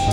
Yo,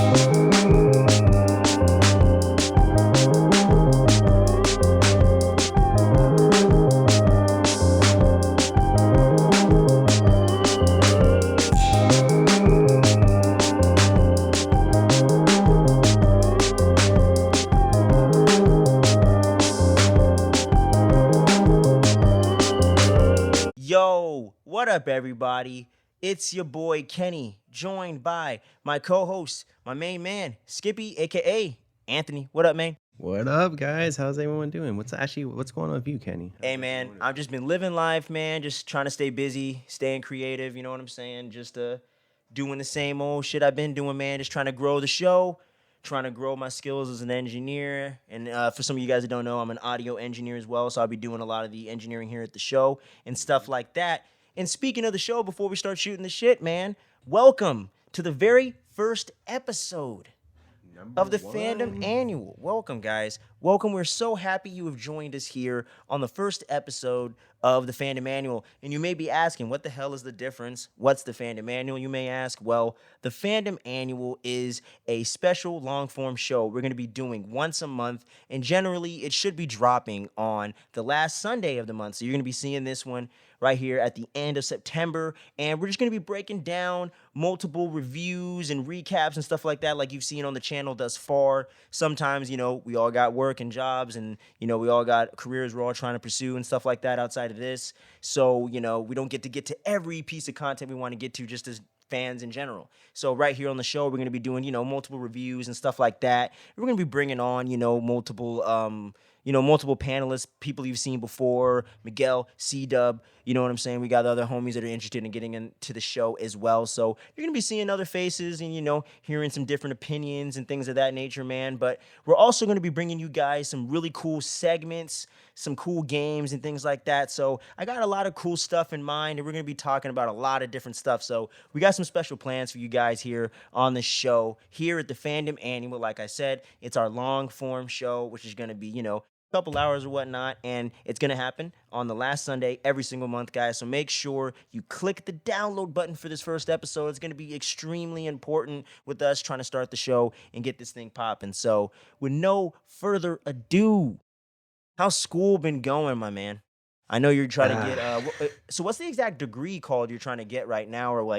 what up, everybody? It's your boy Kenny, joined by my co-host, my main man, Skippy, aka Anthony. What up, man? What up, guys? How's everyone doing? What's going on with you, Kenny? Hey, man, I've just been living life, man. Just trying to stay busy, staying creative. You know what I'm saying? Just doing the same old shit I've been doing, man. Just trying to grow the show, trying to grow my skills as an engineer. And for some of you guys that don't know, I'm an audio engineer as well, so I'll be doing a lot of the engineering here at the show and stuff like that. And speaking of the show, before we start shooting the shit, man, welcome to the very first episode of the Fandom Annual. Welcome, guys. Welcome. We're so happy you have joined us here on the first episode of the Fandom Annual. And you may be asking, what the hell is the difference? What's the Fandom Annual, you may ask? Well, the Fandom Annual is a special long-form show we're going to be doing once a month, and generally it should be dropping on the last Sunday of the month. So you're going to be seeing this one right here at the end of September, and we're just going to be breaking down multiple reviews and recaps and stuff like that, like you've seen on the channel thus far. Sometimes, you know, we all got work and jobs, and, you know, we all got careers we're all trying to pursue and stuff like that outside of this. So, you know, we don't get to every piece of content we want to get to just as fans in general. So right here on the show, we're going to be doing, you know, multiple reviews and stuff like that. We're going to be bringing on, multiple panelists, people you've seen before, Miguel, C-Dub, you know what I'm saying? We got other homies that are interested in getting into the show as well. So you're going to be seeing other faces and, hearing some different opinions and things of that nature, man. But we're also going to be bringing you guys some really cool segments, some cool games and things like that. So I got a lot of cool stuff in mind, and we're going to be talking about a lot of different stuff. So we got some special plans for you guys here on the show, here at the Fandom Annual. Like I said, it's our long form show, which is going to be, couple hours or whatnot, and it's going to happen on the last Sunday every single month, guys. So make sure you click the download button for this first episode. It's going to be extremely important with us trying to start the show and get this thing popping. So with no further ado, how's school been going, my man? I know you're trying to get so what's the exact degree called you're trying to get right now, or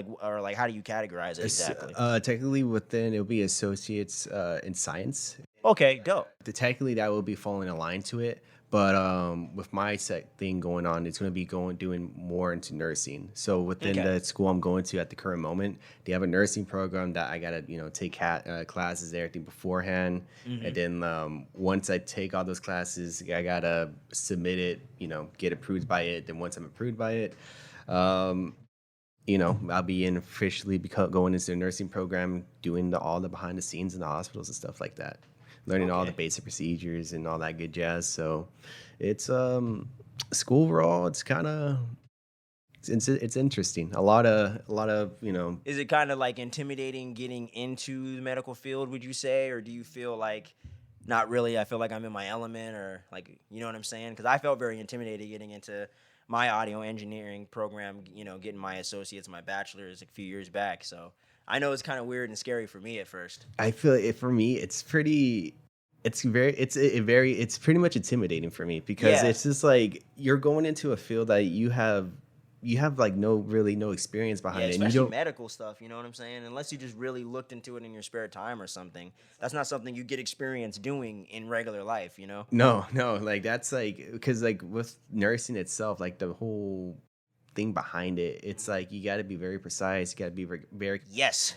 how do you categorize it exactly? Technically, it'll be associates in science. Okay, dope. Technically, that will be falling in line to it, but with my thing going on, it's going to be doing more into nursing. So within the school I'm going to at the current moment, they have a nursing program that I gotta take classes and everything beforehand, and then once I take all those classes, I gotta submit it, get approved by it. Then once I'm approved by it, I'll be officially going into the nursing program, doing all the behind the scenes in the hospitals and stuff like that. Learning all the basic procedures and all that good jazz. So it's school overall, it's kind of it's interesting. A lot of Is it kind of like intimidating getting into the medical field, would you say, or do you feel like not really? I feel like I'm in my element, or like, you know what I'm saying? Because I felt very intimidated getting into my audio engineering program, getting my associates, my bachelor's a few years back. So I know it's kind of weird and scary for me at first. I feel for me, it's pretty much intimidating for me, because it's just like you're going into a field that you have like no experience behind it. Especially and you don't, medical stuff, you know what I'm saying? Unless you just really looked into it in your spare time or something. That's not something you get experience doing in regular life, No, like that's like, because like with nursing itself, like the whole thing behind it, it's like you got to be very precise. You got to be very yes.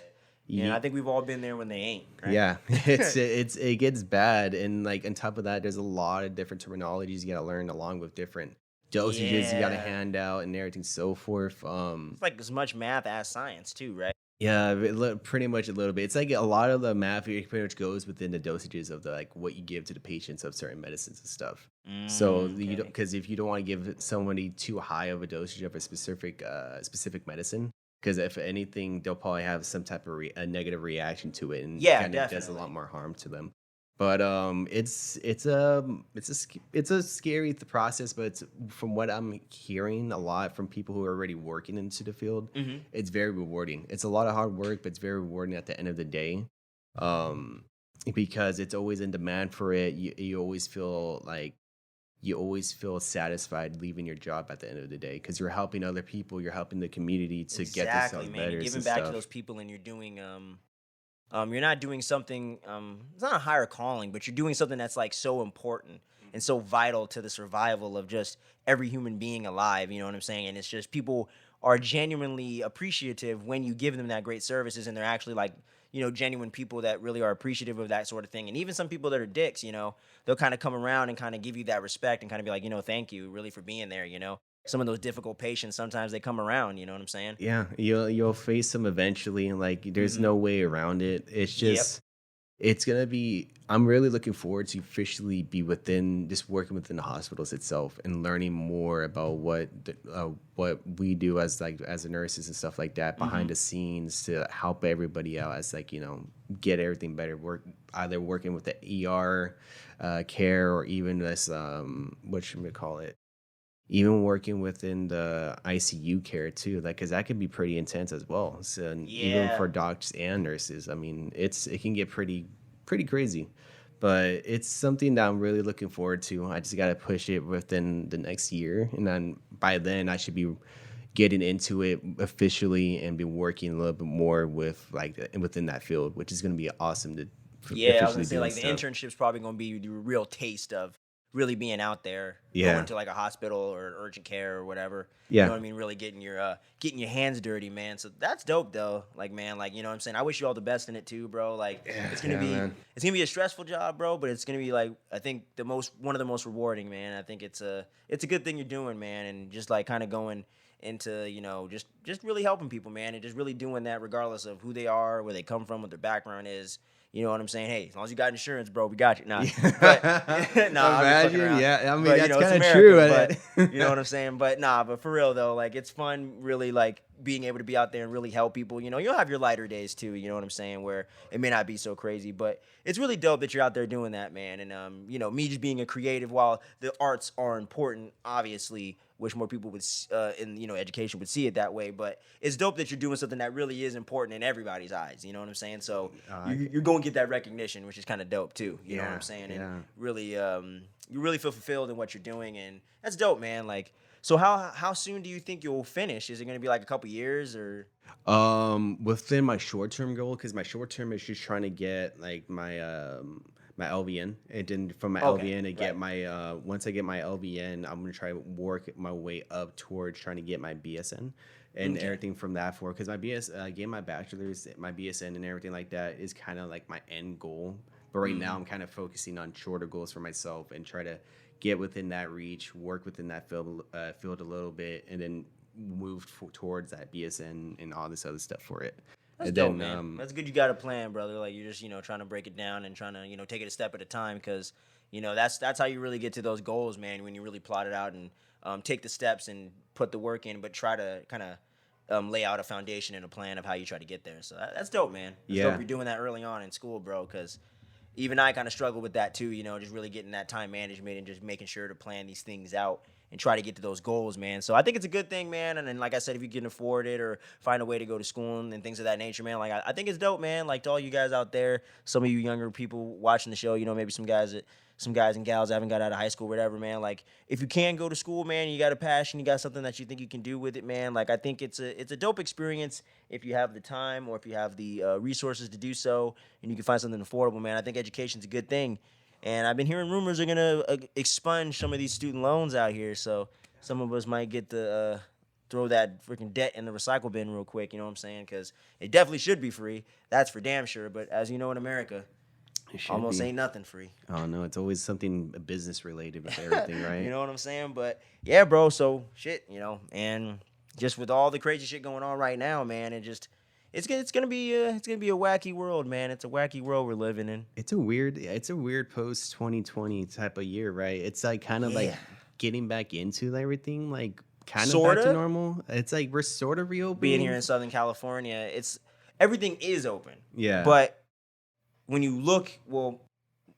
Yeah, I think we've all been there when they ain't. Right? Yeah, it gets bad, and like on top of that, there's a lot of different terminologies you got to learn, along with different dosages you got to hand out and everything, so forth. It's like as much math as science too, right? Yeah, pretty much a little bit. It's like a lot of the math pretty much goes within the dosages of what you give to the patients of certain medicines and stuff. So because if you don't want to give somebody too high of a dosage of a specific medicine, because if anything, they'll probably have some type of a negative reaction to it, and kind of does a lot more harm to them. But it's a scary process, but it's, from what I'm hearing a lot from people who are already working into the field, it's very rewarding. It's a lot of hard work, but it's very rewarding at the end of the day. because it's always in demand for it. You always feel like you always feel satisfied leaving your job at the end of the day because you're helping other people, you're helping the community to get Exactly, themselves man. You're better and giving back to stuff. those people, and you're doing you're not doing something it's not a higher calling, but you're doing something that's like so important and so vital to the survival of just every human being alive, you know what I'm saying? And it's just people are genuinely appreciative when you give them that great services, and they're actually like, genuine people that really are appreciative of that sort of thing. And even some people that are dicks, they'll kind of come around and kind of give you that respect and kind of be like, thank you really for being there, some of those difficult patients, sometimes they come around, you know what I'm saying? Yeah, you'll face them eventually, and like there's Mm-hmm. no way around it. It's Yep. just it's gonna be. I'm really looking forward to officially be within just working within the hospitals itself and learning more about what we do as like as the nurses and stuff like that Mm-hmm. behind the scenes to help everybody out as like get everything better. Either working with the ER care or even this what should we call it, even working within the ICU care too, like because that could be pretty intense as well. So and even Yeah. for doctors and nurses, I mean, it can get pretty crazy, but it's something that I'm really looking forward to. I just got to push it within the next year, and then by then I should be getting into it officially and be working a little bit more with like within that field, which is going to be awesome to Yeah, I was gonna officially say doing like the stuff. internship's probably gonna be the real taste of really being out there, going Yeah, to like a hospital or urgent care or whatever. You know yeah, what I mean? Really getting your hands dirty, man. So that's dope though. Like man, like you know what I'm saying? I wish you all the best in it too, bro. Like yeah, it's gonna yeah, be man. it's gonna be a stressful job, bro, but it's gonna be like I think one of the most rewarding, man. I think it's a good thing you're doing, man, and just like kind of going into just really helping people, man, and just really doing that regardless of who they are, where they come from, what their background is. You know what I'm saying? Hey, as long as you got insurance, bro, we got you. Nah, but Yeah. nah, I'm just fucking Imagine, around. yeah. I mean, But that's it's kind of America. true. But you know what I'm saying? But nah, but for real though, like it's fun, really like being able to be out there and really help people. You'll have your lighter days too. You know what I'm saying? Where it may not be so crazy, but it's really dope that you're out there doing that, man. And me just being a creative, while the arts are important, obviously, wish more people would in education would see it that way. But it's dope that you're doing something that really is important in everybody's eyes. You know what I'm saying? So you're going to get that recognition, which is kind of dope too. You know what I'm yeah, saying? And yeah. really, you really feel fulfilled in what you're doing, and that's dope, man. Like, so how soon do you think you'll finish? Is it going to be like a couple years or? Within my short term goal, because my short term is just trying to get like my LVN, and then from my Okay, LVN to get right. my once I get my LVN, I'm gonna try to work my way up towards trying to get my BSN and Okay. everything from that for because getting my bachelor's, my BSN and everything like that is kind of like my end goal. But right now Mm-hmm. I'm kind of focusing on shorter goals for myself and try to get within that reach, work within that field a little bit, and then move towards that BSN and all this other stuff for it. That's And dope, then man. That's good. You got a plan, brother. Like you're just trying to break it down and trying to take it a step at a time because that's how you really get to those goals, man. When you really plot it out and take the steps and put the work in, but try to kind of lay out a foundation and a plan of how you try to get there. So that's dope, man. That's dope. yeah, You're doing that early on in school, bro. Because even I kind of struggle with that too, just really getting that time management and just making sure to plan these things out and try to get to those goals, man. So I think it's a good thing, man. And then, like I said, if you can afford it or find a way to go to school and things of that nature, man, like I think it's dope, man. Like to all you guys out there, some of you younger people watching the show, maybe some guys and gals that haven't got out of high school, whatever, man. Like if you can go to school, man, you got a passion, you got something that you think you can do with it, man. Like I think it's a dope experience if you have the time or if you have the resources to do so, and you can find something affordable, man. I think education's a good thing. And I've been hearing rumors are gonna expunge some of these student loans out here, so some of us might get to throw that freaking debt in the recycle bin real quick. You know what I'm saying? Because it definitely should be free. That's for damn sure. But as you know, in America, it should almost be. ain't nothing free. Oh no, it's always something business related with everything, You right? know what I'm saying? But yeah, bro. So shit, and just with all the crazy shit going on right now, man, it's gonna be a wacky world, man. It's a wacky world we're living in. It's a weird post 2020 type of year, right? It's like kind of like Yeah, getting back into everything, like kind of back to sorta. normal. It's like we're sort of Being here reopening. in Southern California, it's everything is open, Yeah, but when you look, well,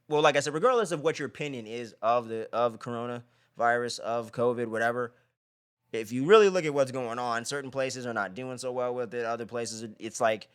like I said, regardless of what your opinion is of coronavirus, of COVID, whatever, if you really look at what's going on, certain places are not doing so well with it. Other places, it's like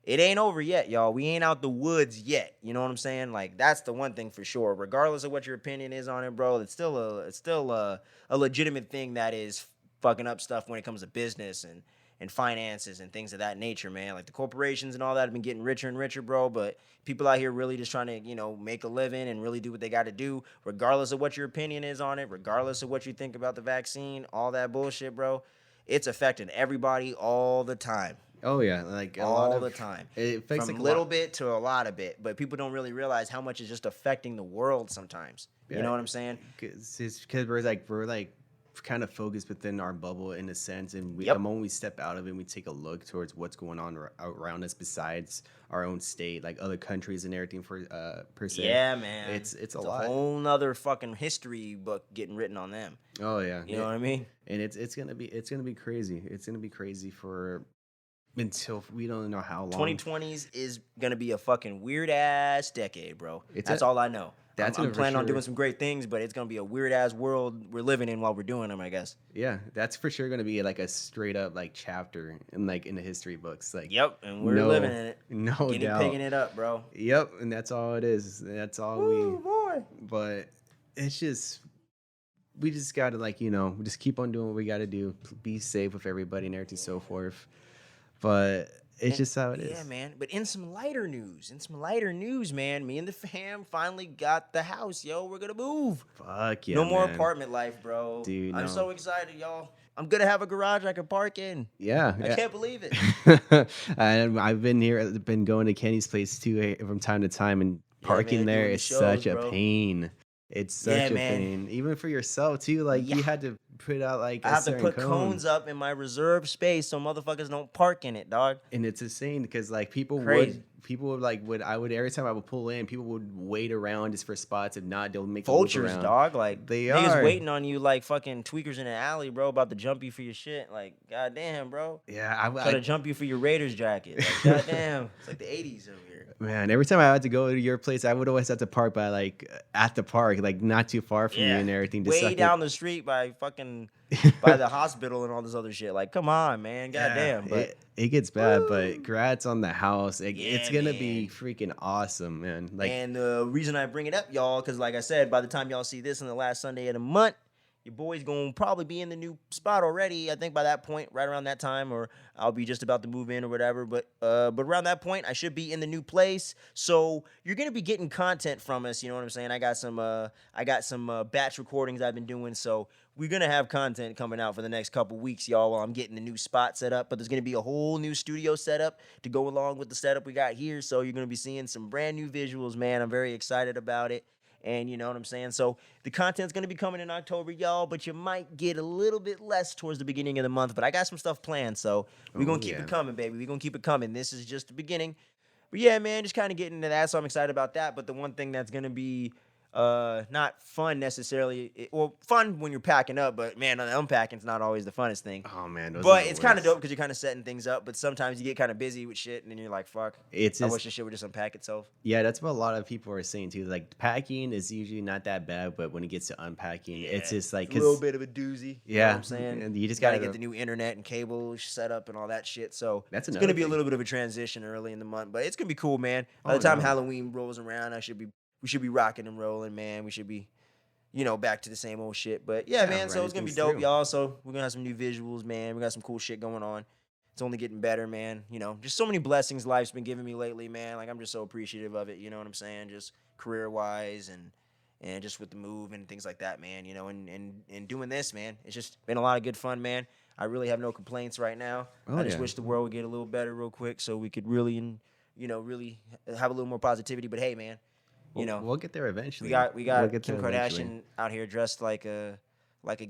it ain't over yet, y'all. We ain't out the woods yet. You know what I'm saying? Like, that's the one thing for sure. Regardless of what your opinion is on it, bro, it's still a legitimate thing that is fucking up stuff when it comes to business and finances and things of that nature, man. Like the corporations and all that have been getting richer and richer, bro. But people out here really just trying to, make a living and really do what they got to do, regardless of what your opinion is on it, regardless of what you think about the vaccine, all that bullshit, bro. It's affecting everybody all the time. Oh yeah, like all the time. It affects from like a little bit to a lot of bit, but people don't really realize how much it's just affecting the world sometimes. You know what I'm saying? Because we're like kind of focused within our bubble in a sense, and the moment we step out of it, and we take a look towards what's going on around us besides our own state, like other countries and everything per se. Yeah, man. It's a lot. A whole nother fucking history book getting written on them. Oh yeah, you know what I mean? And it's gonna be crazy. It's gonna be crazy until we don't know how long. 2020s is gonna be a fucking weird ass decade, bro. That's all I know. I'm planning on doing some great things, but it's gonna be a weird ass world we're living in while we're doing them, I guess. Yeah, that's for sure gonna be like a straight up like chapter in the history books. Like, yep, and we're living in it. No doubt. Picking it up, bro. Yep, and that's all it is. That's all boy. But it's just. We just gotta just keep on doing what we gotta do. Be safe with everybody and everything so forth. But it's just how it is. Yeah, man. But in some lighter news, man, me and the fam finally got the house, yo. We're gonna move. Fuck yeah, no more apartment life, bro. Dude, I'm so excited, y'all. I'm gonna have a garage I can park in. Yeah. I can't believe it. And I've been going to Kenny's place too from time to time, and parking there is such a pain. It's such a pain, even for yourself too. Like you had to put out I have to put cones up in my reserved space so motherfuckers don't park in it, dog. And it's insane because people would every time I would pull in, people would wait around just for spots. If not, they'll make vultures, dog. Like they niggas are waiting on you like fucking tweakers in an alley, bro, about to jump you for your shit. Like, goddamn, bro. Yeah, I to jump you for your Raiders jacket. Like, goddamn, it's like the '80s over here. Man, every time I had to go to your place, I would always have to park by at the park, not too far from you and everything. Way down the street by fucking by the hospital and all this other shit. Like, come on, man, goddamn. But it gets bad. But congrats on the house. It's gonna be freaking awesome, man. And the reason I bring it up, y'all, because like I said, by the time y'all see this on the last Sunday of the month, your boy's gonna probably be in the new spot already. I think by that point, right around that time, or I'll be just about to move in or whatever. But around that point, I should be in the new place. So you're gonna be getting content from us. You know what I'm saying? I got some batch recordings I've been doing. So we're gonna have content coming out for the next couple weeks, y'all. While I'm getting the new spot set up, but there's gonna be a whole new studio setup to go along with the setup we got here. So you're gonna be seeing some brand new visuals, man. I'm very excited about it. And you know what I'm saying? So the content's going to be coming in October, y'all, but you might get a little bit less towards the beginning of the month. But I got some stuff planned, so we're going to keep it coming, baby. We're going to keep it coming. This is just the beginning. But yeah, man, just kind of getting into that, so I'm excited about that. But the one thing that's going to be not fun necessarily. Fun when you're packing up, but man, unpacking's not always the funnest thing. Oh man, but it's kind of dope because you're kind of setting things up. But sometimes you get kind of busy with shit, and then you're like, "Fuck, I wish this shit would just unpack itself." Yeah, that's what a lot of people are saying too. Like packing is usually not that bad, but when it gets to unpacking, it's just like a little bit of a doozy. Yeah, you know what I'm saying, and you just gotta get the new internet and cable set up and all that shit. So it's gonna be a little bit of a transition early in the month, but it's gonna be cool, man. By the time Halloween rolls around, we should be rocking and rolling, man. We should be, back to the same old shit. But yeah, man, so it's going to be dope, y'all. So we're going to have some new visuals, man. We got some cool shit going on. It's only getting better, man. Just so many blessings life's been giving me lately, man. Like, I'm just so appreciative of it, you know what I'm saying? Just career-wise and just with the move and things like that, man, and doing this, man. It's just been a lot of good fun, man. I really have no complaints right now. I just wish the world would get a little better real quick so we could really, really have a little more positivity. But hey, man. We'll get there eventually. We got Kim Kardashian out here dressed like a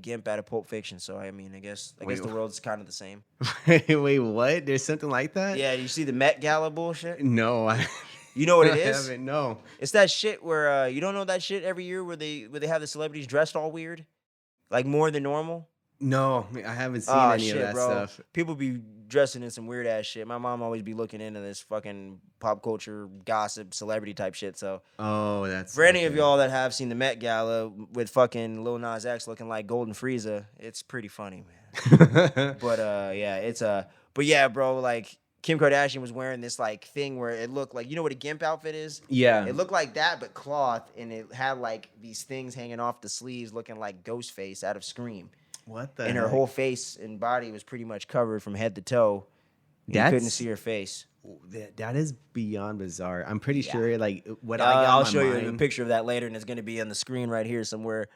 gimp out of Pulp Fiction. So I guess the world's kind of the same. Wait, what? There's something like that? Yeah. You see the Met Gala bullshit? No. You know what it is? I haven't. No. It's that shit where you don't know that shit every year where they have the celebrities dressed all weird, like more than normal. No, I haven't seen any of that stuff. People be dressing in some weird ass shit. My mom always be looking into this fucking pop culture gossip celebrity type shit. So that's for any of y'all that have seen the Met Gala with fucking Lil Nas X looking like Golden Frieza, it's pretty funny, man. But yeah, but yeah, bro, like Kim Kardashian was wearing this like thing where it looked like, you know what a gimp outfit is? Yeah. It looked like that, but cloth, and it had like these things hanging off the sleeves, looking like Ghostface out of Scream. What the And her heck? whole face and body was pretty much covered from head to toe. You couldn't see her face. That is beyond bizarre. I'm pretty sure, like, what I'll I got show in my you a mind. picture of that later, and it's going to be on the screen right here somewhere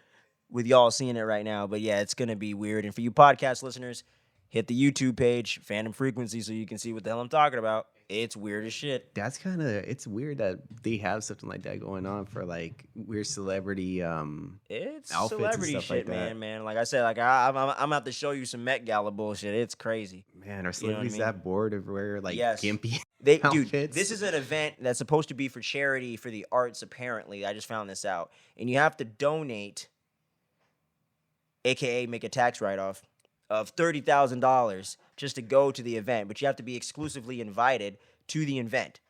with y'all seeing it right now. But yeah, it's going to be weird. And for you podcast listeners, hit the YouTube page, Fandom Frequency, so you can see what the hell I'm talking about. It's weird as shit. That's kind of, it's weird that they have something like that going on for like weird celebrity It's outfits celebrity and stuff shit, like that. man. Like I said, like I'm out to show you some Met Gala bullshit. It's crazy. Man, are You know what I celebrities mean? that bored of wearing like Yes. gimpy Dude, outfits? this is an event that's supposed to be for charity for the arts, apparently. I just found this out. And you have to donate, AKA make a tax write-off, of $30,000 just to go to the event. But you have to be exclusively invited to the event.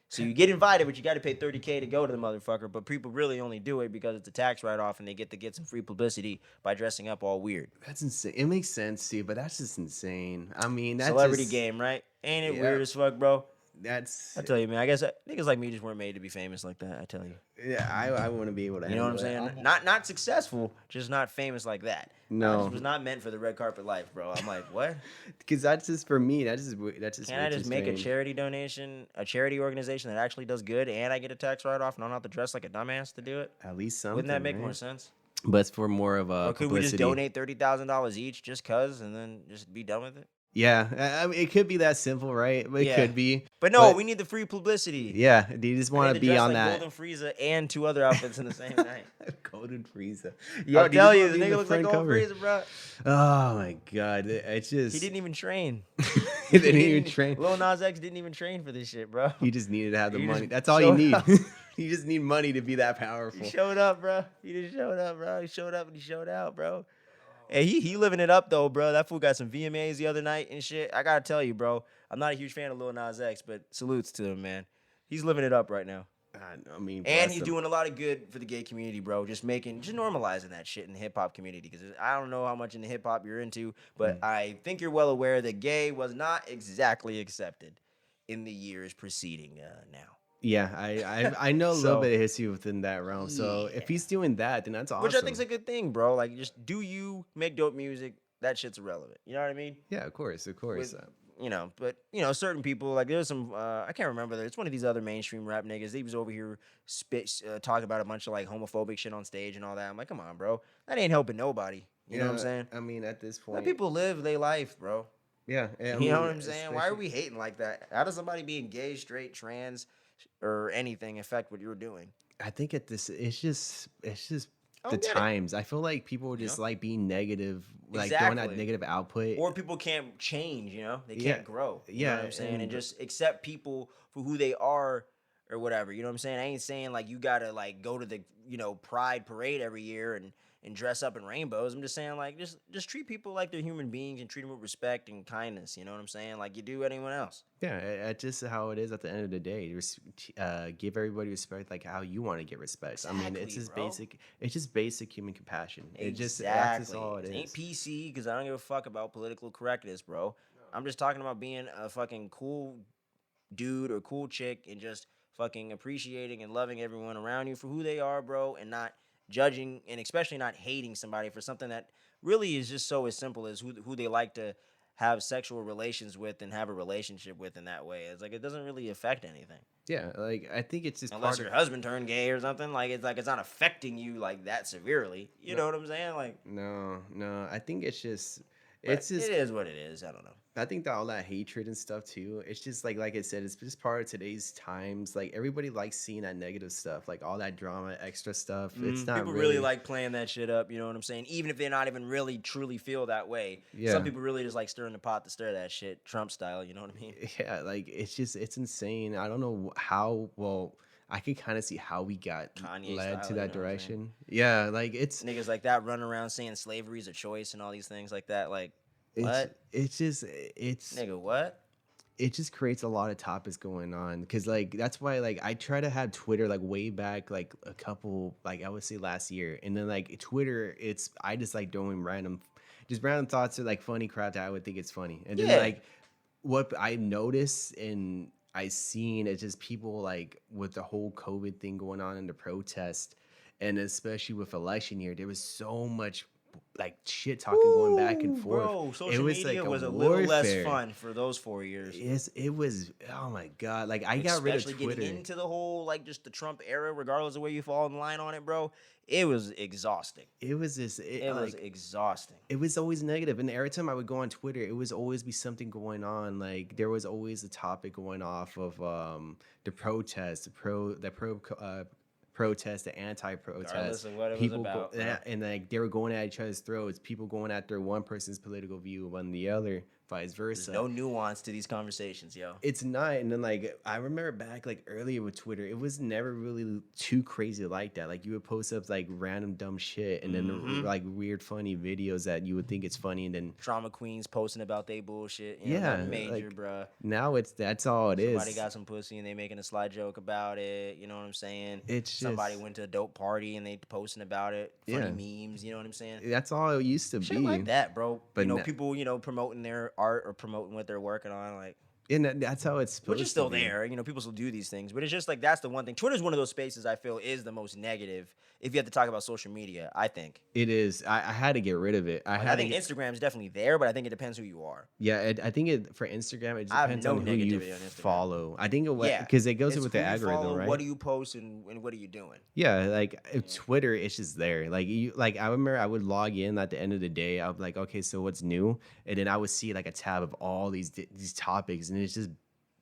So you get invited, but you got to pay $30K to go to the motherfucker. But people really only do it because it's a tax write-off and they get to get some free publicity by dressing up all weird. That's insane. It makes sense, too, but that's just insane. I mean, that's Celebrity just, game, right? Ain't it Yeah. weird as fuck, bro? That's, I tell you, man. I guess niggas like me just weren't made to be famous like that. I tell you. yeah, I want to be able to You know what I'm handle saying? it. Not successful, just not famous like that. No. I was not meant for the red carpet life, bro. I'm like, what? Because that's just, for me, that's just Can I way just too make a strange. charity donation, a charity organization that actually does good, and I get a tax write-off, and I don't have to dress like a dumbass to do it? At least something, Wouldn't that make right? more sense? But it's for more of a Or could we just publicity. donate $30,000 each just cause, and then just be done with it? Yeah, I mean, it could be that simple, right? But Yeah. it could be. But no, we need the free publicity. Yeah, do you just I want need to to be dress on like that? Golden Frieza and 2 other outfits in the same night. Golden Frieza. I'll do tell just you, wanna the be in nigga looks like front Golden cover. Frieza, bro. Oh my god, it's just He didn't even train. he didn't even train. Lil Nas X didn't even train for this shit, bro. You just needed to have the You money. just That's all you showed need. up. You just need money to be that powerful. He showed up, bro. He just showed up, bro. He showed up and he showed out, bro. Hey, he living it up though, bro. That fool got some VMAs the other night and shit. I gotta tell you, bro. I'm not a huge fan of Lil Nas X, but salutes to him, man. He's living it up right now. I mean, And bless he's him. doing a lot of good for the gay community, bro. Just normalizing that shit in the hip hop community. Because I don't know how much in the hip hop you're into, but I think you're well aware that gay was not exactly accepted in the years preceding now. Yeah, I know a little So, bit of history within that realm. So if he's doing that, then that's awesome. Which I think's a good thing, bro. Like, just do you make dope music? That shit's irrelevant. You know what I mean? Yeah, of course. With, but certain people, like there's some, I can't remember. It's one of these other mainstream rap niggas. He was over here talking about a bunch of like homophobic shit on stage and all that. I'm like, come on, bro. That ain't helping nobody. You know what I'm saying? I mean, at this point, Let people live their life, bro. yeah, I You know mean, what I'm saying? Why are we hating like that? How does somebody being gay, straight, trans, or anything affect what you're doing? I think it's just I the don't get it. times. I feel like people just know? like being negative, like throwing that Exactly. negative output. Or people can't change, they Yeah. can't grow. You know Yeah, what I'm saying? And and- just accept people for who they are or whatever. You know what I'm saying? I ain't saying like you gotta like go to the, pride parade every year and dress up in rainbows. I'm just saying like just treat people like they're human beings and treat them with respect and kindness. You know what I'm saying? Like you do anyone else. Yeah, it's just how it is at the end of the day. Give everybody respect like how you want to get respect. I mean, it's Exactly, just bro. basic. It's just basic human compassion. It just that's Exactly. just all it is. Ain't PC because I don't give a fuck about political correctness, bro. I'm just talking about being a fucking cool dude or cool chick and just fucking appreciating and loving everyone around you for who they are, bro, and not judging and especially not hating somebody for something that really is just so as simple as who they like to have sexual relations with and have a relationship with in that way. It's like it doesn't really affect anything. Yeah, like I think it's just Unless part your of. husband turned gay or something, like it's not affecting you like that severely. You know what I'm saying? Like No, I think it's just. but It's just. it is what it is. I don't know. I think that all that hatred and stuff too. It's just like I said, it's just part of today's times. Like everybody likes seeing that negative stuff, like all that drama, extra stuff. It's not People really like playing that shit up. You know what I'm saying? Even if they're not even really truly feel that way. Yeah. Some people really just like stirring the pot to stir that shit, Trump style. You know what I mean? Yeah, like it's insane. I don't know how. Well, I can kind of see how we got Kanye led style, to you that know what I'm direction. Yeah, like it's Niggas like that running around saying slavery is a choice and all these things like that. Like what? it's Nigga, what? it just creates a lot of topics going on because like that's why like I try to have Twitter like way back like a couple like I would say last year, and then like Twitter I just like doing random thoughts or like funny crap that I would think it's funny, and then Yeah. like what I noticed and I seen is just people like with the whole COVID thing going on in the protest, and especially with election year, there was so much like shit talking going back and Woo, forth. bro. It Social was media like a was a little less warfare. fun for those 4 years. Yes, it was. Oh my god! Like I got rid of Especially getting Twitter. into the whole, like, just the Trump era, regardless of where you fall in line on it, bro. It was exhausting. It was just It was like exhausting. it was always negative, and every time I would go on Twitter, it was always be something going on. Like there was always a topic going off of the protest, protest, the Regardless anti-protest. of what it was People about, bro. and like they were going at each other's throats. People going after one person's political view on the other, vice There's versa. no nuance to these conversations, yo. It's not, and then like I remember back like earlier with Twitter, it was never really too crazy like that. Like you would post up like random dumb shit, and then like weird funny videos that you would think it's funny, and then Drama queens posting about they bullshit. You know, yeah, nothing major, like bruh. now that's all it is. Somebody got some pussy and they making a sly joke about it. You know what I'm saying? It's Somebody just went to a dope party and they posting about it. Funny memes. You know what I'm saying? that's all it used to Shit be. like that, bro. But you know, na- people, promoting their art or promoting what they're working on, like, And that's how it's supposed which is still to be. there. You know, people still do these things, but it's just like that's the one thing. Twitter's one of those spaces I feel is the most negative if you have to talk about social media. I think. It is. I had to get rid of it. I think Instagram's definitely there, but I think it depends who you are. Yeah, I think for Instagram, it I have depends no on who you negativity on Instagram. follow. I think Yeah, because it goes it's with the who you algorithm, follow, right? What do you post and what are you doing? Yeah, like Twitter, it's just there. Like I remember I would log in at the end of the day. I'd be like, okay, so what's new? And then I would see like a tab of all these topics, and it's just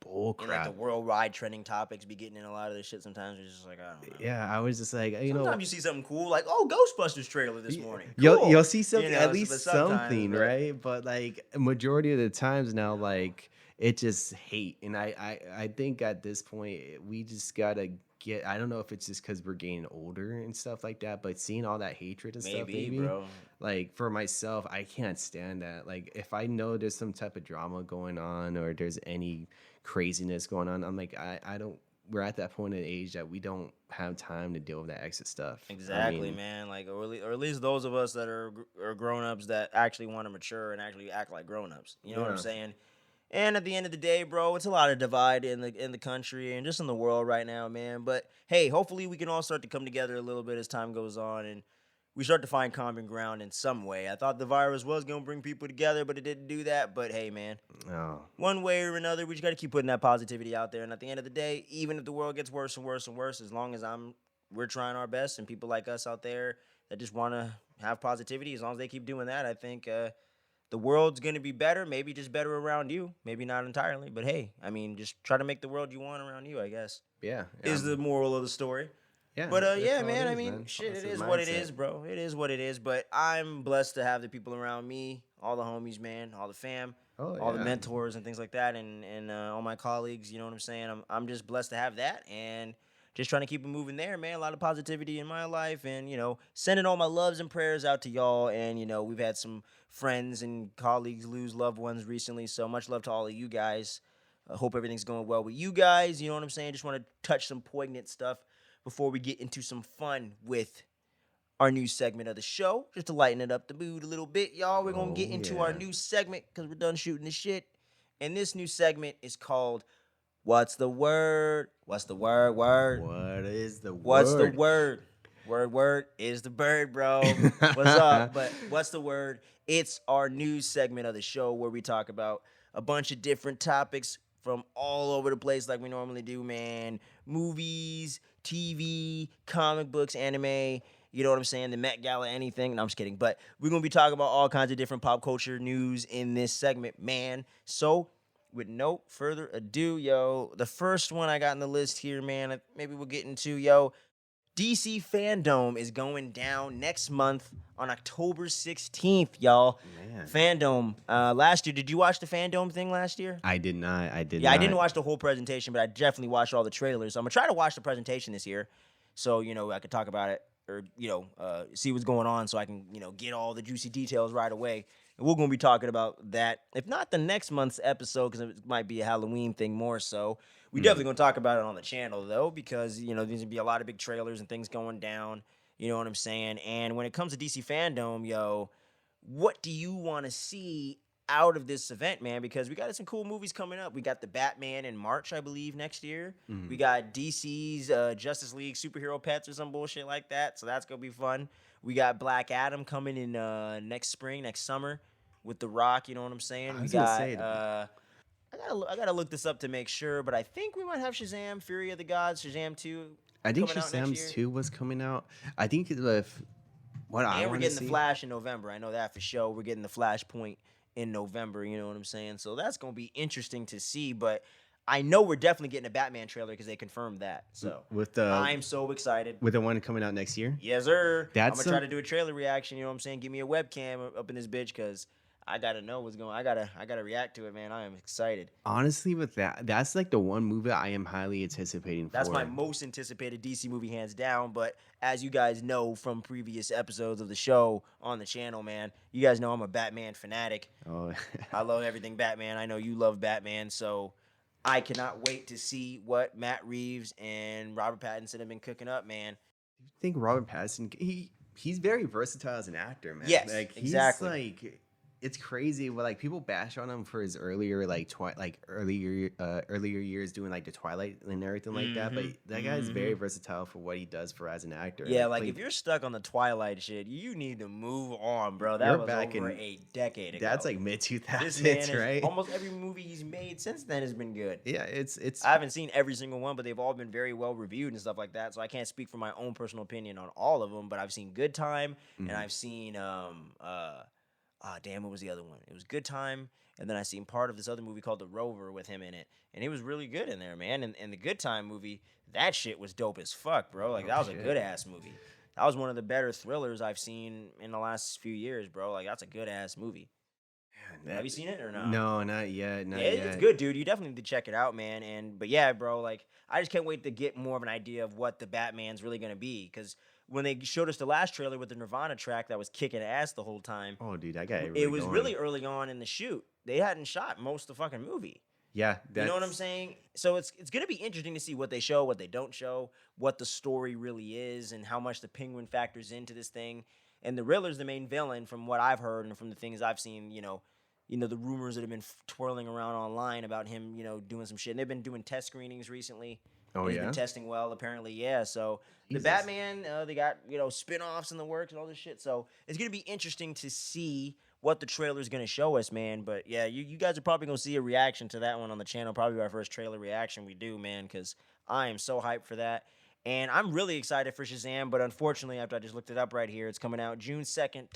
bull And like the crap. worldwide trending topics be getting in a lot of this shit sometimes. It's just like, I don't know. Yeah, I was just like, Sometimes you see something cool, like, oh, Ghostbusters trailer this morning. You'll Cool. see something, at but least sometimes, something, but- right? But like a majority of the times now, like it just hate, and I think at this point we just gotta get. I don't know if it's just because we're getting older and stuff like that, but seeing all that hatred and stuff, maybe, bro. like for myself, I can't stand that. Like if I know there's some type of drama going on or there's any craziness going on, I'm like I don't. We're at that point in age that we don't have time to deal with that extra stuff. Exactly, I mean, man. Like, or at least those of us that are grown ups that actually want to mature and actually act like grown ups. You know what I'm Yeah. saying? And at the end of the day, bro, it's a lot of divide in the country and just in the world right now, man. But hey, hopefully we can all start to come together a little bit as time goes on and we start to find common ground in some way. I thought the virus was gonna bring people together, but it didn't do that. But hey, man, Oh, one way or another, we just got to keep putting that positivity out there. And at the end of the day, even if the world gets worse and worse and worse, as long as we're trying our best, and people like us out there that just want to have positivity, as long as they keep doing that, I think the world's gonna be better. Maybe just better around you. Maybe not entirely, but hey, I mean, just try to make the world you want around you, I guess. yeah. Is the moral of the story. Yeah, But that's yeah, all it man. I is, mean, shit, it Positive is what it mindset. is, bro. It is what it is. But I'm blessed to have the people around me, all the homies, man, all the fam, Oh, all the yeah. mentors and things like that, and all my colleagues. You know what I'm saying? I'm just blessed to have that, and just trying to keep it moving there, man. A lot of positivity in my life, and sending all my loves and prayers out to y'all. And we've had some friends and colleagues lose loved ones recently, so much love to all of you guys. I hope everything's going well with you guys. You know what I'm saying? Just want to touch some poignant stuff before we get into some fun with our new segment of the show. Just to lighten it up the mood a little bit, y'all. We're going to get into our yeah. new segment because we're done shooting the shit. And this new segment is called What's the Word? What's the word? Word. What is the What's the word? word is the bird, bro. What's up? But what's the word? It's our news segment of the show where we talk about a bunch of different topics from all over the place like we normally do, man. Movies, TV, comic books, anime, you know what I'm saying? The Met Gala, anything. No, I'm just kidding. But we're going to be talking about all kinds of different pop culture news in this segment, man. So, with no further ado, yo, the first one I got on the list here, man, maybe we'll get into, yo, DC Fandom is going down next month on October 16th, y'all. Man. Fandom. Last year, did you watch the Fandom thing last year? I did not. I did Yeah, not. I didn't watch the whole presentation, but I definitely watched all the trailers. So I'm going to try to watch the presentation this year so, I could talk about it or, see what's going on so I can, get all the juicy details right away. And we're going to be talking about that, if not the next month's episode, because it might be a Halloween thing more so. We definitely going to talk about it on the channel, though, because, there's going to be a lot of big trailers and things going down. You know what I'm saying? And when it comes to DC Fandom, yo, what do you want to see out of this event, man, because we got some cool movies coming up. We got the Batman in March, I believe, next year. We got DC's Justice League Superhero Pets or some bullshit like that. So that's gonna be fun. We got Black Adam coming in next spring, next summer, with The Rock. You know what I'm saying? I We was gonna got. say, I gotta look this up to make sure, but I think we might have Shazam: Fury of the Gods, Shazam 2. I think coming out next Shazam's year. 2 was coming out. I think if what I And we're want to getting see. the Flash in November. I know that for sure. We're getting the Flashpoint in November. You know what I'm saying? So that's gonna be interesting to see. But I know we're definitely getting a Batman trailer because they confirmed that. So with the I'm so excited. with the one coming out next year. Yes, sir. That's I'm gonna try to do a trailer reaction. You know what I'm saying? Give me a webcam up in this bitch because I gotta know what's going. I gotta react to it, man. I am excited. Honestly, with that's like the one movie I am highly anticipating That's for. my most anticipated DC movie, hands down. But as you guys know from previous episodes of the show on the channel, man, you guys know I'm a Batman fanatic. Oh, I love everything Batman. I know you love Batman, so I cannot wait to see what Matt Reeves and Robert Pattinson have been cooking up, man. I think Robert Pattinson, he's very versatile as an actor, man. Yes, like he's exactly. like it's crazy. But like people bash on him for his earlier earlier years doing like the Twilight and everything like that. But that guy's very versatile for what he does for as an actor. Yeah, like if you're stuck on the Twilight shit, you need to move on, bro. That You're was back over in- a decade ago. that's like mid this 2000s, man is, right? almost every movie he's made since then has been good. Yeah, it's I haven't seen every single one, but they've all been very well reviewed and stuff like that. So I can't speak from my own personal opinion on all of them. But I've seen Good Time, and I've seen damn, what was the other one? It was Good Time, and then I seen part of this other movie called The Rover with him in it, and he was really good in there, man. And the Good Time movie, that shit was dope as fuck, bro. Like that was a good ass movie. That was one of the better thrillers I've seen in the last few years, bro. Like that's a good ass movie. Have you seen it or no? No, not yet. Not Yeah, yet. it's good, dude. You definitely need to check it out, man. But yeah, bro, like I just can't wait to get more of an idea of what the Batman's really gonna be. Because when they showed us the last trailer with the Nirvana track that was kicking ass the whole time, Oh, dude, I got it was really early on in the shoot. They hadn't shot most of the fucking movie. Yeah, You know what I'm saying? So it's gonna be interesting to see what they show, what they don't show, what the story really is, and how much the Penguin factors into this thing. And the Riddler's the main villain, from what I've heard and from the things I've seen. The rumors that have been twirling around online about him, doing some shit. And they've been doing test screenings recently. Oh, He's yeah? been testing well, apparently. Yeah. So Jesus. the Batman, they got spin-offs in the works and all this shit. So it's gonna be interesting to see what the trailer's gonna show us, man. But yeah, you guys are probably gonna see a reaction to that one on the channel. Probably our first trailer reaction we do, man, because I am so hyped for that. And I'm really excited for Shazam, but unfortunately, after I just looked it up right here, it's coming out June 2nd,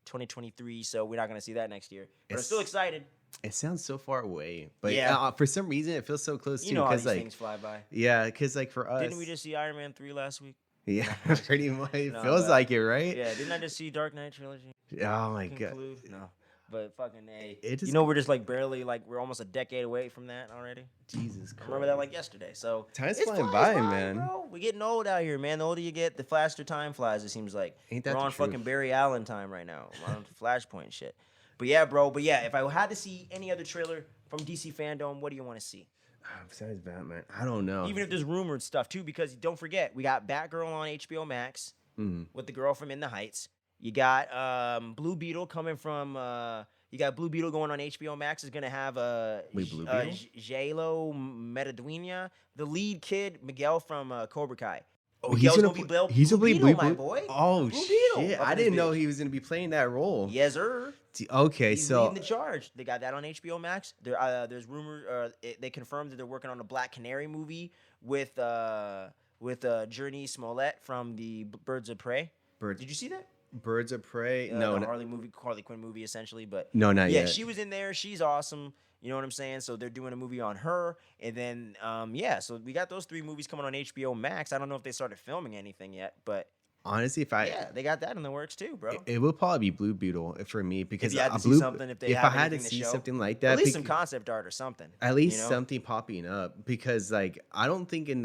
2023, so we're not going to see that next year. But I'm still excited. It sounds so far away, but Yeah. for some reason it feels so close You too. know how Because these like, things fly by. yeah, because like for us, Didn't we just see Iron Man 3 last week? yeah, pretty much. It No, feels but- like it, right? Yeah, didn't I just see Dark Knight Trilogy Oh my god. conclude? No. But fucking A. It just- we're just like barely, like we're almost a decade away from that already. Jesus I Christ. remember that like yesterday. So Time's it flying flies by, man. Bro. We're getting old out here, man. The older you get, the faster time flies. It seems like Ain't that we're the on truth? fucking Barry Allen time right now. We're on Flashpoint shit. But yeah, bro. But yeah, if I had to see any other trailer from DC Fandom, what do you want to see? Besides Batman, I don't know. Even if there's rumored stuff too, because don't forget, we got Batgirl on HBO Max with the girl from In the Heights. You got Blue Beetle coming from. You got Blue Beetle going on HBO Max. Is gonna have Wait, Blue Beetle? J-Lo Metaduena, the lead kid Miguel from Cobra Kai. Oh, Miguel's he's gonna gonna be Blue he's gonna be Beetle, Blue my boy. Oh Blue Beetle shit! up I in this didn't know bitch. he was gonna be playing that role. Yes, sir. Okay, He's so leading the charge. They got that on HBO Max. There's rumors. They confirmed that they're working on a Black Canary movie with Journey Smollett from the Birds of Prey. Birds- Did you see that? Birds of Prey. No, the no, Harley Quinn movie, essentially. But no, not yeah, yet. she was in there. She's awesome. You know what I'm saying? So they're doing a movie on her, and then so we got those 3 movies coming on HBO Max. I don't know if they started filming anything yet, but Honestly, if they got that in the works too, bro. it would probably be Blue Beetle for me because If you had to a see blue, something, if I have had to anything see show, something like that, at least some concept art or something. at least you know? something popping up because like I don't think with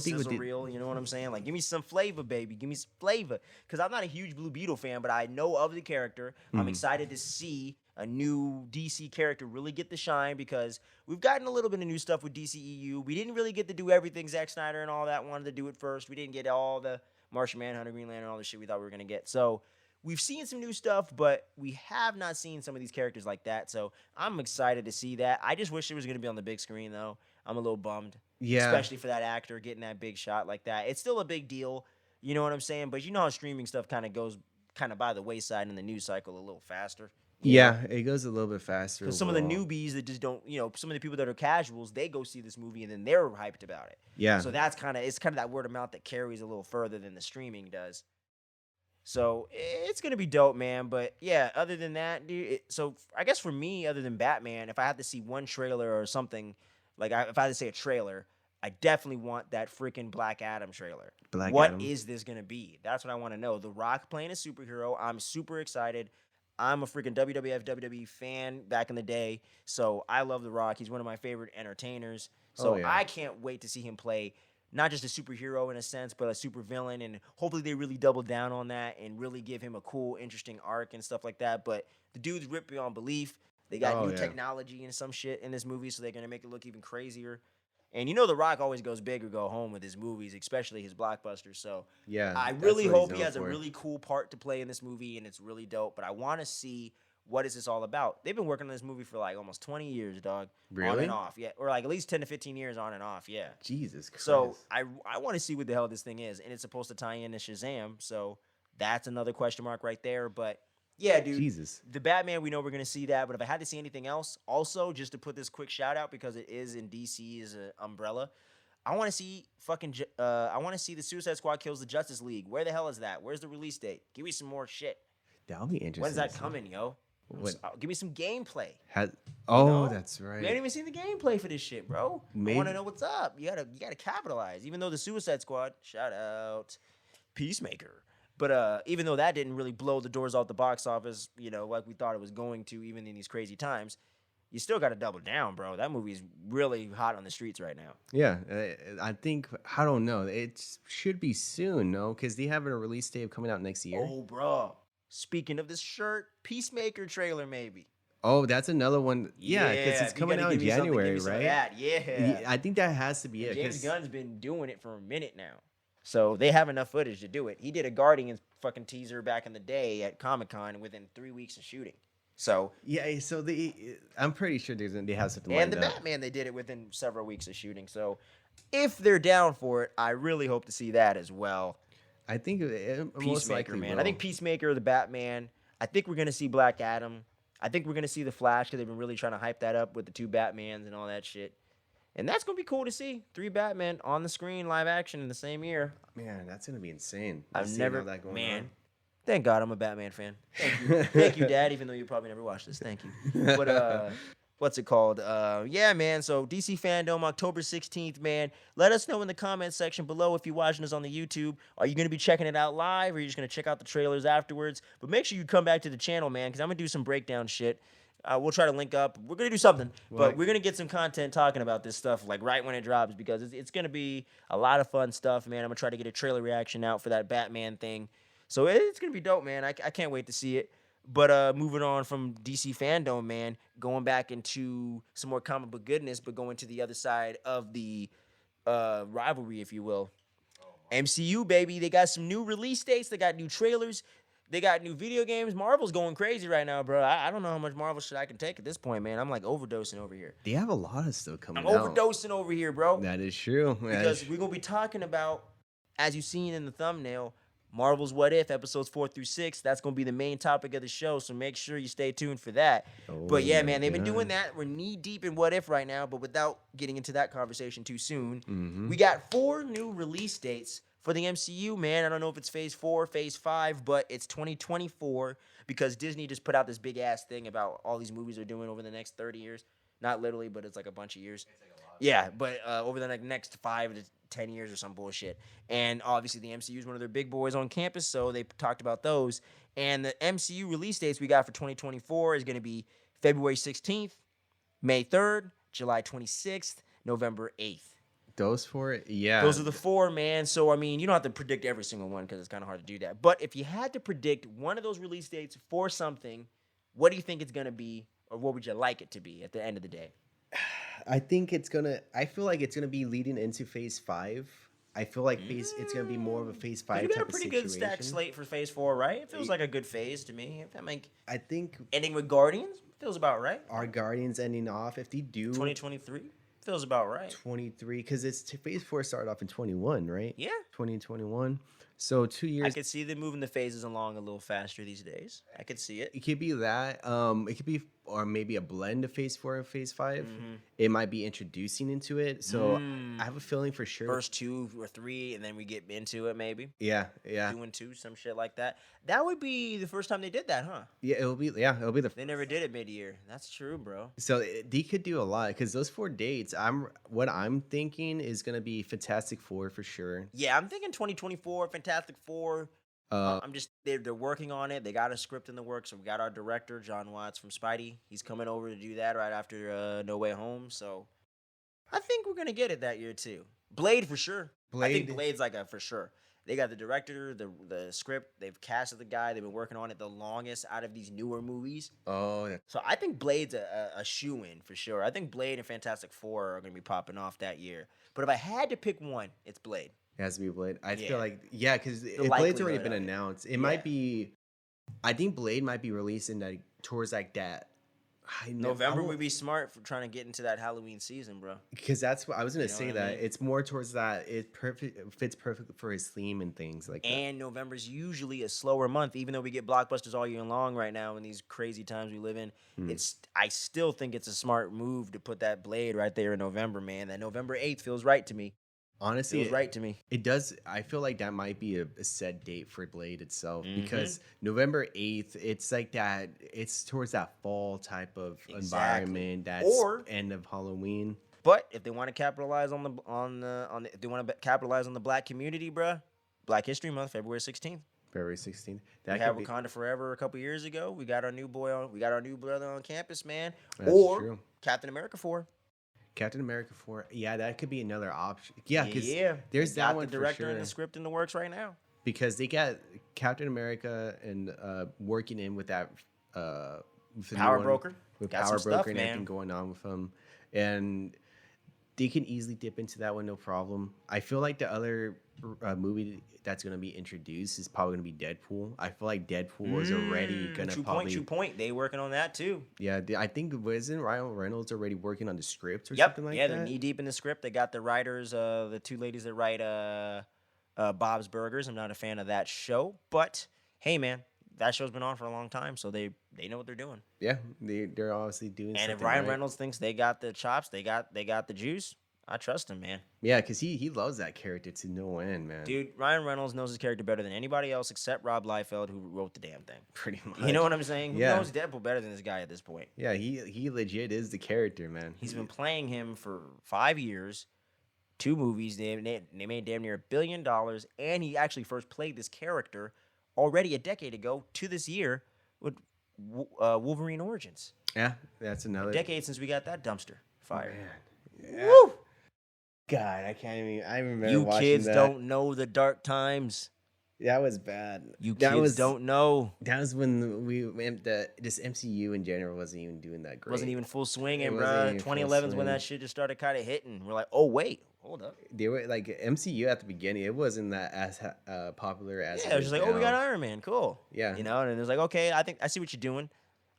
Sizzle the reel, you know what I'm saying? Like, give me some flavor, baby. Give me some flavor. Because I'm not a huge Blue Beetle fan, but I know of the character. I'm excited to see a new DC character really get the shine because we've gotten a little bit of new stuff with DCEU. We didn't really get to do everything Zack Snyder and all that wanted to do it first. We didn't get all the Martian Manhunter, Green Lantern, all the shit we thought we were going to get. So we've seen some new stuff, but we have not seen some of these characters like that. So I'm excited to see that. I just wish it was going to be on the big screen, though. I'm a little bummed, Yeah. especially for that actor getting that big shot like that. It's still a big deal, you know what I'm saying? But you know how streaming stuff kind of goes kind of by the wayside in the news cycle a little faster. You know? Yeah, it goes a little bit faster. Because some of the newbies that just don't, some of the people that are casuals, they go see this movie and then they're hyped about it. Yeah. So it's kind of that word of mouth that carries a little further than the streaming does. So it's gonna be dope, man. But yeah, other than that, dude. So I guess for me, other than Batman, if I had to see one trailer or something, if I had to say a trailer, I definitely want that freaking Black Adam trailer. What is this gonna be? That's what I want to know. The Rock playing a superhero. I'm super excited. I'm a freaking WWF WWE fan back in the day, so I love The Rock. He's one of my favorite entertainers. So I can't wait to see him play not just a superhero in a sense, but a super villain, and hopefully they really double down on that and really give him a cool, interesting arc and stuff like that. But the dude's ripped beyond belief. They got new technology and some shit in this movie, so they're gonna make it look even crazier. And you know The Rock always goes big or go home with his movies, especially his blockbusters. So yeah, I really hope he has a really cool part to play in this movie, and it's really dope. But I want to see what is this all about. They've been working on this movie for like almost 20 years, dog. Really? On and off, yeah. Or like at least 10 to 15 years on and off, yeah. Jesus Christ. So I want to see what the hell this thing is, and it's supposed to tie into Shazam. So that's another question mark right there. But yeah, dude. Jesus. The Batman, we know we're going to see that. But if I had to see anything else, also, just to put this quick shout out because it is in DC's umbrella, I want to see I want to see the Suicide Squad kills the Justice League. Where the hell is that? Where's the release date? Give me some more shit. That'll be interesting. When's that coming, yo? Give me some gameplay. That's right. We ain't even seen the gameplay for this shit, bro. I want to know what's up. You gotta capitalize. Even though the Suicide Squad, shout out, Peacemaker. But even though that didn't really blow the doors off the box office, like we thought it was going to, even in these crazy times, you still got to double down, bro. That movie is really hot on the streets right now. Yeah, I think, I don't know. It should be soon, no? Because they have a release date coming out next year. Oh, bro. Speaking of this shirt, Peacemaker trailer, maybe. Oh, that's another one. Yeah, because it's coming out in January, right? Yeah. I think that has to be it. James Gunn's been doing it for a minute now. So they have enough footage to do it. He did a Guardians fucking teaser back in the day at Comic-Con within 3 weeks of shooting. So yeah, so I'm pretty sure they have something and the Batman, they did it within several weeks of shooting. So if they're down for it, I really hope to see that as well. I think most likely, man. I think Peacemaker, the Batman. I think we're gonna see Black Adam. I think we're gonna see the Flash because they've been really trying to hype that up with the 2 Batmans and all that shit. And that's gonna be cool to see 3 Batman on the screen, live action in the same year. Man, that's gonna be insane. I've never that going on. Thank God I'm a Batman fan. Thank you. Thank you, Dad, even though you probably never watched this. Thank you. But what's it called? Yeah, man. So DC Fandom, October 16th, man. Let us know in the comment section below if you're watching us on the YouTube. Are you going to be checking it out live, or are you just going to check out the trailers afterwards? But make sure you come back to the channel, man, because I'm going to do some breakdown shit. We'll try to link up. We're going to do something, but we're going to get some content talking about this stuff like right when it drops because it's going to be a lot of fun stuff, man. I'm going to try to get a trailer reaction out for that Batman thing. So it's going to be dope, man. I can't wait to see it. But moving on from DC Fandom, man, going back into some more comic book goodness, but going to the other side of the rivalry, if you will. MCU, baby. They got some new release dates. They got new trailers. They got new video games. Marvel's going crazy right now, bro. I don't know how much Marvel shit I can take at this point, man. I'm like overdosing over here. They have a lot of stuff coming out. I'm overdosing over here, bro. That is true. Because we're going to be talking about, as you've seen in the thumbnail, Marvel's What If, episodes 4 through 6. That's going to be the main topic of the show, so make sure you stay tuned for that. But yeah, man, they've been doing that. We're knee-deep in What If right now, but without getting into that conversation too soon, we got 4 new release dates for the MCU, man. I don't know if it's Phase 4, Phase 5, but it's 2024 because Disney just put out this big-ass thing about all these movies they're doing over the next 30 years. Not literally, but it's like a bunch of years. Yeah, but over the next 5 to 10 years or some bullshit. And obviously the MCU is one of their big boys on campus, so they talked about those. And the MCU release dates we got for 2024 is going to be February 16th, May 3rd, July 26th, November 8th. Those 4? Yeah. Those are the 4, man. So, I mean, you don't have to predict every single one because it's kind of hard to do that. But if you had to predict one of those release dates for something, what do you think it's going to be, or what would you like it to be at the end of the day? I feel like it's gonna be leading into Phase 5. I feel like it's gonna be more of a phase But 5 you got a type of pretty good stacked situation. slate for Phase 4, right? It feels like a good phase to me. If I mean, I think ending with Guardians feels about right. our Guardians ending off, if they do 2023 feels about right. 23, because phase 4 started off in 21, right? Yeah. 2021. So 2 years. I could see them moving the phases along a little faster these days. I could see it. It could be that. It could be, or maybe a blend of phase 4 and phase 5. Mm-hmm. It might be introducing into it. So I have a feeling for sure. First 2 or 3, and then we get into it maybe. Yeah. 2 and 2, some shit like that. That would be the first time they did that, huh? Yeah, it'll be the. They never did it mid-year. That's true, bro. So they could do a lot because those 4 dates. What I'm thinking is gonna be Fantastic Four for sure. Yeah, I'm thinking 2024, Fantastic Four. They're working on it. They got a script in the works. So we got our director, John Watts from Spidey. He's coming over to do that right after No Way Home. So I think we're gonna get it that year too. Blade for sure. I think Blade's like a for sure. They got the director, the script. They've casted the guy. They've been working on it the longest out of these newer movies. Oh, yeah. So I think Blade's a shoe-in for sure. I think Blade and Fantastic Four are going to be popping off that year. But if I had to pick one, it's Blade. It has to be Blade. I feel like, because Blade's already been announced. It might be, I think Blade might be releasing like towards like that. November would be smart for trying to get into that Halloween season, bro. Because that's what I was going to say. What I mean? It's more towards that. It fits perfect for his theme and things like that. And November's usually a slower month, even though we get blockbusters all year long right now in these crazy times we live in. I still think it's a smart move to put that Blade right there in November, man. That November 8th feels right to me. Honestly, feels right to me. It does. I feel like that might be a set date for Blade itself because November 8th, it's like that. It's towards that fall type of environment. That's end of Halloween. But if they want to capitalize on the if they want to capitalize on the Black community, bruh, Black History Month, February 16th. February 16th. We had Wakanda Forever a couple years ago. We got our new brother on campus, man. That's true. Captain America 4. Captain America 4. Yeah, that could be another option. Yeah, because there's that one the director for sure. and the script in the works right now. Because they got Captain America and working in with that with Power Broker. With got Power some Broker stuff, and man. everything going on with him. And they can easily dip into that one, no problem. I feel like the other movie that's going to be introduced is probably going to be Deadpool. I feel like Deadpool is already going to probably... True point. They working on that, too. Yeah, I think, isn't Ryan Reynolds already working on the script or something like that? Yeah, they're knee-deep in the script. They got the writers, the 2 ladies that write Bob's Burgers. I'm not a fan of that show, but hey, man, that show's been on for a long time, so they know what they're doing. Yeah, they're obviously doing something. And if Ryan Reynolds thinks they got the chops, they got the juice, I trust him, man. Yeah, because he loves that character to no end, man. Dude, Ryan Reynolds knows his character better than anybody else except Rob Liefeld, who wrote the damn thing. Pretty much. You know what I'm saying? Who knows Deadpool better than this guy at this point? Yeah, he legit is the character, man. He's been playing him for 5 years, 2 movies. They made damn near $1 billion, and he actually first played this character already a decade ago to this year with Wolverine Origins. Yeah, that's another... A decade since we got that dumpster fire. Man. Yeah. Woo! God, I can't even... I remember you watching kids that. don't know the dark times. That was bad. You kids don't know. That was when this MCU in general wasn't even doing that great. Wasn't even full swinging, bro. 2011's when that shit just started kind of hitting. We're like, oh wait, hold up. They were like MCU at the beginning. It wasn't that as popular as. Yeah, it was just like, oh, we got Iron Man, cool. Yeah, you know, and it was like, okay, I see what you're doing.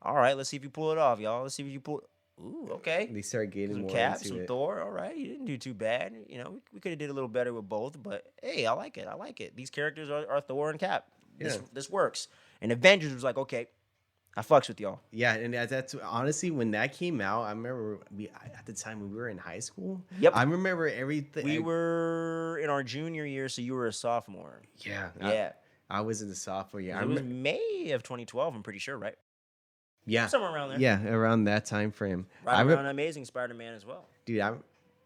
All right, let's see if you pull it off, y'all. Let's see if you pull. Ooh, okay. They started getting some more Cap, into some it. Thor. All right, you didn't do too bad. You know, we could have did a little better with both, but hey, I like it. These characters are Thor and Cap. Yeah. This works. And Avengers was like, okay, I fucks with y'all. Yeah, and that's honestly when that came out. I remember at the time when we were in high school. Yep, I remember everything. We were in our junior year, so you were a sophomore. Yeah. I was in the sophomore year. It was May of 2012. I'm pretty sure, right? Yeah, somewhere around there. Yeah, around that time frame. Right around Amazing Spider-Man as well. Dude,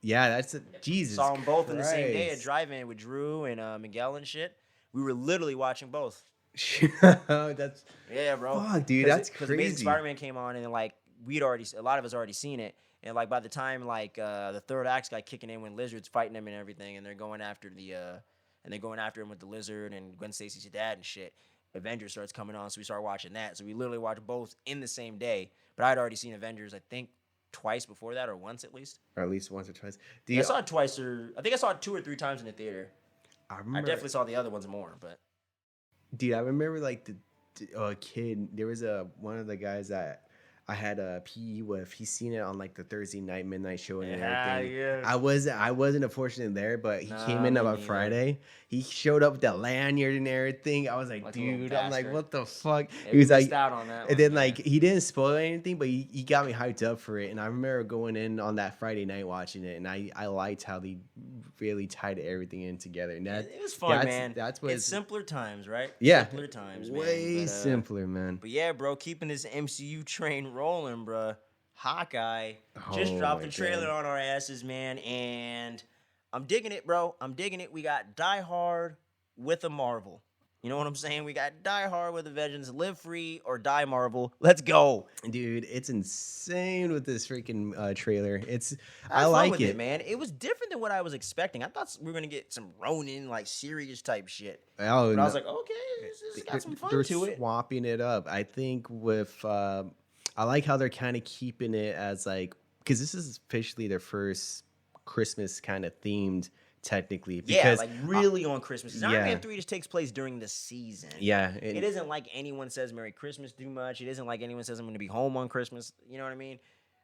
that's Jesus. Saw them both in the same day Christ. at drive-in with Drew and Miguel and shit. We were literally watching both. That's bro. Fuck, dude, that's Because crazy. Amazing Spider-Man came on and then, like, a lot of us already seen it, and like by the time like the third act's got kicking in when Lizard's fighting him and everything, and they're going after him with the Lizard and Gwen Stacy's dad and shit. Avengers starts coming on, so we start watching that. So we literally watched both in the same day. But I'd already seen Avengers, I think, twice before that, or once at least. Or at least once or twice. I saw it twice, I think I saw it 2 or 3 times in the theater. I I definitely saw the other ones more, but dude, I remember like the kid. There was one of the guys that I had a PE with. He seen it on like the Thursday night midnight show and everything. yeah. I wasn't unfortunate there, but he came Nah, in me on a neither. Friday. He showed up with that lanyard and everything. I was like, Like a little dude, I'm like, bastard. what the fuck? Yeah, He was we like, missed out on that and one, then man. like he didn't spoil anything, but he got me hyped up for it. And I remember going in on that Friday night watching it, and I liked how they really tied everything in together. And that It was fun, man. That's what it's simpler times, right? Yeah, Simpler times, way man. simpler, man. But yeah, bro, keeping this MCU train rolling, bro. Hawkeye just Oh dropped my the trailer God. on our asses, man, and I'm digging it, bro. I'm digging it. We got Die Hard with a Marvel. You know what I'm saying? We got Die Hard with a Vengeance, Live Free or Die Marvel. Let's go. Dude, it's insane with this freaking trailer. I I had fun like with it. man. It was different than what I was expecting. I thought we were gonna get some Ronin, like serious type shit. Oh, But I was no. like, okay, this got some fun They're to it. swapping it up. I think I like how they're kind of keeping it as like, because this is officially their first Christmas kind of themed, technically. Yeah, Because like really on Christmas. 'Cause Iron yeah. Man 3 just takes place during the season. yeah, It isn't like anyone says Merry Christmas too much. It isn't like anyone says I'm going to be home on Christmas. You know what I mean?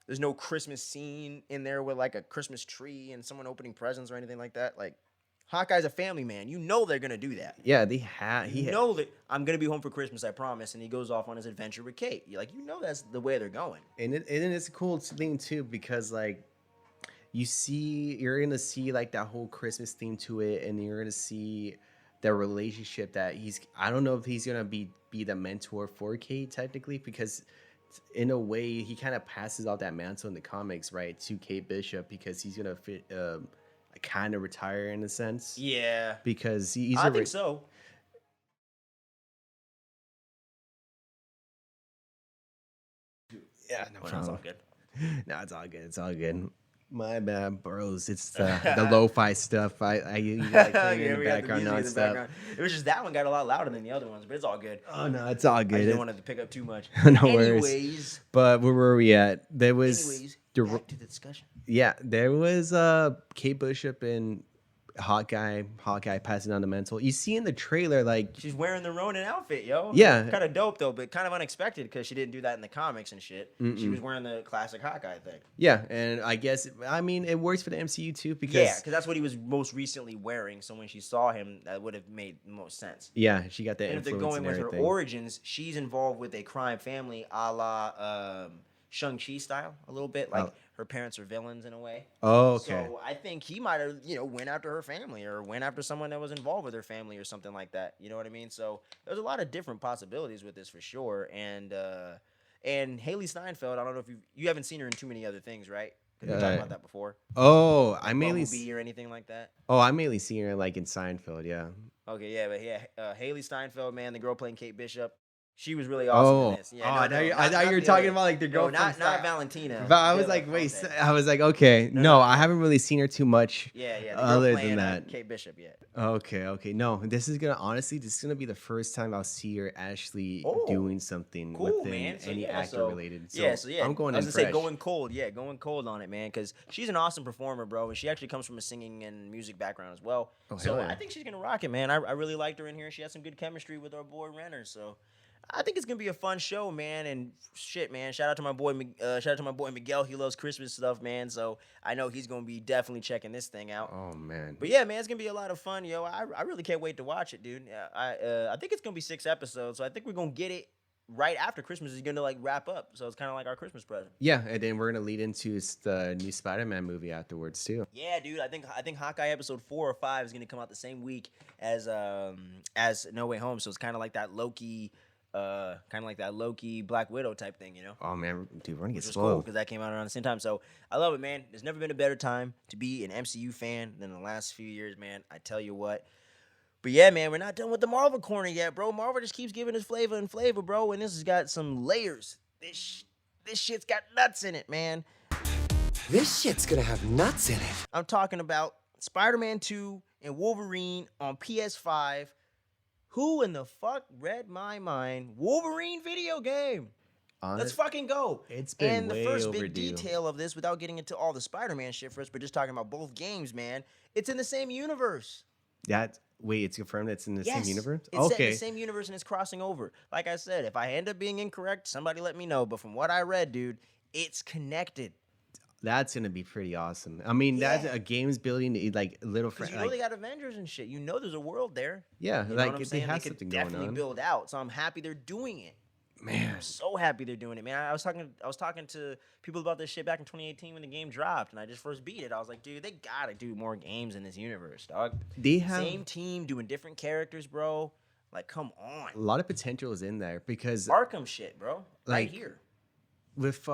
There's no Christmas scene in there with like a Christmas tree and someone opening presents or anything like that. Like, Hawkeye's a family man. You know they're going to do that. yeah, they have. You know that I'm going to be home for Christmas, I promise. And he goes off on his adventure with Kate. You're like, you know that's the way they're going. And it's a cool thing too, because like you're gonna see like that whole Christmas theme to it, and you're gonna see the relationship that I don't know if he's gonna be the mentor for Kate technically, because in a way he kind of passes off that mantle in the comics, right, to Kate Bishop, because he's gonna kind of retire in a sense. Yeah. Because he's I think so. Yeah, no Well, problem. that's all good. No, it's all good. It's all good. My bad, bros. It's the lo-fi stuff. I usually like playing in the we got background music in the nonstop. background. It was just that one got a lot louder than the other ones, but it's all good. Oh no, it's all I good. just don't want to pick up too much. No worries. Anyways, But where were we at? There was back to the discussion. yeah, there was Kate Bishop and Hawkeye passing on the mantle. You see in the trailer, like She's wearing the Ronin outfit, yo. Yeah. Kind of dope, though, but kind of unexpected because she didn't do that in the comics and shit. She was wearing the classic Hawkeye thing. yeah, and I guess it works for the MCU too, because Yeah, because that's what he was most recently wearing. So when she saw him, that would have made the most sense. yeah, she got that And if they're influence going and with her everything. origins, she's involved with a crime family a la Shang-Chi style, a little bit. Like her parents are villains in a way. Oh, okay. So I think he might have, went after her family or went after someone that was involved with her family or something like that. You know what I mean? So there's a lot of different possibilities with this for sure. And Haley Steinfeld, I don't know if you haven't seen her in too many other things, right? Because we talked about that before. Oh, I mainly Bumblebee or anything like that. seen her like in Seinfeld, yeah. Okay, yeah, but yeah, Haley Steinfeld, man, the girl playing Kate Bishop. She was really awesome in this. Yeah, I thought you were talking about like the girl not from Valentina. But I was Yeah, like, wait, okay. I was like, okay, no, I haven't really seen her too much. Yeah, the girl Other playing, than that, Kate Bishop, yeah. okay. No, this is gonna be the first time I'll see her actually doing something Cool, within man. So, any actor related. So, I'm going I in was gonna fresh. say going cold. Yeah, going cold on it, man, because she's an awesome performer, bro, and she actually comes from a singing and music background as well. So hell yeah. I think she's gonna rock it, man. I really liked her in here. She has some good chemistry with our boy Renner, so. I think it's gonna be a fun show, man. And shit, man. Shout out to my boy Miguel. He loves Christmas stuff, man. So I know he's gonna be definitely checking this thing out. Oh man. But yeah, man, it's gonna be a lot of fun, yo. I really can't wait to watch it, dude. I think it's gonna be 6 episodes, so I think we're gonna get it right after Christmas is gonna like wrap up. So it's kind of like our Christmas present. Yeah, and then we're gonna lead into the new Spider-Man movie afterwards too. Yeah, dude. I think Hawkeye episode 4 or 5 is gonna come out the same week as No Way Home. So it's kind of like that Loki. Black Widow type thing, Oh man, dude, we're gonna get Which was slow. cool because that came out around the same time. So I love it, man. There's never been a better time to be an MCU fan than the last few years, man. I tell you what. But yeah, man, we're not done with the Marvel corner yet, bro. Marvel just keeps giving us flavor and flavor, bro. And this has got some layers. This shit's got nuts in it, man. This shit's gonna have nuts in it. I'm talking about Spider-Man 2 and Wolverine on PS5. Who in the fuck read my mind? Wolverine video game. Let's fucking go. It's been And the way first overdue. big detail of this, without getting into all the Spider-Man shit first, but just talking about both games, man. It's in the same universe. That Wait, it's confirmed it's in the Yes, same universe? it's set in the same universe and it's crossing over. Like I said, if I end up being incorrect, somebody let me know. But from what I read, dude, it's connected. That's gonna be pretty awesome. I mean, that's Yeah. a games building like little Because friend. you know they got Avengers and shit. You know there's a world there. Yeah, You know like what I'm they saying? have They could something going definitely on. build out. So I'm happy they're doing it. Man, I'm so happy they're doing it, man. I was talking to people about this shit back in 2018 when the game dropped, and I just first beat it. I was like, dude, they gotta do more games in this universe, dog. they have Same team doing different characters, bro. Like, come on. a lot of potential is in there because Arkham shit, bro. Right Like, here. with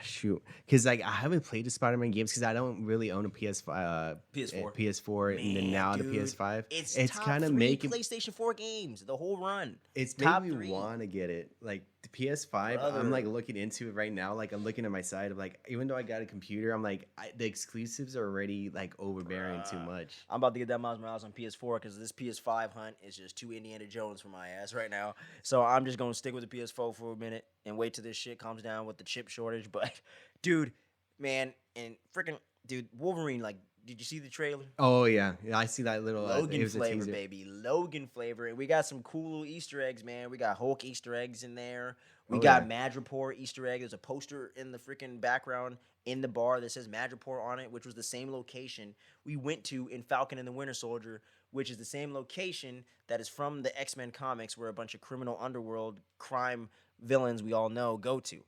shoot, because like I haven't played the Spider-Man games because I don't really own a PS5, PS4. and then Man, now the dude, PS5. It's top kind of three making PlayStation 4 games, the whole run. it's top made me three. want to get it. Like the PS5, Brother. I'm like looking into it right now. Like I'm looking at my side of like, even though I got a computer, I'm like the exclusives are already like overbearing too much. I'm about to get that Miles Morales on PS4 because this PS5 hunt is just too Indiana Jones for my ass right now. So I'm just gonna stick with the PS4 for a minute and wait till this shit calms down with the chip shortage. But dude, man, and freaking dude, Wolverine, like, did you see the trailer? Oh yeah, I see that little it Logan was a flavor, teaser. baby. Logan flavor. And we got some cool little Easter eggs, man. We got Hulk Easter eggs in there. We Oh, got yeah. Madripoor Easter egg. There's a poster in the freaking background in the bar that says Madripoor on it, which was the same location we went to in Falcon and the Winter Soldier, which is the same location that is from the X-Men comics where a bunch of criminal underworld crime villains we all know go to.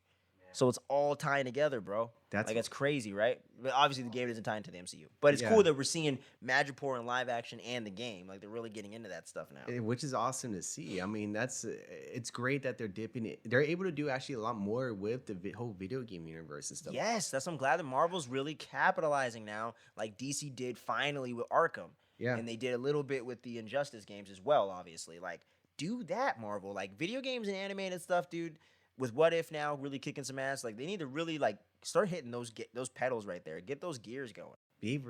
So it's all tying together, bro. That's- Like, it's crazy, right? But obviously, the game doesn't tie into the MCU. But it's Yeah. cool that we're seeing Madripoor in live action and the game. Like, they're really getting into that stuff now. Which is awesome to see. I mean, it's great that they're dipping it. They're able to do actually a lot more with the whole video game universe and stuff. Yes, I'm glad that Marvel's really capitalizing now, like DC did finally with Arkham. Yeah. And they did a little bit with the Injustice games as well, obviously. Like, do that, Marvel. Like, video games and animated stuff, dude, with What If now really kicking some ass, like, they need to really, like, start hitting those pedals right there. Get those gears going.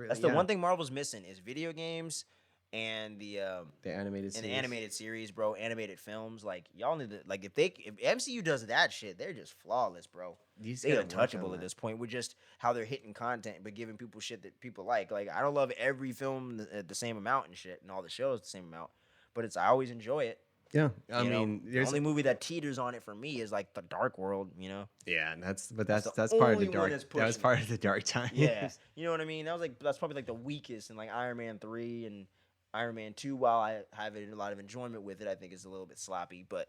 That's the one thing Marvel's missing is video games and the animated series. and the animated series, bro. Animated films, like, y'all need to, like, if MCU does that shit, they're just flawless, bro. They're untouchable at this point with just how they're hitting content, but giving people shit that people like. Like, I don't love every film the same amount and shit, and all the shows the same amount, but I always enjoy it. Yeah, I You know? mean, the there's only movie that teeters on it for me is like The Dark World, you know. yeah, and that's the part of the only one dark. that's That was pushing part of the dark times. Yeah, you know what I mean. That's probably like the weakest in like Iron Man 3 and Iron Man 2. While I have a lot of enjoyment with it, I think it's a little bit sloppy, but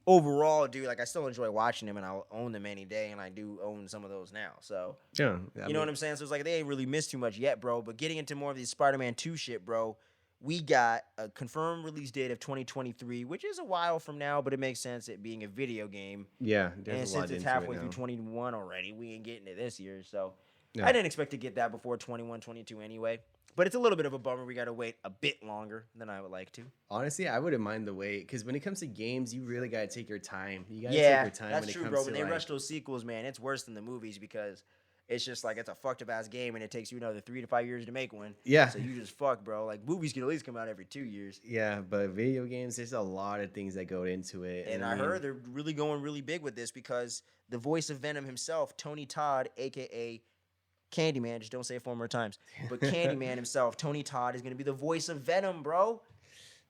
overall, dude, like, I still enjoy watching them and I'll own them any day, and I do own some of those now. So yeah. you know what I'm saying? So it's like they ain't really missed too much yet, bro. But getting into more of these Spider-Man 2 shit, bro. We got a confirmed release date of 2023, which is a while from now, but it makes sense it being a video game. Yeah, And there's a lot since it's into halfway it through now. 21 already, we ain't getting it this year. So Yeah. I didn't expect to get that before 21, 22 anyway. But it's a little bit of a bummer. We got to wait a bit longer than I would like to. Honestly, I wouldn't mind the wait because when it comes to games, you really gotta take your time. You gotta Yeah, take your time that's when true, it comes bro. to When they like, rush those sequels, man, it's worse than the movies because it's just like it's a fucked up ass game and it takes you another 3 to 5 years to make one. Yeah. So you just fuck, bro. Like, movies can at least come out every 2 years. Yeah, but video games, there's a lot of things that go into it. And I heard they're really going really big with this because the voice of Venom himself, Tony Todd, aka Candyman, just don't say it 4 more times. But Candyman himself, Tony Todd, is gonna be the voice of Venom, bro.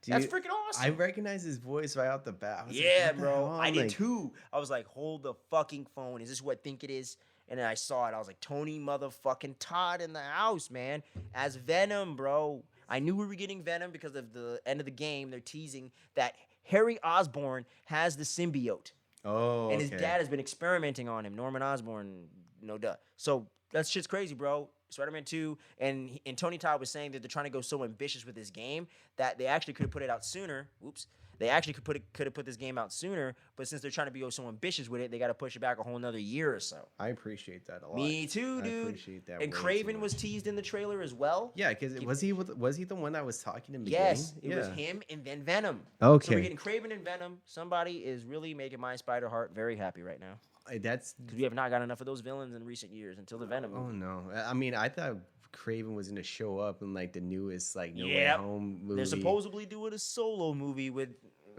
That's Dude, freaking awesome. I recognize his voice right out the bat. I was like, Yeah, what the bro. hell? I did Like, too. I was like, hold the fucking phone. Is this who I think it is? And then I saw it. I was like, Tony motherfucking Todd in the house, man. As Venom, bro. I knew we were getting Venom because of the end of the game. They're teasing that Harry Osborn has the symbiote. Oh, And his okay. dad has been experimenting on him. Norman Osborn, no duh. So that shit's crazy, bro. Spider-Man 2, and Tony Todd was saying that they're trying to go so ambitious with this game that they actually could have put it out sooner. Oops. They actually could have put this game out sooner, but since they're trying to be so ambitious with it, they got to push it back a whole another year or so. I appreciate that a lot. Me too, dude. I appreciate that. And way too Craven was much. teased in the trailer as well. Yeah, because was he the one that was talking in the Yes, beginning? it was him and then Venom. Okay. So we're getting Craven and Venom. Somebody is really making my spider heart very happy right now. That's Because we have not got enough of those villains in recent years until the Venom oh movie. no. I mean, I thought Craven was gonna show up in like the newest like No Way Yep. Home movie. They're supposedly doing a solo movie with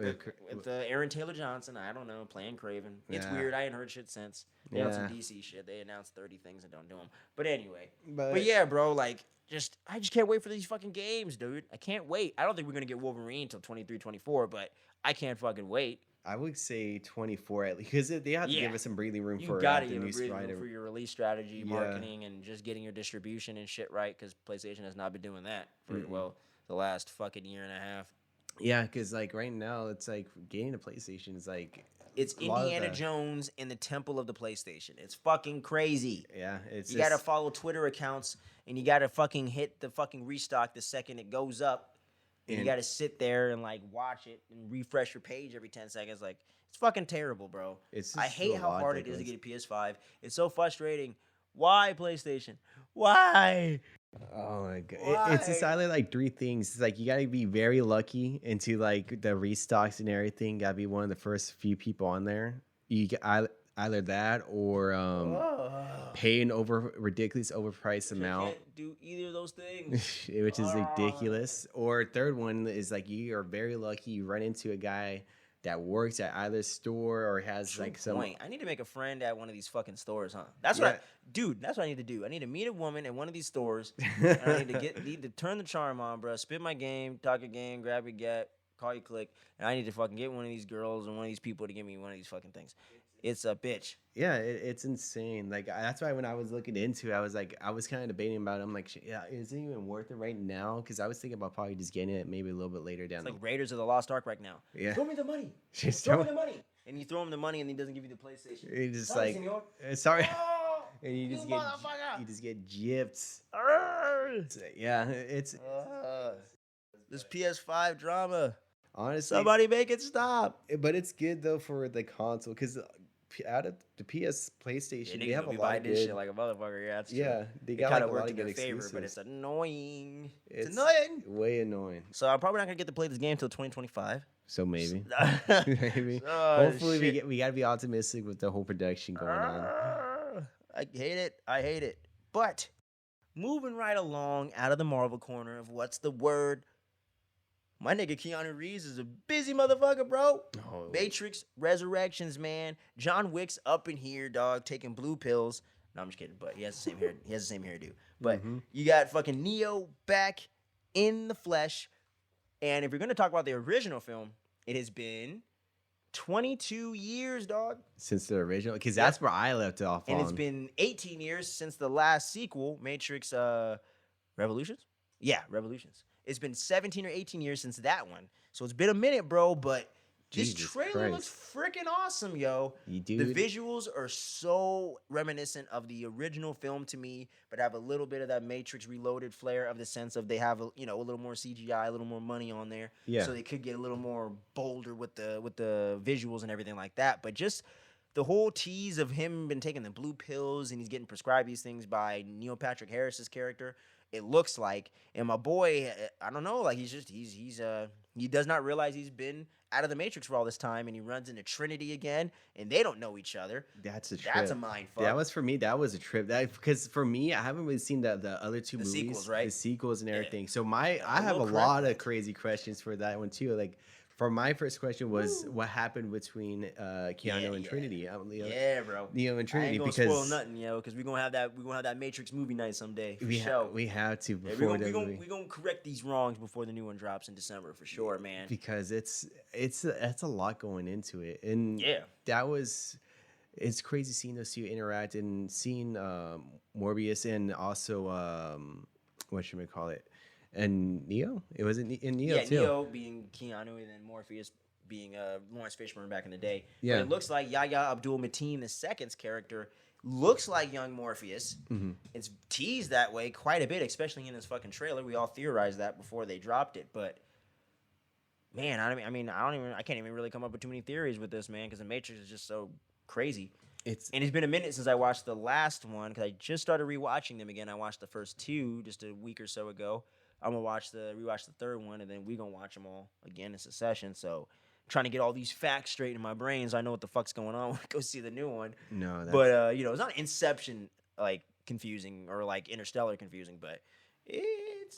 with Aaron Taylor Johnson. I don't know, playing Craven. It's Yeah. weird. I ain't heard shit since. They on some Yeah. DC shit. They announced 30 things and don't do them. But anyway. But- But yeah, bro, like, I just can't wait for these fucking games, dude. I can't wait. I don't think we're going to get Wolverine until 23, 24, but I can't fucking wait. I would say 24 at least, because they have to give us some breathing room You for gotta the give new a breathing Strider. room for your release strategy, Yeah. marketing, and just getting your distribution and shit right, because PlayStation has not been doing that for, well, the last fucking year and a half. Yeah, because like right now, it's like getting a PlayStation is like It's a lot of Indiana the- Jones in the temple of the PlayStation. It's fucking crazy. Yeah, it's You just, gotta follow Twitter accounts, and you gotta fucking hit the fucking restock the second it goes up. And you And- gotta sit there and like watch it and refresh your page every 10 seconds. Like, it's fucking terrible, bro. It's I just hate a how lot hard that it is to goes- get a PS5. It's so frustrating. Why, PlayStation? Why? Oh my god! It's just Why? either like three things. It's like you gotta be very lucky into like the restocks and everything. Gotta be one of the first few people on there. Either that or pay an ridiculous overpriced I amount, can't do either of those things. which is ridiculous. Or third one is like you are very lucky. You run into a guy that works at either store or has True like some. point. I need to make a friend at one of these fucking stores, huh? That's Yeah. dude. That's what I need to do. I need to meet a woman at one of these stores. And I need to turn the charm on, bro. Spit my game, talk a game, grab your get, call you click, and I need to fucking get one of these girls and one of these people to give me one of these fucking things. It's a bitch. Yeah, it's insane. Like that's why when I was looking into it, I was kind of debating about it. I'm like, yeah, is it even worth it right now? Because I was thinking about probably just getting it maybe a little bit later down. It's like Raiders of the Lost Ark right now. Yeah. Throw me the money. Just Throw throw- me the money. And you throw him the money, and he doesn't give you the PlayStation. It's just Sorry, like, senor. sorry, Oh, and you just get gypped. Arrgh. Yeah, it's This PS5 drama. honestly, Somebody make it stop. but it's good though for the console because out of the PS PlayStation, they have a lot of this good. shit like a motherfucker. Yeah, that's true. Yeah, they It got kind like of a lot worked of in good their favor, exclusives. but it's annoying. It's It's annoying. way annoying. So I'm probably not gonna get to play this game until 2025. So maybe, Oh, maybe. Hopefully, we got to be optimistic with the whole production going on. I hate it. I hate it. But moving right along out of the Marvel corner of what's the word, my nigga Keanu Reeves is a busy motherfucker, bro. Oh. Matrix Resurrections, man. John Wick's up in here, dog, taking blue pills. No, I'm just kidding, but he has the same hair. He has the same hairdo. But you got fucking Neo back in the flesh. And if you're gonna talk about the original film, it has been 22 years, dog. Since the original, because that's where I left off And on. it's been 18 years since the last sequel, Matrix Revolutions? Yeah, Revolutions. It's been 17 or 18 years since that one. So it's been a minute, bro, but this Jesus trailer looks freaking awesome, yo. You The dude. visuals are so reminiscent of the original film to me, but have a little bit of that Matrix Reloaded flair of the sense of they have a little more CGI, a little more money on there. Yeah. So they could get a little more bolder with the visuals and everything like that. But just the whole tease of him been taking the blue pills and he's getting prescribed these things by Neil Patrick Harris's character. It looks like, and my boy, I don't know, like he does not realize he's been out of the Matrix for all this time, and he runs into Trinity again, and they don't know each other. That's a trip. That's a mind fuck. That was for me. That was a trip. That because for me, I haven't really seen the other two movies, sequels, right? The sequels and Yeah. everything. So I A have a little lot correct. of crazy questions for that one too. Like for my first question was what happened between Keanu and yeah. Trinity. Yeah, bro. Neo and I Trinity ain't gonna because spoil nothing, yo, because we're gonna have that Matrix movie night someday for we sure. we have to Yeah, before we're the gonna movie. we gonna correct these wrongs before the new one drops in December for sure, man. Because that's a lot going into it, and Yeah. it's crazy seeing those two interact and seeing Morbius and also what should we call it, and Neo. It was in Neo Yeah, too. Neo being Keanu and then Morpheus being Lawrence Fishburne back in the day. Yeah. But it looks like Yahya Abdul-Mateen II's character looks like young Morpheus. Mm-hmm. It's teased that way quite a bit, especially in this fucking trailer. We all theorized that before they dropped it, but man, I can't even really come up with too many theories with this, man, because the Matrix is just so crazy. And it's been a minute since I watched the last one because I just started rewatching them again. I watched the first two just a week or so ago. I'm gonna rewatch the third one, and then we gonna watch them all again in succession. So, trying to get all these facts straight in my brain so I know what the fuck's going on when I go see the new one. No, that's, But it's not Inception like confusing or like Interstellar confusing, but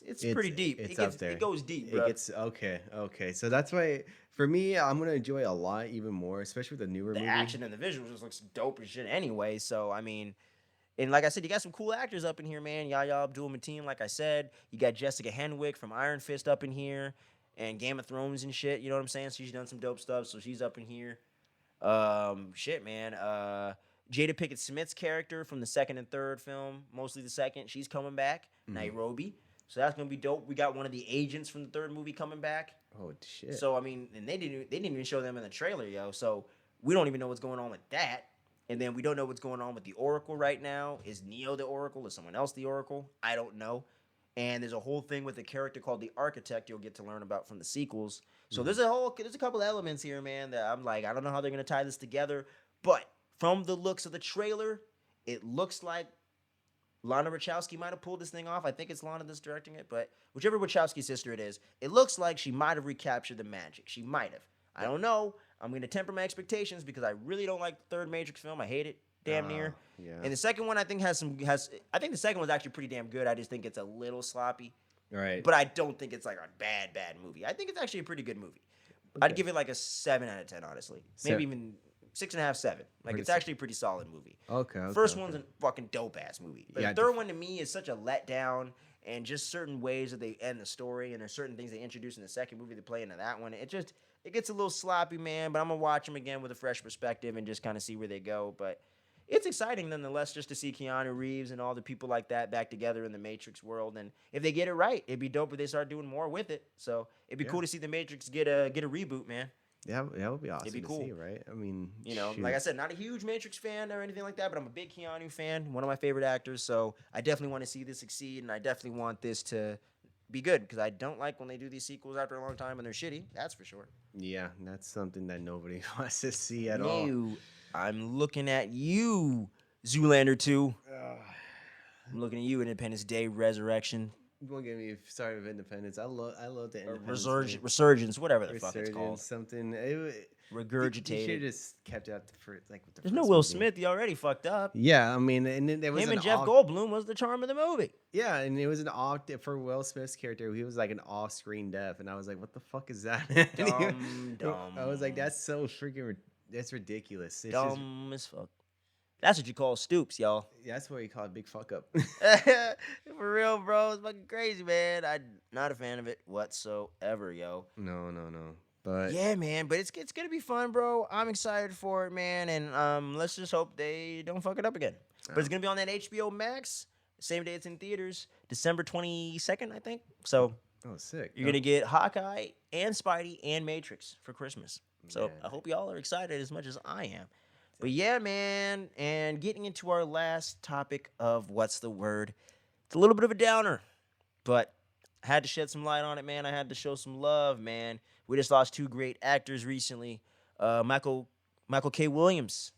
it's pretty deep. It's It up there. It goes deep, It bro. gets okay. So that's why for me, I'm gonna enjoy a lot even more, especially with the newer The movie. action and the visuals just looks dope as shit anyway. So I mean, and like I said, you got some cool actors up in here, man. Yahya Abdul-Mateen, like I said. You got Jessica Henwick from Iron Fist up in here, and Game of Thrones and shit. You know what I'm saying? So she's done some dope stuff, so she's up in here. Shit, man. Jada Pickett Smith's character from the second and third film, mostly the second, she's coming back. Nairobi. So that's gonna be dope. We got one of the agents from the third movie coming back. Oh shit. So I mean, and they didn't even show them in the trailer, yo. So we don't even know what's going on with that. And then we don't know what's going on with the Oracle right now. Is Neo the Oracle? Is someone else the Oracle? I don't know. And there's a whole thing with a character called the Architect you'll get to learn about from the sequels. So there's a couple elements here, man, that I'm like, I don't know how they're gonna tie this together. But from the looks of the trailer, it looks like Lana Wachowski might have pulled this thing off. I think it's Lana that's directing it, but whichever Wachowski sister it is, it looks like she might have recaptured the magic. She might have. I don't know. I'm going to temper my expectations because I really don't like the third Matrix film. I hate it, damn near. Yeah. And the second one I think I think the second one's actually pretty damn good. I just think it's a little sloppy. Right. But I don't think it's like a bad movie. I think it's actually a pretty good movie. I'd give it like a 7 out of 10, honestly. Maybe even 6.5, 7. Like, it's actually a pretty solid movie. Okay. First one's a fucking dope ass movie. But Yeah, the third one to me is such a letdown, and just certain ways that they end the story, and there's certain things they introduce in the second movie that play into that one. It gets a little sloppy, man. But I'm gonna watch them again with a fresh perspective and just kind of see where they go. But it's exciting nonetheless just to see Keanu Reeves and all the people like that back together in the Matrix world. And if they get it right, it'd be dope if they start doing more with it. So it'd be cool to see the Matrix get a reboot, man. Yeah, that would be awesome. It'd be cool. To see, right? I mean, You know, shoot. like I said, not a huge Matrix fan or anything like that, but I'm a big Keanu fan, one of my favorite actors. So I definitely want to see this succeed, and I definitely want this to be good because I don't like when they do these sequels after a long time and they're shitty. That's for sure. Yeah, that's something that nobody wants to see at all. I'm looking at you, Zoolander 2. I'm looking at you, Independence Day, Resurrection, You won't get me started with Independence. I love the Independence. Day. Resurgence, whatever the fuck it's Resurgence, called. something. Regurgitated. You should have just kept it out for like with the There's no first Will movie. Smith. He already fucked up. Yeah, I mean, and then there was Him an and Jeff off- Goldblum was the charm of the movie. Yeah, and it was an off for Will Smith's character. He was like an off-screen deaf, and I was like, "What the fuck is that?" Dumb. I was like, "That's so freaking. That's ridiculous." It's Dumb as fuck. That's what you call stoops, y'all. that's what you call a big fuck up. For real, bro. It's fucking crazy, man. I'm not a fan of it whatsoever, yo. No. But Yeah, man. But it's gonna be fun, bro. I'm excited for it, man. And let's just hope they don't fuck it up again. But it's gonna be on that HBO Max. Same day it's in theaters, December 22nd, I think. So oh, sick. you're gonna get Hawkeye and Spidey and Matrix for Christmas. So Man. I hope y'all are excited as much as I am. But yeah, man, and getting into our last topic of what's the word, it's a little bit of a downer, but I had to shed some light on it, man. I had to show some love, man. We just lost 2 great actors recently. Michael K. Williams.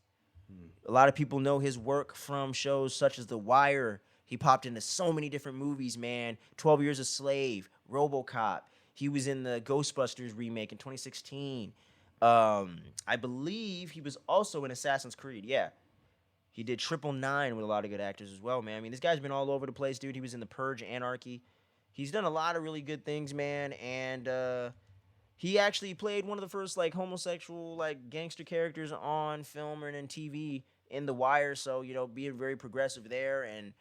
A lot of people know his work from shows such as The Wire. He popped into so many different movies, man. 12 Years a Slave, RoboCop. He was in the Ghostbusters remake in 2016. I believe he was also in Assassin's Creed. Yeah. He did 999 with a lot of good actors as well, man. I mean, this guy's been all over the place, dude. He was in The Purge, Anarchy. He's done a lot of really good things, man. And he actually played one of the first, like, homosexual, like, gangster characters on film and in TV in The Wire. So, you know, being very progressive there and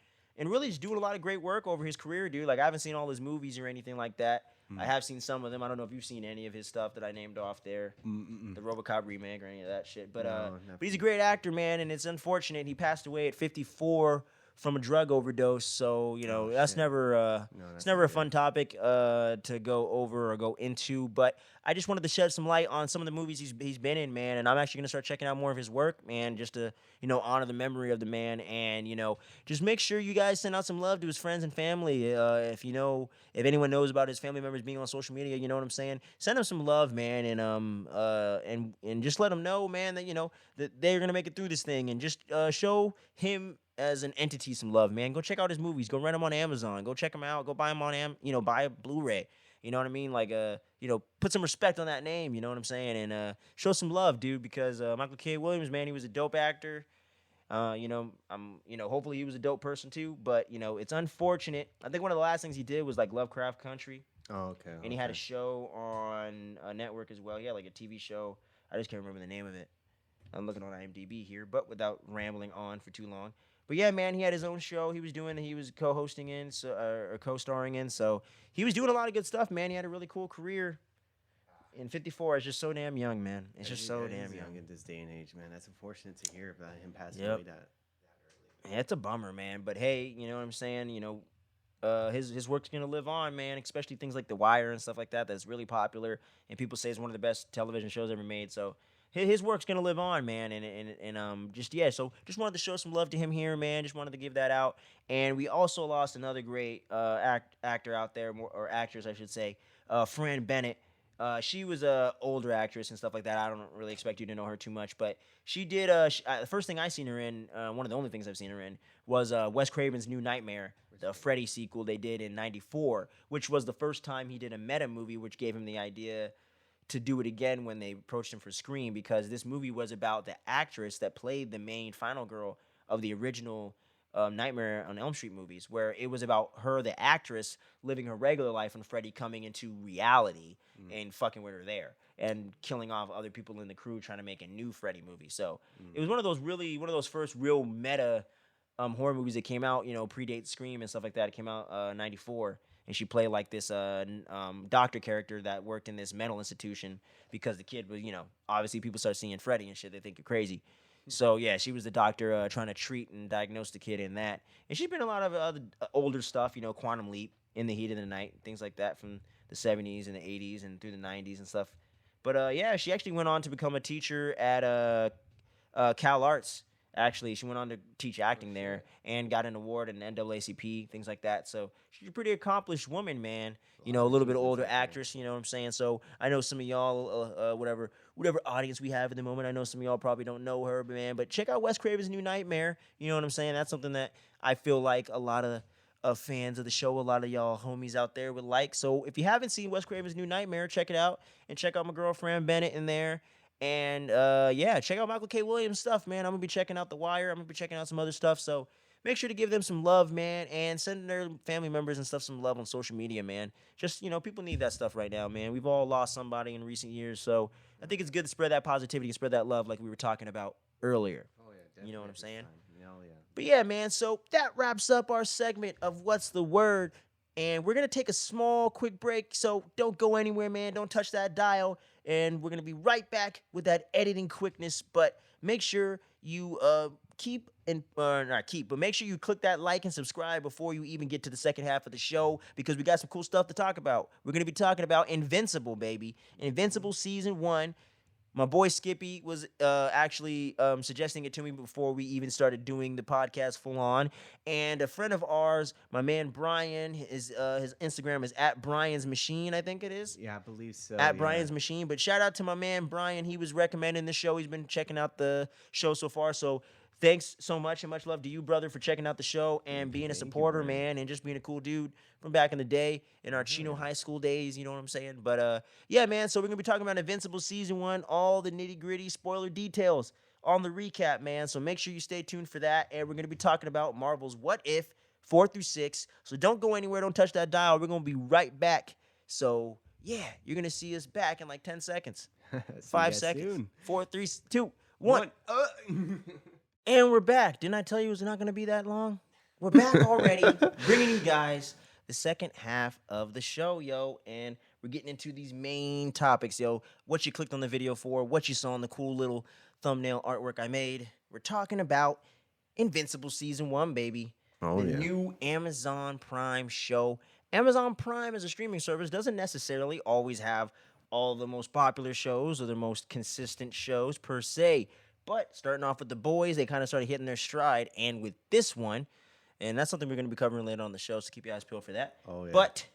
really just doing a lot of great work over his career, dude. Like, I haven't seen all his movies or anything like that. I have seen some of them. I don't know if you've seen any of his stuff that I named off there, the RoboCop remake or any of that shit. But but he's a great actor, man, and it's unfortunate he passed away at 54 from a drug overdose. So you know that's never it's never a fun topic to go over or go into. But I just wanted to shed some light on some of the movies he's been in, man. And I'm actually gonna start checking out more of his work, man, just to honor the memory of the man and just make sure you guys send out some love to his friends and family. If anyone knows about his family members being on social media, you know what I'm saying. Send them some love, man, and just let them know, man, that that they're gonna make it through this thing, and just show him as an entity some love, man. Go check out his movies. Go rent them on Amazon. Go check them out. Go buy them on buy a Blu-ray. You know what I mean? Like, put some respect on that name. You know what I'm saying? And show some love, dude, because Michael K. Williams, man, he was a dope actor. Hopefully he was a dope person too. But it's unfortunate. I think one of the last things he did was like Lovecraft Country, Oh, okay. and he had a show on a network as well. Yeah, like a TV show. I just can't remember the name of it. I'm looking on IMDb here, but without rambling on for too long. But yeah, man, he had his own show he was co-hosting in, or co-starring in. So he was doing a lot of good stuff, man. He had a really cool career. And 54 is just so damn young, man. It's just so damn young in this day and age, man. That's unfortunate to hear about him passing Yep. away that early. Yeah, it's a bummer, man. But hey, you know what I'm saying? His work's gonna live on, man. Especially things like The Wire and stuff like that. That's really popular, and people say it's one of the best television shows ever made. So his work's gonna live on, man. So just wanted to show some love to him here, man. Just wanted to give that out. And we also lost another great actor out there, or actress, I should say, Fran Bennett. She was a older actress and stuff like that. I don't really expect you to know her too much, but she did. The first thing I seen her in, one of the only things I've seen her in, was Wes Craven's New Nightmare, the Freddy sequel they did in '94, which was the first time he did a meta movie, which gave him the idea to do it again when they approached him for Scream, because this movie was about the actress that played the main final girl of the original Nightmare on Elm Street movies, where it was about her, the actress, living her regular life and Freddy coming into reality and fucking with her there and killing off other people in the crew trying to make a new Freddy movie. So it was one of those first real meta horror movies that came out, predate Scream and stuff like that. It came out '94. And she played like this doctor character that worked in this mental institution because the kid was, obviously people start seeing Freddy and shit. They think you're crazy. So, yeah, she was the doctor trying to treat and diagnose the kid in that. And she's been in a lot of other older stuff, Quantum Leap, In the Heat of the Night, things like that from the 70s and the 80s and through the 90s and stuff. But, yeah, she actually went on to become a teacher at Cal Arts. Actually, she went on to teach acting there and got an award in NAACP, things like that. So she's a pretty accomplished woman, man. A little bit older actress, you know what I'm saying? So I know some of y'all, whatever audience we have at the moment, I know some of y'all probably don't know her, man. But check out Wes Craven's New Nightmare. You know what I'm saying? That's something that I feel like a lot of fans of the show, a lot of y'all homies out there would like. So if you haven't seen Wes Craven's New Nightmare, check it out. And check out my girl, Fran Bennett, in there. And, check out Michael K. Williams' stuff, man. I'm going to be checking out The Wire. I'm going to be checking out some other stuff. So make sure to give them some love, man, and send their family members and stuff some love on social media, man. Just, people need that stuff right now, man. We've all lost somebody in recent years. So I think it's good to spread that positivity and spread that love like we were talking about earlier. Oh, yeah, definitely. You know what I'm saying? Yeah. But, yeah, man, so that wraps up our segment of What's the Word. And we're going to take a small, quick break, so don't go anywhere, man. Don't touch that dial. And we're going to be right back with that editing quickness. But make sure you make sure you click that like and subscribe before you even get to the second half of the show, because we got some cool stuff to talk about. We're going to be talking about Invincible, baby. Invincible Season 1. My boy Skippy was actually suggesting it to me before we even started doing the podcast full on. And a friend of ours, my man Brian, his Instagram is at Brian's Machine, I think it is. Yeah, I believe so. At Brian's Machine. But shout out to my man Brian. He was recommending the show. He's been checking out the show so far. So thanks so much, and much love to you, brother, for checking out the show and being a supporter, man, and just being a cool dude from back in the day, in our Chino high school days, you know what I'm saying? But, yeah, man, so we're going to be talking about Invincible Season 1, all the nitty-gritty spoiler details on the recap, man. So make sure you stay tuned for that, and we're going to be talking about Marvel's What If 4 through 6. So don't go anywhere. Don't touch that dial. We're going to be right back. So, yeah, you're going to see us back in like 10 seconds. 5 seconds. Soon. 4, 3, 2, 1. And we're back. Didn't I tell you it was not going to be that long? We're back already, bringing you guys the second half of the show, yo. And we're getting into these main topics, yo. What you clicked on the video for, what you saw in the cool little thumbnail artwork I made. We're talking about Invincible Season 1, baby. The new Amazon Prime show. Amazon Prime as a streaming service doesn't necessarily always have all the most popular shows or the most consistent shows per se. But starting off with The Boys, they kind of started hitting their stride. And with this one, and that's something we're going to be covering later on the show, so keep your eyes peeled for that. Oh, yeah. But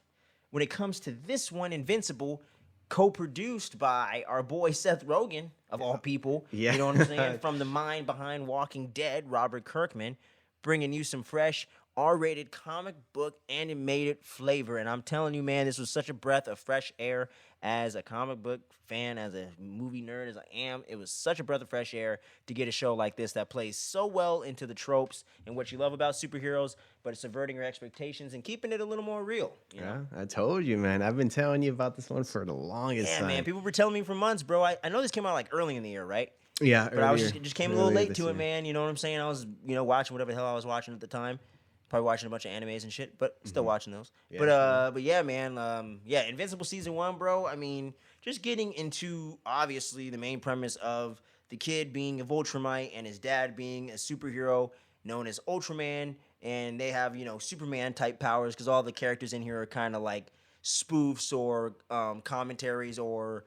when it comes to this one, Invincible, co-produced by our boy Seth Rogen, of all people. Yeah. You know what I'm saying? From the mind behind Walking Dead, Robert Kirkman, bringing you some fresh, R-rated comic book animated flavor. And I'm telling you, man, this was such a breath of fresh air. As a comic book fan, as a movie nerd as I am, it was such a breath of fresh air to get a show like this that plays so well into the tropes and what you love about superheroes, but it's subverting your expectations and keeping it a little more real. You know? Yeah, I told you, man. I've been telling you about this one for the longest time. Yeah, man. People were telling me for months, bro. I know this came out like early in the year, right? Yeah, But I was earlier- just came a little earlier late this to year. it, man. You know what I'm saying? I was, watching whatever the hell I was watching at the time. Probably watching a bunch of animes and shit, but still watching those. Yeah, But yeah, man. Yeah, Invincible Season One, bro. I mean, just getting into obviously the main premise of the kid being a Viltrumite and his dad being a superhero known as Ultraman, and they have Superman type powers because all the characters in here are kind of like spoofs or commentaries or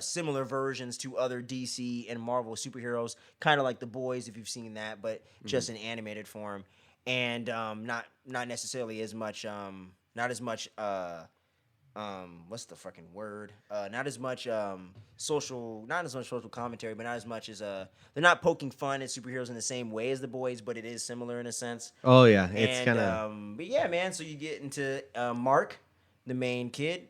similar versions to other DC and Marvel superheroes, kind of like The Boys if you've seen that, but just in animated form, and not necessarily as much not as much what's the fucking word? Not as much social commentary, but not as much as they're not poking fun at superheroes in the same way as The Boys, but it is similar in a sense. Oh yeah, it's And kind of but yeah, man. So you get into Mark, the main kid,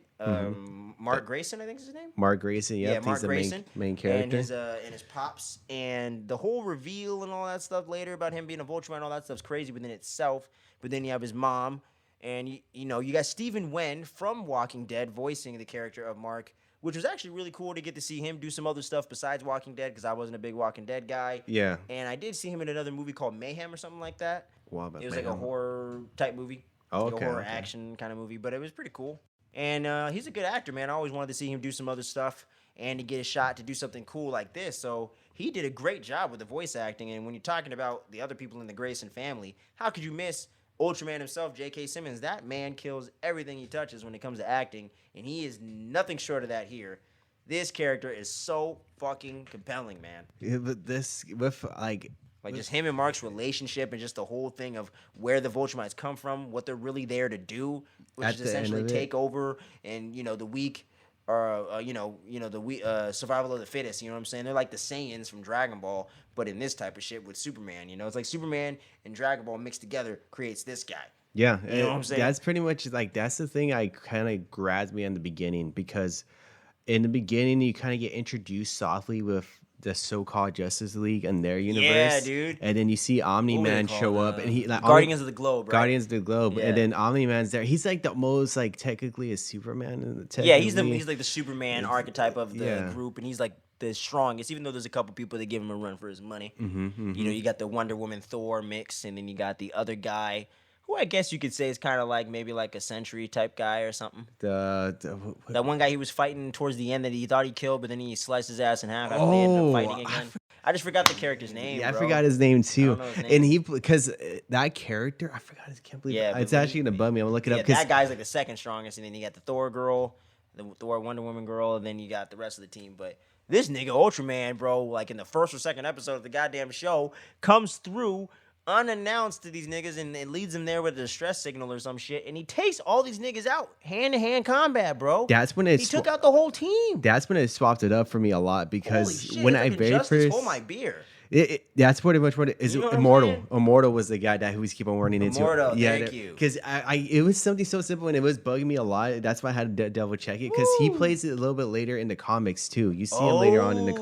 Mark Grayson, I think is his name. Mark Grayson. Yep, Yeah, Mark he's the Grayson, main character. and his pops, and the whole reveal and all that stuff later about him being a Vulture and all that stuff's crazy within itself. But then you have his mom, and you got Stephen Wen from Walking Dead voicing the character of Mark, which was actually really cool to get to see him do some other stuff besides Walking Dead because I wasn't a big Walking Dead guy. Yeah. And I did see him in another movie called Mayhem or something like that. Wow, about It was like a Mayhem. horror type movie. Oh, Like okay, a horror okay. action kind of movie, but it was pretty cool. And he's a good actor, man. I always wanted to see him do some other stuff and to get a shot to do something cool like this. So he did a great job with the voice acting. And when you're talking about the other people in the Grayson family, how could you miss Ultraman himself, J.K. Simmons? That man kills everything he touches when it comes to acting, and he is nothing short of that here. This character is so fucking compelling, man. Yeah, but this with like Just him and Mark's relationship and just the whole thing of where the Vultramites come from, what they're really there to do, which At is the end essentially of it. take over and, the weak or, the weak, survival of the fittest. You know what I'm saying? They're like the Saiyans from Dragon Ball, but in this type of shit with Superman. It's like Superman and Dragon Ball mixed together creates this guy. Yeah, You know what I'm saying? That's pretty much like that's the thing I kind of grabbed me in the beginning because in the beginning you kind of get introduced softly with the so-called Justice League and their universe. Yeah, dude. And then you see Omni-Man What were they show called? up and he like Guardians of the Globe, right? Guardians of the Globe, Yeah. and then Omni-Man's there. He's like the most like technically a Superman. Yeah, he's technically. like the Superman archetype of the yeah. group, and he's like the strongest. Even though there's a couple people that give him a run for his money. Mm-hmm. You got the Wonder Woman Thor mix, and then you got the other guy, who I guess you could say is kind of like maybe like a Sentry type guy or something. That one guy he was fighting towards the end that he thought he killed, but then he sliced his ass in half after they ended up fighting again. I just forgot the character's name. Yeah, I bro. forgot his name too. know his name. And he because that character, I forgot his. Can't believe Yeah, it's but actually gonna bum me. I'm gonna look it Yeah, up because that guy's like the second strongest, and then you got the Thor girl, the Thor Wonder Woman girl, and then you got the rest of the team. But this nigga Ultraman, bro, like in the first or second episode of the goddamn show, comes through unannounced to these niggas and leads them there with a distress signal or some shit, and he takes all these niggas out hand-to-hand combat, bro. that's when he it's took out the whole team. that's when it swapped it up for me a lot Holy because shit, when it's I like very Injustice, first hold my beer. That's pretty much what it is. You know what I'm Immortal. saying? Immortal was the guy that who was keep on running into. Immortal, Yeah, thank you. Because it was something so simple and it was bugging me a lot. That's why I had to double check it because he Woo. plays it a little bit later in the comics too. You see him later on in the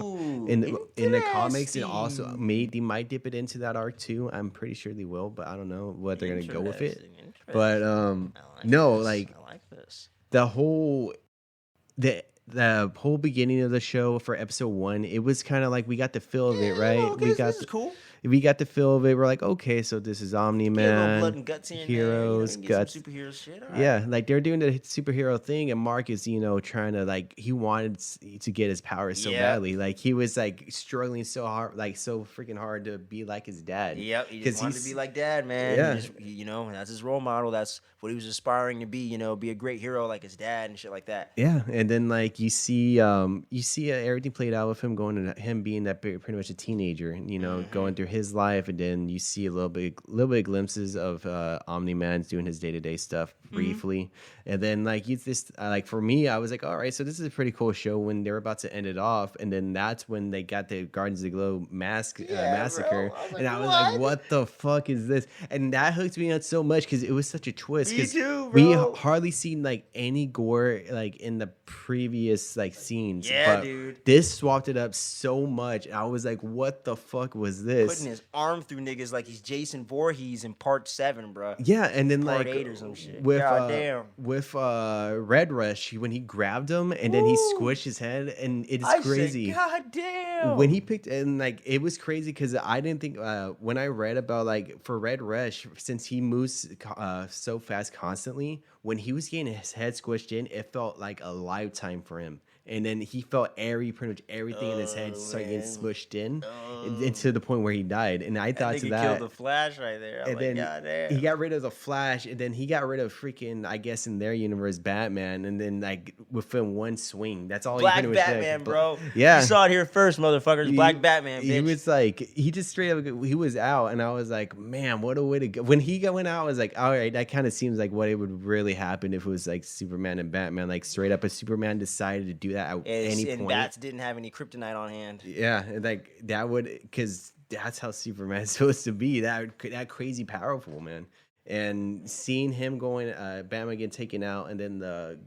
in the comics and also Interesting. they might dip it into that arc too. I'm pretty sure they will, but I don't know what they're gonna go with it. Interesting. But I like no, this. like I like this. the whole beginning of the show for episode 1, it was kind of like we got the feel of it, right? Okay, this is cool. We got the feel of it. We're like, okay, so this is Get a little Omni-Man, blood and guts here and heroes, there, you know, guts. get some superhero shit. All right. Yeah, like they're doing the superhero thing, and Mark is, trying to like he wanted to get his powers so Yep. badly. Like he was like struggling so hard, like so freaking hard to be like his dad. Yep, he just wanted to he's- be like dad, man. Yeah. That's his role model. That's what he was aspiring to be. Be a great hero like his dad and shit like that. Yeah, and then like you see everything played out with him being that pretty much a teenager, and going through his life, and then you see a little bit of glimpses of Omni-Man doing his day-to-day stuff briefly, and then like it's this like for me, I was like, all right, so this is a pretty cool show when they're about to end it off, and then that's when they got the Guardians of the Globe massacre, and I was like, what the fuck is this? And that hooked me up so much because it was such a twist. Me too, we bro. hardly seen like any gore like in the previous like scenes. Yeah, but dude. This swapped it up so much. I was like, what the fuck was this? Putting his arm through niggas like he's Jason Voorhees in part 7, bro. Yeah, and then Part like 8 or some shit. with Goddamn. with Red Rush when he grabbed him and then he squished his head, and it's crazy. God damn. When he picked, and like it was crazy because I didn't think when I read about like for Red Rush, since he moves so fast constantly, when he was getting his head squished in, it felt like a lifetime for him. And then he felt pretty much everything in his head started getting smushed in, and to the point where he died. And I thought to that, killed the Flash right there. I'm and like, then goddamn. he got rid of the Flash, and then he got rid of freaking, I guess in their universe, Batman. And then like within one swing, that's all. Black he pretty much Batman, did. bro. Yeah, You saw it here first, motherfuckers. Black Batman, bitch. He was like, he just straight up, he was out, and I was like, man, what a way to go. When he went out, I was like, all right, that kind of seems like what it would really happen if it was like Superman and Batman, like straight up, if Superman decided to do that at any point. And Bats didn't have any kryptonite on hand. Yeah, and like that would, because that's how Superman's supposed to be. That crazy powerful, man. And seeing him going, Batman getting taken out, and then the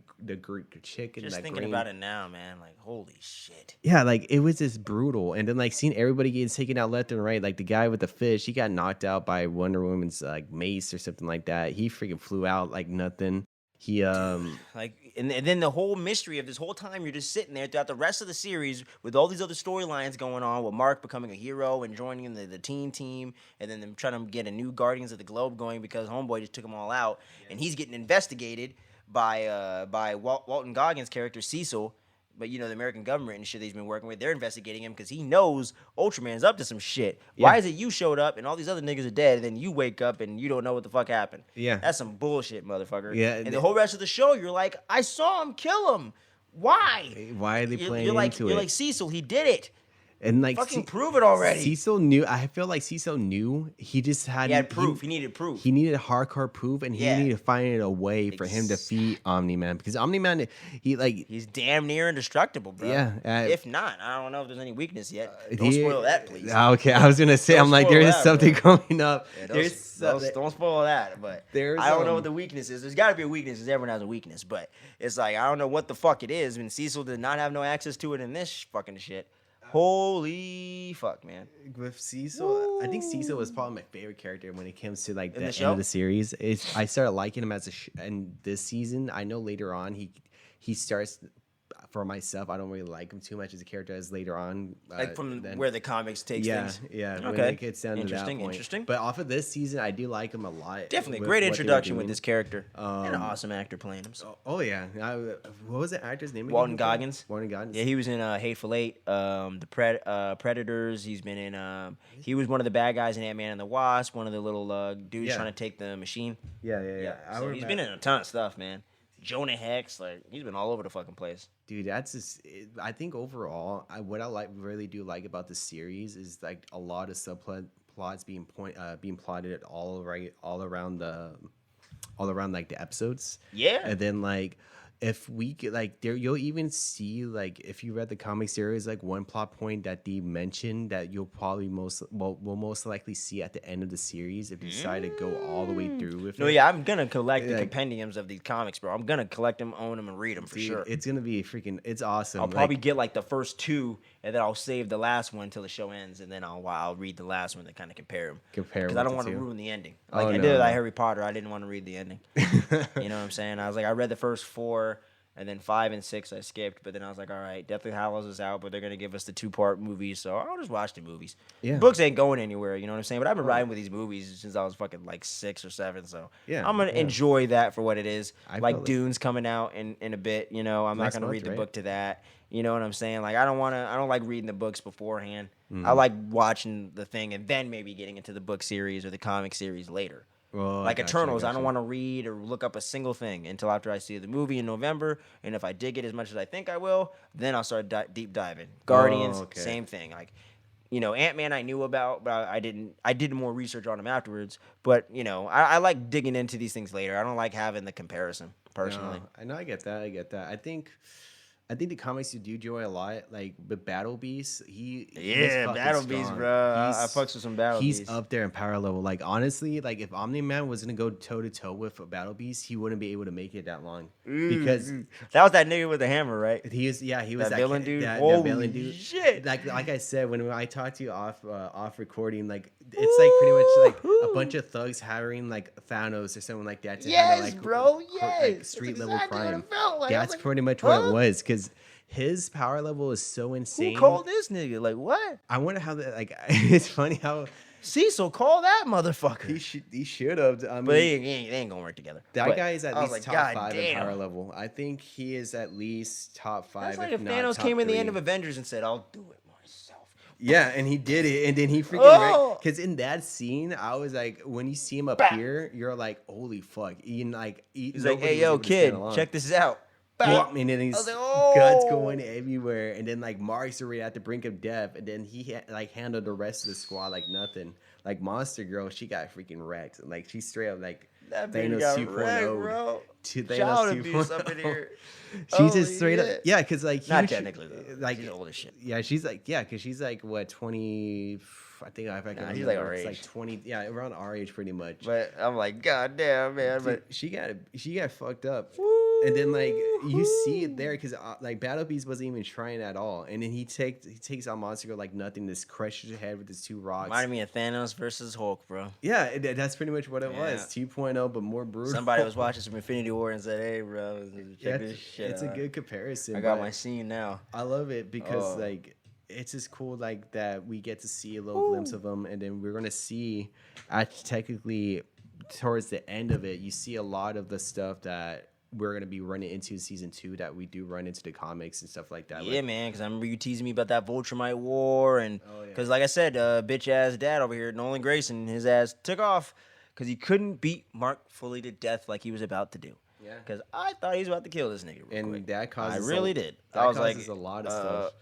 chick and Just that thinking green, about it now, man. Like, holy shit. yeah, like it was just brutal. And then like seeing everybody getting taken out left and right, like the guy with the fish, he got knocked out by Wonder Woman's like mace or something like that. He freaking flew out like nothing. He Like, and then the whole mystery of this whole time, you're just sitting there throughout the rest of the series with all these other storylines going on, with Mark becoming a hero and joining the teen team, and then them trying to get a new Guardians of the Globe going because Homeboy just took them all out, and he's getting investigated by Walton Goggins' character Cecil. But, you know, the American government and shit that he's been working with, they're investigating him because he knows Ultraman's up to some shit. Yeah. Why is it you showed up and all these other niggas are dead, and then you wake up and you don't know what the fuck happened? Yeah. That's some bullshit, motherfucker. Yeah, And the whole rest of the show, you're like, I saw him kill him. Why? Why are they playing you're like, into You're it? like, Cecil, he did it. And like, Fucking prove it already. Cecil knew. I feel like Cecil knew. He just had. He had proof. He needed proof. He needed hardcore proof, and he Yeah. needed to find a way for him to defeat Omni-Man, because Omni-Man, He's damn near indestructible, bro. Yeah, if not, I don't know if there's any weakness yet. Don't he- spoil that, please. Okay, I was gonna say, Don't I'm like, spoil there is that, something bro. coming up. Yeah, There's don't spoil that, but There's, I don't know what the weakness is. There's got to be a weakness because everyone has a weakness, but it's like I don't know what the fuck it is. And Cecil did not have no access to it in this fucking shit. Holy fuck, man! with Cecil. I think Cecil was probably my favorite character when it comes to like the the end show? of the series. I started liking him as and this season. I know later on he starts. For myself, I don't really like him too much as a character as later on. Like from where the comics takes things. Yeah. When Okay. it gets down to that point. Interesting. But off of this season, I do like him a lot. Definitely a with great what they were introduction with doing. this character and an awesome actor playing him. So. Oh yeah. What was the actor's name? Walton again? Goggins. Walton Goggins. Yeah, he was in Hateful Eight, the Predators. He's been in. He was one of the bad guys in Ant-Man and the Wasp. One of the little dudes Yeah. trying to take the machine. Yeah. So he's been in a ton of stuff, man. Jonah Hex, like he's been all over the fucking place. Dude, that's just. I think overall, what I really do like about the series is like a lot of subplots being plotted all around like the episodes. Yeah. And then like if we get like there, you'll even see like if you read the comic series, like one plot point that they mentioned that you'll probably will most likely see at the end of the series if you decide to go all the way through with No, it. yeah, I'm gonna collect the Like- compendiums of these comics, bro. I'm gonna collect them, own them, and read them for Dude, sure. it's gonna be it's awesome. I'll probably get like the first two, and then I'll save the last one until the show ends, and then I'll read the last one to kind of compare them. Compare because I don't with want the to two. ruin the ending. Oh, Like I no, did like no. Harry Potter. I didn't want to read the ending. You know what I'm saying? I was like, I read the first 4. And then 5 and 6 I skipped, but then I was like, all right, Deathly Hallows is out, but they're gonna give us the 2-part movies, so I'll just watch the movies. Yeah. Books ain't going anywhere, you know what I'm saying? But I've been riding with these movies since I was fucking like 6 or 7, so Yeah, I'm gonna yeah. enjoy that for what it is. I Like felt it. Dune's coming out in a bit, you know. I'm not Next gonna month, read the right? book to that. You know what I'm saying? Like I don't like reading the books beforehand. Mm-hmm. I like watching the thing and then maybe getting into the book series or the comic series later. Oh, Like gotcha, Eternals, I gotcha. don't want to read or look up a single thing until after I see the movie in November. And if I dig it as much as I think I will, then I'll start deep diving. Guardians, okay. same thing. Like Ant-Man I knew about, but I didn't. I did more research on him afterwards. But I like digging into these things later. I don't like having the comparison personally. No, I know. I get that. I get that. I think the comics you do enjoy a lot, like with Battle Beast, he's fucking Battle Beast, strong. bro. I fucks with some Battle Beast. He's up there in power level. Like honestly, like if Omni-Man was gonna go toe to toe with a Battle Beast, he wouldn't be able to make it that long because that was that nigga with the hammer, right? he was that villain dude. That Holy villain dude. shit! Like I said when I talked to you off recording, like it's like pretty much like a bunch of thugs hiring like Thanos or something like that to handle like bro. like street level exactly crime. what it felt like. That's pretty much what it was because his power level is so insane. Who called this nigga? Like what? I wonder how that. Like it's funny how Cecil call that motherfucker. he should have. I mean, But they ain't gonna work together. that guy is at I was least like, top God 5 in damn. power level. I think he is at least top 5. That's like if not Thanos top came in the 3. end of Avengers and said, "I'll do it myself." Yeah, and he did it, and then he freaking Oh! because in that scene, I was like, when you see him up here, you're like, holy fuck! He's He's like, "Hey, yo, kid, check this out." And then he's I was like, "Oh!" guts going everywhere, and then like Mark's already at the brink of death, and then he like handled the rest of the squad like nothing. Like Monster Girl, she got freaking wrecked. Like she straight up like That baby Thanos got 2.0 wrecked, bro. to Child Thanos abuse up in 2.0. here. She's just Holy straight up, shit. yeah, because like Not huge- technically though. like She's old as shit. yeah, she's like because she's like what 20. I think if I can Nah, she's remember, like our it's age. like 20. Yeah, around our age pretty much. But I'm like, God damn, man. Dude, But she got fucked up. And then like you see it there because like Battle Beast wasn't even trying at all, and then he takes out Monster Girl like nothing, just crushes her head with his 2 rocks. reminded me of Thanos versus Hulk, bro. Yeah, that's pretty much what it Yeah. was. 2.0, but more brutal. Somebody was watching some Infinity War and said, "Hey, bro, check this shit It's out." a good comparison. I got but my scene now. I love it because Oh. like it's just cool like that we get to see a little glimpse of them, and then we're gonna see technically towards the end of it, you see a lot of the stuff that we're gonna be running into season 2 that we do run into the comics and stuff like that. Yeah, Like, man, because I remember you teasing me about that Vulturemite War, and Oh, yeah. because like I said, bitch ass dad over here, Nolan Grayson, his ass took off because he couldn't beat Mark fully to death like he was about to do. Yeah. Because I thought he was about to kill this nigga. Real and quick. that causes I really did. That I was like, causes a lot of stuff.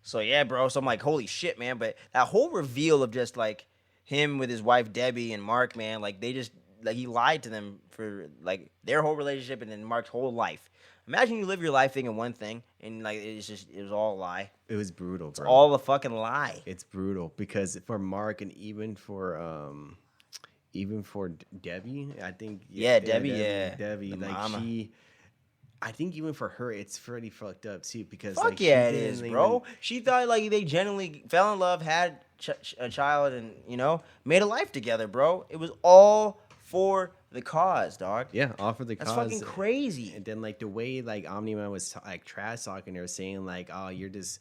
So yeah, bro. So I'm like, holy shit, man. But that whole reveal of just like him with his wife Debbie and Mark, man, like they just like he lied to them for like their whole relationship and then Mark's whole life. Imagine you live your life thinking one thing and like it was all a lie. It was brutal, bro. All a fucking lie. It's brutal because for Mark and even for Debbie, I think Debbie, The like mama. I think even for her, it's pretty fucked up too because Fuck like, yeah, she it didn't is, even- bro. She thought like they genuinely fell in love, had a child, and made a life together, bro. It was all for the cause, dog. Yeah, offer the That's cause. fucking crazy. And then like the way like Omni-Man was like trash talking her, saying like, "Oh, you're just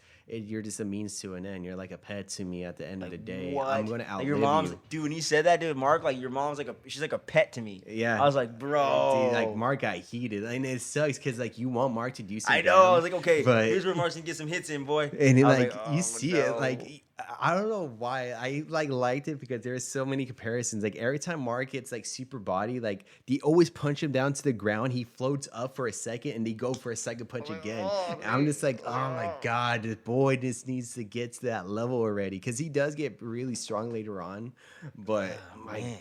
a means to an end. You're like a pet to me at the end of the day. What? I'm gonna Like outlive your mom's you." dude. When he said that, dude, Mark, like your mom's she's like a pet to me. Yeah. I was like, bro, Dude, like Mark got heated, and it sucks because like you want Mark to do something. I know. I was like, okay, but here's where Mark's gonna get some hits in, boy. and then, I was like oh, you see no. it, like I don't know why I like liked it because there's so many comparisons. Like every time Mark gets like super body, like they always punch him down to the ground. He floats up for a second, and they go for a second punch again. oh, And I'm just like, oh my god, this boy just needs to get to that level already because he does get really strong later on, but man.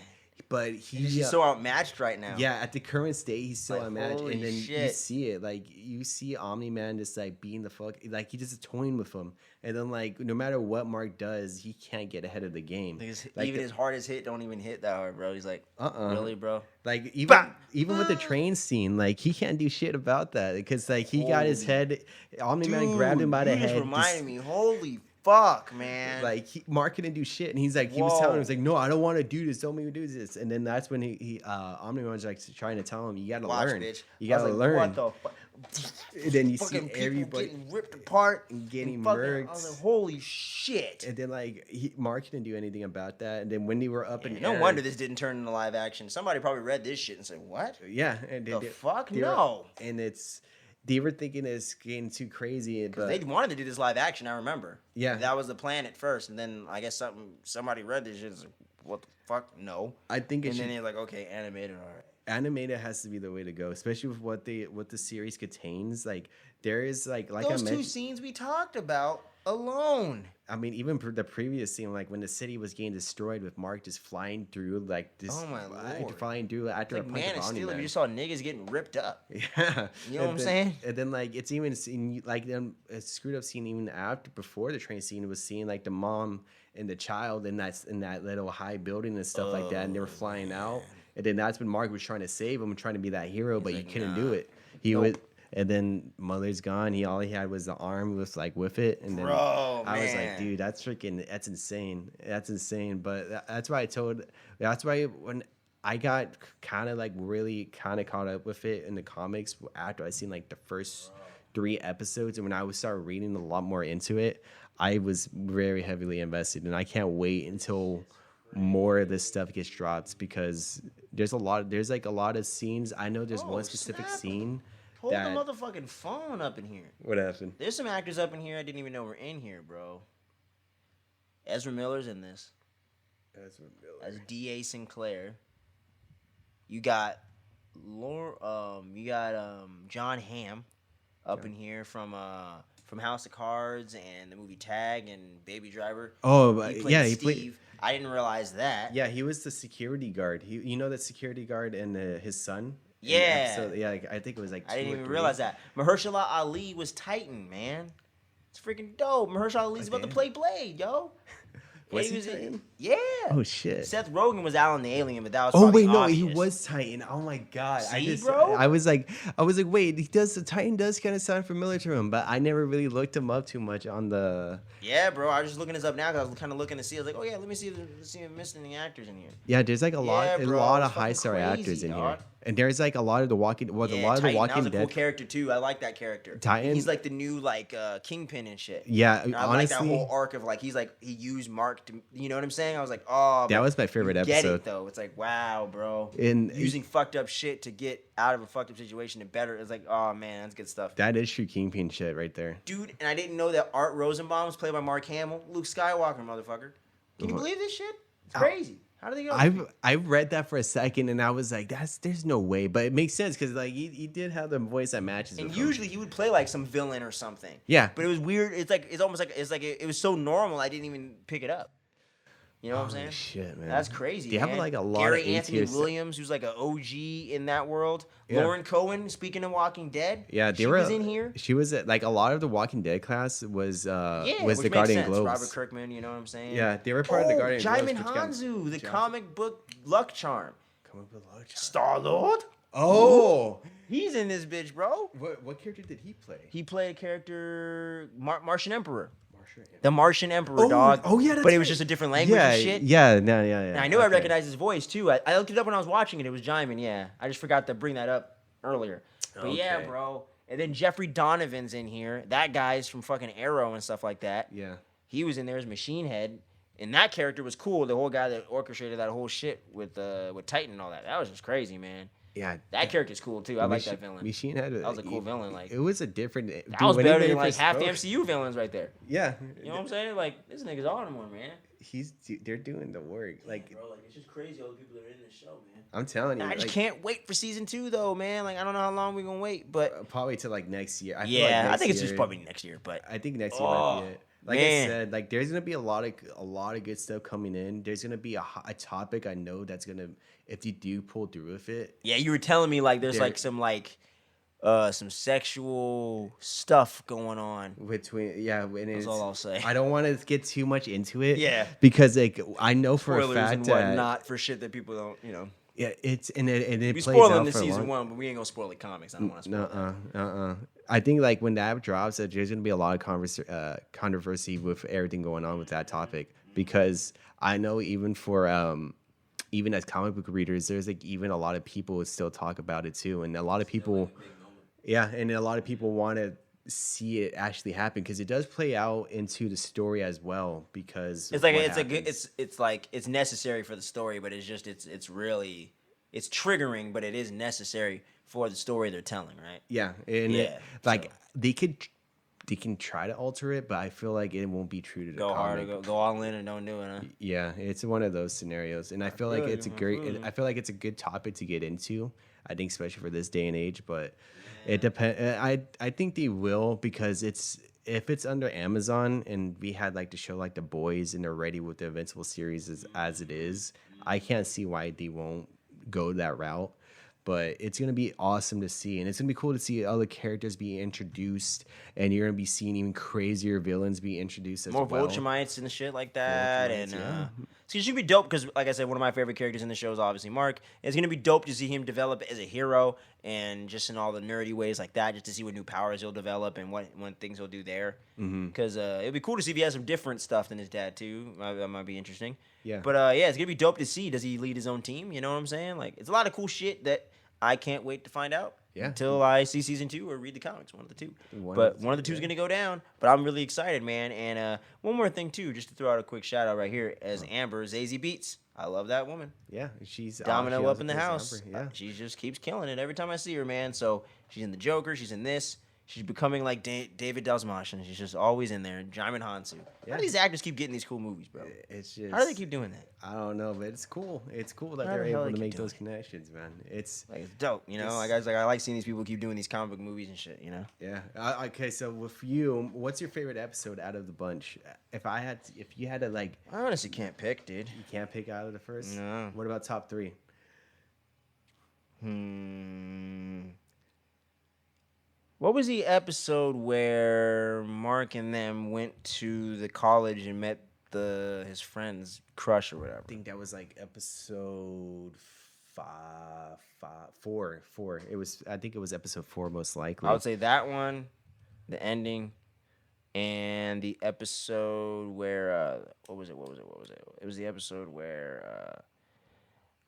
but He's just so outmatched right now. yeah, at the current state, he's so Like, unmatched, holy and then you shit. see it, like you see Omni-Man just like being the fuck, like he just toying with him, and then like no matter what Mark does, he can't get ahead of the game. Like Even his hardest hit don't even hit that hard, bro. He's like, Uh-uh. really, bro? like even Bah! even with the train scene, like he can't do shit about that because like he got his Holy- head, Omni-Man grabbed him by the you head. just reminded me. Holy fuck, man. Like Mark couldn't do shit, and he's like, he was telling him, he's like, no, I don't want to do this. Don't make me do this. And then that's when he Omni-Man was like trying to tell him, you gotta Watch, learn, bitch. you I was gotta like, learn. What the fuck? And then you see Fucking people everybody getting ripped apart and getting fucking- murked. I was like, holy shit. And then like Mark didn't do anything about that. And then when they were up in No air, wonder this didn't turn into live action. Somebody probably read this shit and said, what? yeah, and The fuck? they were- No. and they were thinking it's getting too crazy, but They wanted to do this live action, I remember. Yeah. That was the plan at first. And then I guess somebody read this shit and said, what the fuck? No. I think it And should, then they're like, okay, animated, all right. animated has to be the way to go, especially with what the series contains. Like there is like Those I two mentioned. scenes we talked about, alone. I mean, even the previous scene, like when the city was getting destroyed with Mark just flying through, like this, Oh my Lord. flying through after Like a punch Man of of Steel, if Omni-Man. you just saw niggas getting ripped up. Yeah, You know what I'm saying? And then like it's even seen like them a screwed up scene even after before the train scene was seeing like the mom and the child in that little high building and stuff like that, and they were flying out. And then that's when Mark was trying to save him and trying to be that hero, but like, he couldn't nah. do it. He Nope. was. And then Mother's gone. All he had was the arm with it. And then Bro, I was like, man. dude, that's insane. That's insane. But that's why when I got kind of like really kind of caught up with it in the comics after I seen like the first 3 episodes, and when I started reading a lot more into it, I was very heavily invested, and I can't wait until more of this stuff gets dropped because there's like a lot of scenes. I know there's one specific snap. scene. Hold that, the motherfucking phone up in here. What happened? There's some actors up in here I didn't even know were in here, bro. Ezra Miller's in this. Ezra Miller. As D.A. Sinclair. You got John Hamm up in here from House of Cards and the movie Tag and Baby Driver. Oh, He he Steve. played. I didn't realize that. Yeah, he was the security guard. The security guard and his son. Yeah. I think it was like. I 2 didn't or even 3. realize that. Mahershala Ali was Titan, man. It's freaking dope. Mahershala Ali's about to play Blade, yo. Was And he Titan? Yeah. Oh shit. Seth Rogen was Alan the Alien, but that was Oh probably wait, no, obvious. he was Titan. Oh my god, See, bro? I was like, wait, the Titan does kind of sound familiar to him, but I never really looked him up too much on the. Yeah, bro. I was just looking this up now because I was kind of looking to see. I was like, oh yeah, let me see if I'm missing any actors in here. Yeah, there's like a lot Yeah, bro, of it's high fucking star crazy, actors in dog. here, and there's like a lot of the Walking. Yeah, a lot of the Titan, Walking that was a Dead. cool character too. I like that character. Titan? He's like the new like Kingpin and shit. Yeah, And I like that whole arc of like he used Mark to, you know what I'm saying? I was like, oh, That but was my favorite you get episode. it though. It's like, wow, bro. And Using fucked up shit to get out of a fucked up situation and better. It's like, oh man, that's good stuff. that is true Kingpin shit right there. Dude, and I didn't know that Art Rosenbaum was played by Mark Hamill. Luke Skywalker, motherfucker. Can you What? believe this shit? It's crazy. How do they go? I read that for a second and I was like, there's no way, but it makes sense because like he did have the voice that matches. And with him. usually he would play like some villain or something. Yeah. But it was weird. It's almost like it was so normal I didn't even pick it up. You know what I'm saying? Shit, man. That's crazy. They have man. like a lot Gary of Anthony A-tier Williams, who's like an OG in that world. Yeah. Lauren Cohen, speaking of Walking Dead. Yeah, she was in here. She was like a lot of the Walking Dead class was Yeah, was which the makes Guardian sense. Globes. Robert Kirkman, you know what I'm saying? Yeah, they were part of the Guardian Jaimin Globes. which got- Hanzu, the comic book luck charm. Comic book luck charm. Star Lord. Oh, He's in this bitch, bro. what character did he play? He played a character, Martian Emperor. Martian. The Martian Emperor, Oh, dog. oh, yeah, that's But it was right. just a different language Yeah, and shit. yeah. And I knew I Okay. recognized his voice too. I looked it up when I was watching it. It was Jaimin, yeah. I just forgot to bring that up earlier. But yeah, Okay. bro. And then Jeffrey Donovan's in here. That guy's from fucking Arrow and stuff like that. Yeah. He was in there as Machine Head. And that character was cool. The whole guy that orchestrated that whole shit with Titan and all that. That was just crazy, man. Yeah. That character's cool too. I like that villain. Machine had That was a cool villain. Like it was a different. that was better than like half the MCU villains right there. Yeah. You know what I'm saying? Like this nigga's on one, man. They're doing the work. Like Bro, like it's just crazy all the people that are in this show, man. I'm telling you, I just like, can't wait for season 2 though, man. Like I don't know how long we're gonna wait, but probably to like next year. I think it's just probably next year. But I think next year might be it. Like man. I said, like there's gonna be a lot of good stuff coming in. There's gonna be a topic I know that's gonna, if you do pull through with it. yeah, you were telling me like there's There- some sexual stuff going on. Between That's all I'll say. I don't want to get too much into it. Yeah. because like I know for Spoilers a fact and that whatnot for shit that people don't, you know. yeah, it's and it We plays spoiling out the for a season long. 1, but we ain't gonna spoil the comics. I don't want to spoil that. I think like when that drops, that there's gonna be a lot of controversy with everything going on with that topic because I know even for even as comic book readers, there's like even a lot of people would still talk about it too, and a lot of people, and a lot of people want to see it actually happen because it does play out into the story as well because It's like of what it's a good happens. it's like it's necessary for the story, but it's just it's really it's triggering, but it is necessary for the story they're telling, right? Yeah, and Yeah, like so- they can try to alter it, but I feel like it won't be true to the Go hard or comic. go all in and don't do it, huh? Yeah, it's one of those scenarios, and I feel like feel it's a you, I great. feel you. I feel like it's a good topic to get into. I think, especially for this day and age, but it depends. I think they will because it's if it's under Amazon and we had like to show like the boys and they're ready with the Invincible series as it is, I can't see why they won't go that route. But it's gonna be awesome to see, and it's gonna be cool to see other characters be introduced, and you're gonna be seeing even crazier villains be introduced as More well. Vulturemites and shit like that, Vulturemites, and so it should be dope because, like I said, one of my favorite characters in the show is obviously Mark. It's gonna be dope to see him develop as a hero and just in all the nerdy ways like that, just to see what new powers he'll develop and what things he'll do there. Because it'd be cool to see if he has some different stuff than his dad too. That might be interesting. Yeah. But yeah, it's gonna be dope to see. Does he lead his own team? You know what I'm saying? Like, it's a lot of cool shit that I can't wait to find out. Yeah. Until I see season 2 or read the comics, one of the two. One of the two is gonna go down. But I'm really excited, man. And one more thing too, just to throw out a quick shout out right here, as Amber Zazie Beats. I love that woman. Yeah, she's Domino she up in the plays house. Amber, yeah. She just keeps killing it every time I see her, man. So she's in the Joker. She's in this. She's becoming like David Dalsmatian. She's just always in there. Jaimin Hansu. Yeah. How do these actors keep getting these cool movies, bro? It's just, How do they keep doing that? I don't know, but it's cool. It's cool that How they're the hell able they to keep make doing those it? connections, man. It's Like, it's dope, you know? Like, I like seeing these people keep doing these comic book movies and shit, you know? yeah. Okay, so with you, what's your favorite episode out of the bunch? If you had to like, I honestly can't pick, dude. you can't pick out of the first. No. What about top 3? What was the episode where Mark and them went to the college and met his friend's crush or whatever? I think that was like episode 4. I think it was episode 4 most likely. I would say that one, the ending, and the episode where what was it? It was the episode where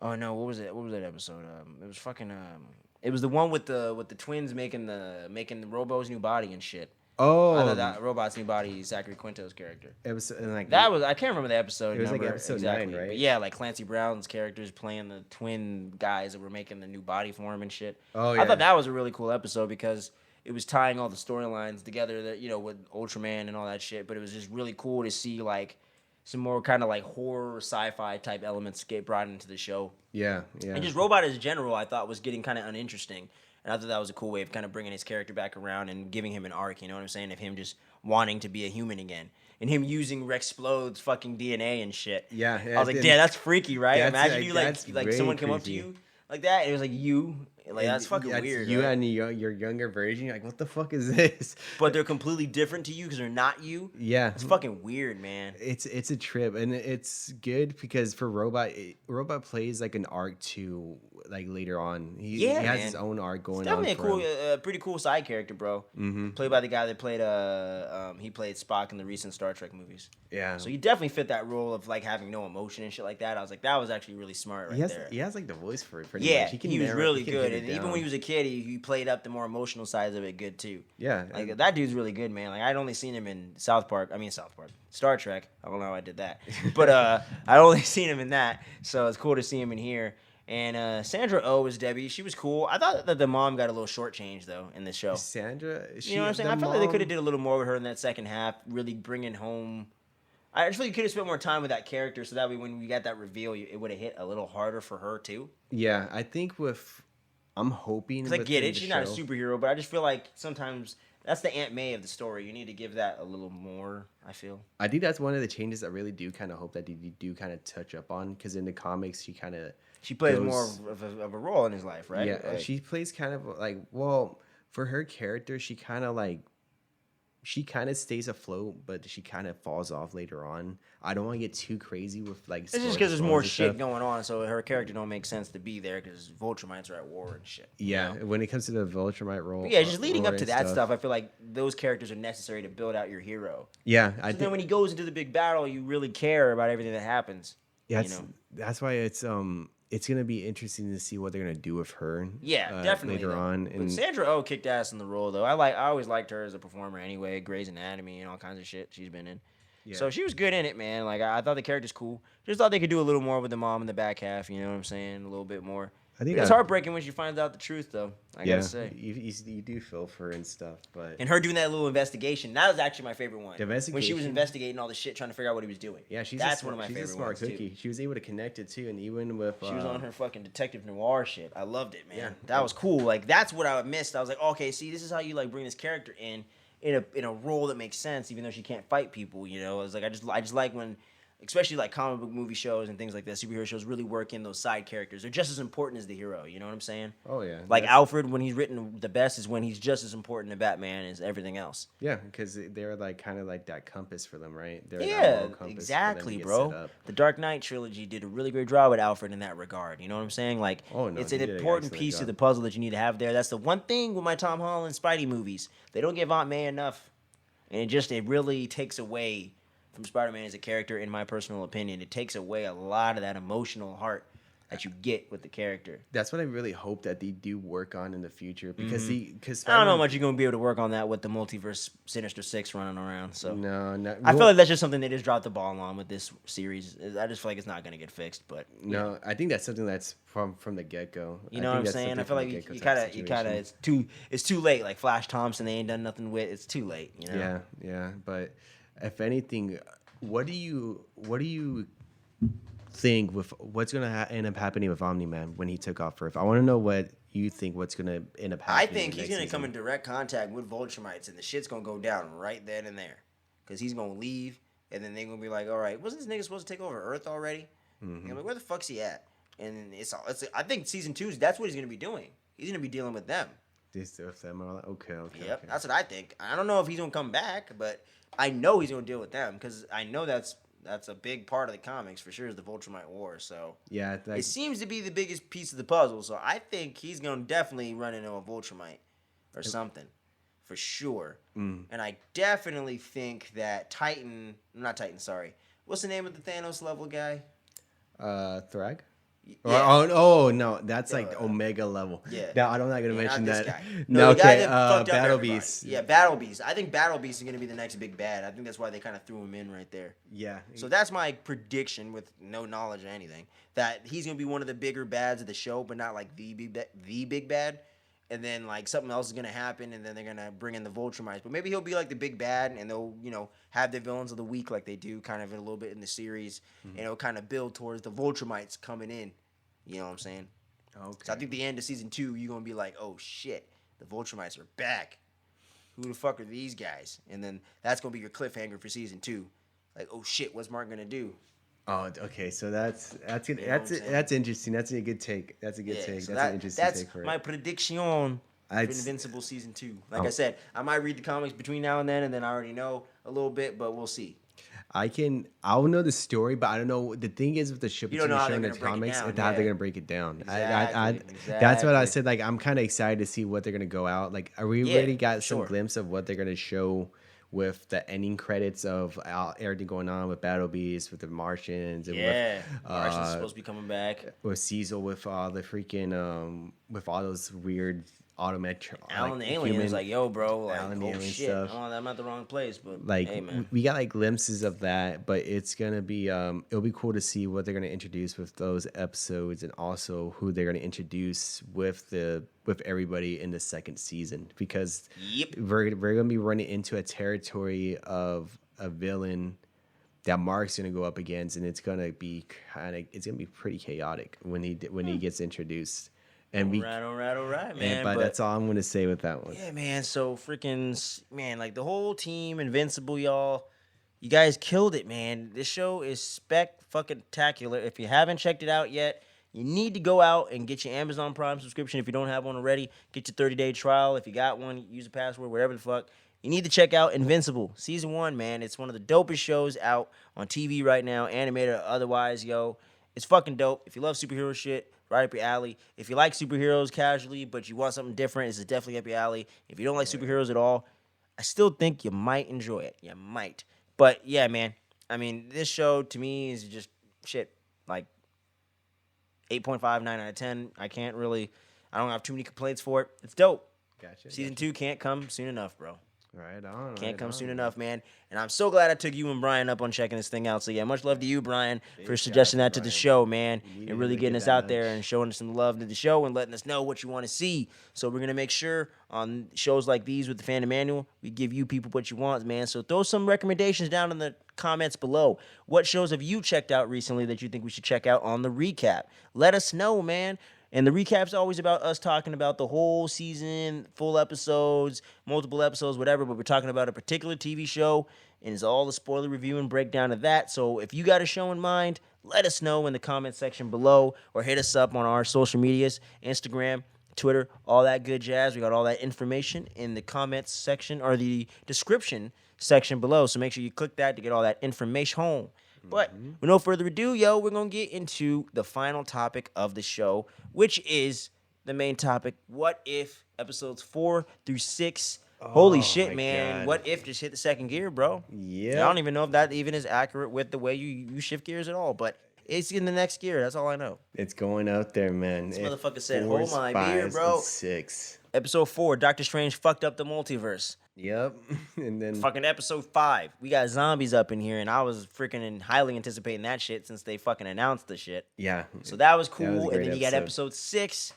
oh no, what was it? What was that episode? It was fucking it was the one with the twins making the Robo's new body and shit. Oh, I thought that Robot's new body, Zachary Quinto's character. it was like That was, I can't remember the episode. It was like number episode exactly, 9, right? But yeah, like Clancy Brown's characters playing the twin guys that were making the new body for him and shit. Oh, I yeah. thought that was a really cool episode because it was tying all the storylines together, that, you know, with Ultraman and all that shit. But it was just really cool to see like some more kind of like horror sci-fi type elements get brought into the show. yeah. And just Robot as general, I thought was getting kind of uninteresting. And I thought that was a cool way of kind of bringing his character back around and giving him an arc, you know what I'm saying? Of him just wanting to be a human again. And him using Rexplode's fucking DNA and shit. Yeah, I was like, damn, that's freaky, right? Imagine you that's like way someone come up to creepy. you like that, and it was like you. Like, that's fucking weird. You right? and your younger version, you're like, what the fuck is this? But they're completely different to you because they're not you. Yeah. It's fucking weird, man. It's a trip, and it's good because for Robot plays like an arc too, like later on. He has man. his own arc going It's on. definitely a pretty cool side character, bro. Mm-hmm. Played by the guy that played he played Spock in the recent Star Trek movies. Yeah. So he definitely fit that role of like having no emotion and shit like that. I was like, that was actually really smart right there. He has like the voice for it. Pretty Yeah, much. he was really good, and even when he was a kid, he played up the more emotional sides of it good too. Yeah. Like that dude's really good, man. Like I'd only seen him in Star Trek. I don't know how I did that, but I only seen him in that. So it's cool to see him in here. And Sandra Oh is Debbie. She was cool. I thought that the mom got a little shortchanged though in this show. Sandra, You know what I'm saying? I felt like they could have did a little more with her in that second half, really bringing home. I just feel like you could have spent more time with that character, so that way when we got that reveal, it would have hit a little harder for her too. Yeah, I think I'm hoping. Because I get it, she's not a superhero, but I just feel like sometimes that's the Aunt May of the story. You need to give that a little more, I feel. I think that's one of the changes I really do kind of hope that they do kind of touch up on, because in the comics she kind of plays more of a role in his life, right? Yeah, like, she plays kind of like, well, for her character, she kind of stays afloat, but she kind of falls off later on. I don't want to get too crazy with like. It's just because there's more shit going on, so her character don't make sense to be there because Vulturemites are at war and shit. Yeah, you know? when it comes to the Vulturemite role. But yeah, just leading up to that stuff, I feel like those characters are necessary to build out your hero. Yeah, I think. Then when he goes into the big battle, you really care about everything that happens. Yeah, you know? That's why it's gonna be interesting to see what they're gonna do with her. Yeah, definitely later on. But Sandra Oh kicked ass in the role though. I always liked her as a performer anyway. Grey's Anatomy and all kinds of shit she's been in. Yeah. So she was good in it, man. Like I thought the character's cool. Just thought they could do a little more with the mom in the back half. You know what I'm saying? A little bit more. I think it's heartbreaking when she finds out the truth, though. I gotta say, you do feel for her and stuff, but and her doing that little investigation, that was actually my favorite one. The investigation, when she was investigating all the shit, trying to figure out what he was doing. Yeah, one of my favorite. She's a smart cookie. Too. She was able to connect it too, and even with she was on her fucking detective noir shit. I loved it, man. Yeah, that was cool. Like that's what I missed. I was like, okay, see, this is how you like bring this character in in a role that makes sense, even though she can't fight people. You know, it's like I just like when, especially like comic book movie shows and things like that, superhero shows really work in those side characters. They're just as important as the hero. You know what I'm saying? Oh yeah. Like Alfred, when he's written the best, is when he's just as important to Batman as everything else. Yeah, because they're like kind of like that compass for them, right? They're Yeah, exactly, bro. The Dark Knight trilogy did a really great job with Alfred in that regard. You know what I'm saying? Like, it's an important piece of the puzzle that you need to have there. That's the one thing with my Tom Holland Spidey movies. They don't give Aunt May enough, and it really takes away from Spider-Man as a character, in my personal opinion. It takes away a lot of that emotional heart that you get with the character. That's what I really hope that they do work on in the future, because I don't know how much you're gonna be able to work on that with the multiverse Sinister Six running around. So no, I feel like that's just something they just dropped the ball on with this series. I just feel like it's not gonna get fixed. But no, I think that's something that's from the get go. You know what I'm saying? I feel like you kind of it's too late. Like Flash Thompson, they ain't done nothing with. It's too late. You know? Yeah. But if anything, what do you think with what's gonna end up happening with Omni-Man when he took off Earth? I want to know what you think. What's gonna end up happening? I think he's gonna come in direct contact with Vulturemites, and the shit's gonna go down right then and there, because he's gonna leave, and then they're gonna be like, "All right, wasn't this nigga supposed to take over Earth already?" Mm-hmm. I'm like, "Where the fuck's he at?" And I think season 2 that's what he's gonna be doing. He's gonna be dealing with them. Okay. Yep, that's what I think. I don't know if he's gonna come back, but I know he's gonna deal with them, because I know that's a big part of the comics for sure, is the Vulturemite War. So yeah, it seems to be the biggest piece of the puzzle. So I think he's gonna definitely run into a Vulturemite or something for sure. And I definitely think that what's the name of the Thanos level guy? Thrag. Yeah. Oh no, that's like Omega level. Yeah. No, I'm not gonna mention that. Guy. No, the guy that okay. fucked up Battle everybody. Beast. Yeah, Battle Beast. I think Battle Beast is gonna be the next big bad. I think that's why they kind of threw him in right there. Yeah. So that's my prediction, with no knowledge of anything, that he's gonna be one of the bigger bads of the show, but not like the big bad. And then like something else is gonna happen, and then they're gonna bring in the Vulturemites. But maybe he'll be like the big bad, and they'll have their villains of the week like they do kind of a little bit in the series, and it'll kind of build towards the Vulturemites coming in. You know what I'm saying? Okay. So I think the end of season 2, you're gonna be like, oh shit, the Vulturemites are back. Who the fuck are these guys? And then that's gonna be your cliffhanger for season 2. Like, oh shit, what's Mark gonna do? Oh, okay. So that's interesting. That's a good take. That's a good take. So that's an interesting take for it. That's my prediction for Invincible season 2. Like I said, I might read the comics between now and then I already know a little bit, but we'll see. I'll know the story, but I don't know. The thing is with the show between the show and the comics, how they're gonna break it down. Exactly. That's what I said. Like, I'm kind of excited to see what they're gonna go out. Like, we already got some glimpse of what they're gonna show with the ending credits of everything going on with Battle Beast, with the Martians, and with Martians supposed to be coming back. With Cecil, with all the freaking with all those weird automatic Alan the Alien is like, yo, bro, like, Alan the Alien shit. stuff. Oh, I'm at the wrong place, but like, hey, man. we got like glimpses of that, but it's gonna be it'll be cool to see what they're gonna introduce with those episodes, and also who they're gonna introduce with everybody in the second season, because we're gonna be running into a territory of a villain that Mark's gonna go up against, and it's gonna be pretty chaotic when he gets introduced. And all right, man. But that's all I'm gonna say with that one. Yeah, man. So like the whole team, Invincible, y'all. You guys killed it, man. This show is spectacular. If you haven't checked it out yet, you need to go out and get your Amazon Prime subscription. If you don't have one already, get your 30-day trial. If you got one, use a password, whatever the fuck. You need to check out Invincible Season 1, man. It's one of the dopest shows out on TV right now, animated or otherwise, yo. It's fucking dope. If you love superhero shit, right up your alley. If you like superheroes casually, but you want something different, it's definitely up your alley. If you don't like superheroes at all, I still think you might enjoy it. You might. But yeah, man. I mean, this show to me is just shit. Like 8.5, 9 out of 10. I don't have too many complaints for it. It's dope. Gotcha. Season 2 can't come soon enough, bro. Right on. Can't come soon enough, man. And I'm so glad I took you and Brian up on checking this thing out. So, yeah, much love to you, Brian, for suggesting that to the show, man. And really getting us out there and showing us some love to the show and letting us know what you want to see. So we're going to make sure on shows like these with the Fandom Manual, we give you people what you want, man. So throw some recommendations down in the comments below. What shows have you checked out recently that you think we should check out on the recap? Let us know, man. And the recap's always about us talking about the whole season, full episodes, multiple episodes, whatever. But we're talking about a particular TV show, and it's all the spoiler review and breakdown of that. So if you got a show in mind, let us know in the comment section below, or hit us up on our social medias, Instagram, Twitter, all that good jazz. We got all that information in the comments section or the description section below. So make sure you click that to get all that information home. But with no further ado, we're going to get into the final topic of the show, which is the main topic. What if episodes 4 through 6? Holy shit, man. God. What if just hit the second gear, bro? Yeah. I don't even know if that even is accurate with the way you shift gears at all, but it's in the next gear. That's all I know. It's going out there, man. This motherfucker said, hold my beer, bro. 6. Episode 4, Doctor Strange fucked up the multiverse. Yep. And then Fucking episode 5, we got zombies up in here, and I was freaking highly anticipating that shit since they fucking announced the shit. yeah. So that was That cool. was a And great then you got episode 6.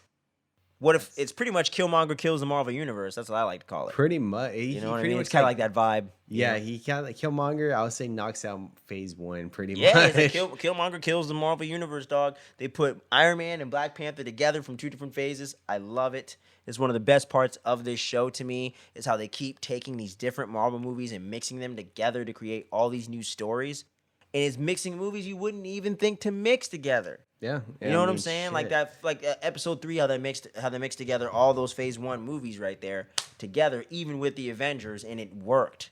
What if it's pretty much Killmonger kills the Marvel Universe? That's what I like to call it. Pretty much. You know what I mean? It's kind of like that vibe. Yeah, he kind of like Killmonger. I would say knocks out phase 1 pretty Yeah, much. it's like Killmonger kills the Marvel Universe, dog. They put Iron Man and Black Panther together from 2 different phases. I love it. It's one of the best parts of this show to me, is how they keep taking these different Marvel movies and mixing them together to create all these new stories. And it's mixing movies you wouldn't even think to mix together. Yeah. You know what I'm saying? Like that, episode 3, how they mixed together all those phase 1 movies right there together, even with the Avengers, and it worked.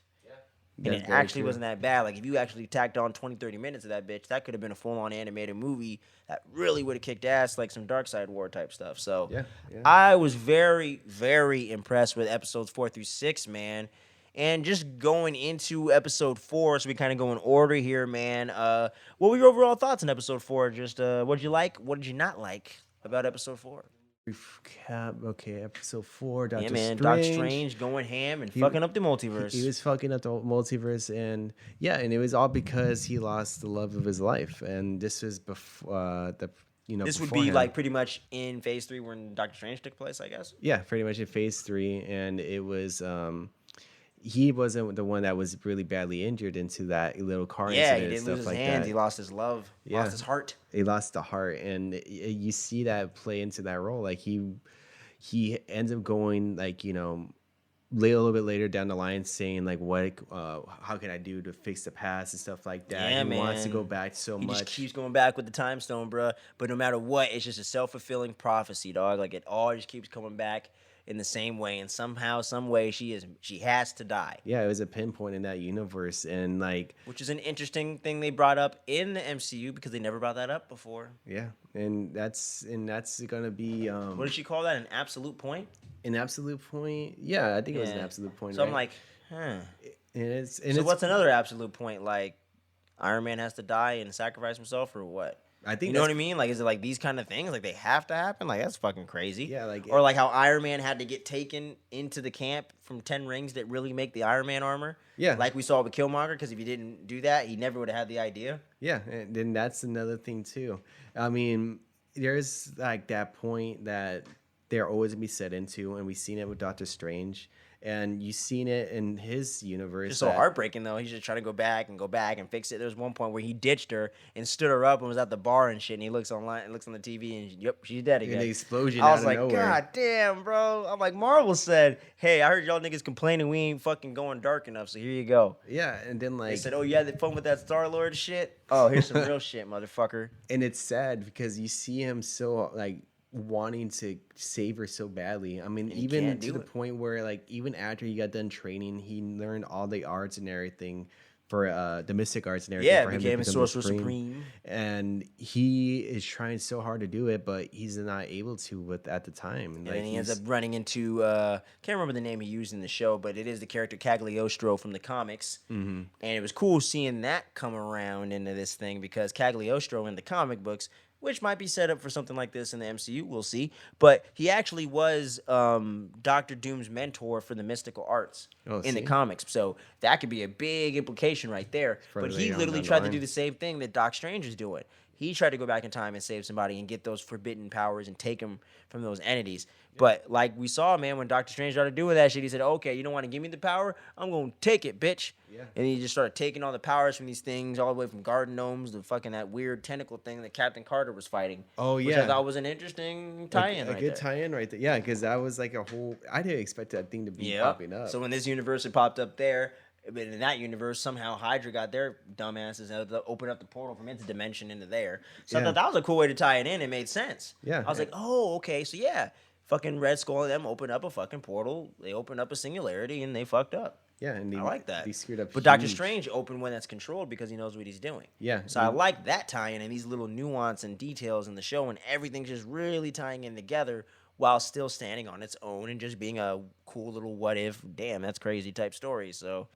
And That's it very actually true. wasn't that bad. Like, if you actually tacked on 20, 30 minutes of that bitch, that could have been a full-on animated movie that really would have kicked ass, like some Dark Side War type stuff. So Yeah. I was very, very impressed with episodes 4 through 6, man. And just going into episode 4, so we kind of go in order here, man. What were your overall thoughts on episode 4? Just what did you like? What did you not like about episode 4? Recap. Okay, episode 4. Doctor Yeah, man. Strange. Doctor Strange going ham and fucking up the multiverse. He was fucking up the multiverse, and and it was all because he lost the love of his life, and this was before This would be beforehand. like pretty much in phase 3 when Doctor Strange took place, I guess. Yeah, pretty much in phase 3, and it was he wasn't the one that was really badly injured into that little car Yeah, incident he and didn't stuff lose his like hands. that. He lost his love. Yeah. Lost his heart. He lost the heart, and you see that play into that role. Like he ends up going like a little bit later down the line saying like how can I do to fix the past and stuff like that. Yeah, he wants to man. go back so He much. just keeps going back with the time stone, bruh. But no matter what, it's just a self-fulfilling prophecy, dog. Like, it all just keeps coming back in the same way, and somehow, some way, she has to die. Yeah, it was a pinpoint in that universe, and like Which is an interesting thing they brought up in the MCU, because they never brought that up before. and that's gonna be What did she call that? An absolute point? an absolute point. Yeah, I think it was an Yeah. absolute point. So I'm right? like, huh. and So what's another absolute point? Like, Iron Man has to die and sacrifice himself, or what? I think You know what I that's- mean? Like, is it like these kind of things? Like, they have to happen? Like, that's fucking crazy. Yeah, like- or like how Iron Man had to get taken into the camp from 10 rings that really make the Iron Man armor. Yeah. Like we saw with Killmonger, because if he didn't do that, he never would have had the idea. Yeah, and then that's another thing too. I mean, there's like that point that they're always gonna be set into, and we've seen it with Doctor Strange, and you've seen it in his universe. Just so that- heartbreaking, though. He's just trying to go back and fix it. There was one point where he ditched her and stood her up and was at the bar and shit, and he looks online and looks on the TV, and yep, she's dead again. And the explosion I out was of like, nowhere. God damn, bro. I'm like, Marvel said, hey, I heard y'all niggas complaining we ain't fucking going dark enough, so here you go. Yeah, and then They like, said, oh, you had fun with that Star-Lord shit? Oh, here's some real shit, motherfucker. and it's sad because you see him so like wanting to save her so badly. I mean, he even can't to do the it. point where like even after he got done training, he learned all the arts and everything for the mystic arts and everything. Yeah, for him to became a become the Sorcerer Supreme. And he is trying so hard to do it, but he's not able to at the time. And then he ends up running into, can't remember the name he used in the show, but it is the character Cagliostro from the comics. Mm-hmm. And it was cool seeing that come around into this thing, because Cagliostro in the comic books, which might be set up for something like this in the MCU, we'll see. But he actually was Doctor Doom's mentor for the mystical arts in the see? comics. So that could be a big implication right there. For But he later on literally down the tried to line. do the same thing that Doc Strange is doing. He tried to go back in time and save somebody and get those forbidden powers and take them from those entities. But like we saw, man, when Doctor Strange tried to do that shit, he said, okay, you don't want to give me the power? I'm going to take it, bitch. Yeah. And he just started taking all the powers from these things, all the way from garden gnomes to fucking that weird tentacle thing that Captain Carter was fighting. Oh, Which yeah. I thought was an interesting tie-in a good tie-in right there. Yeah, because that was like a whole... I didn't expect that thing to be popping up. So when this universe had popped up there, but in that universe, somehow Hydra got their dumbasses and opened up the portal from its dimension into there. So I thought that was a cool way to tie it in. It made sense. Yeah. I was like, oh, okay. So yeah, fucking Red Skull and them opened up a fucking portal. They opened up a singularity and they fucked up. Yeah, and I like that. They screwed up. But Doctor Strange opened one that's controlled because he knows what he's doing. Yeah. So I like that tie-in and these little nuance and details in the show, and everything's just really tying in together while still standing on its own and just being a cool little what if, damn, that's crazy type story. So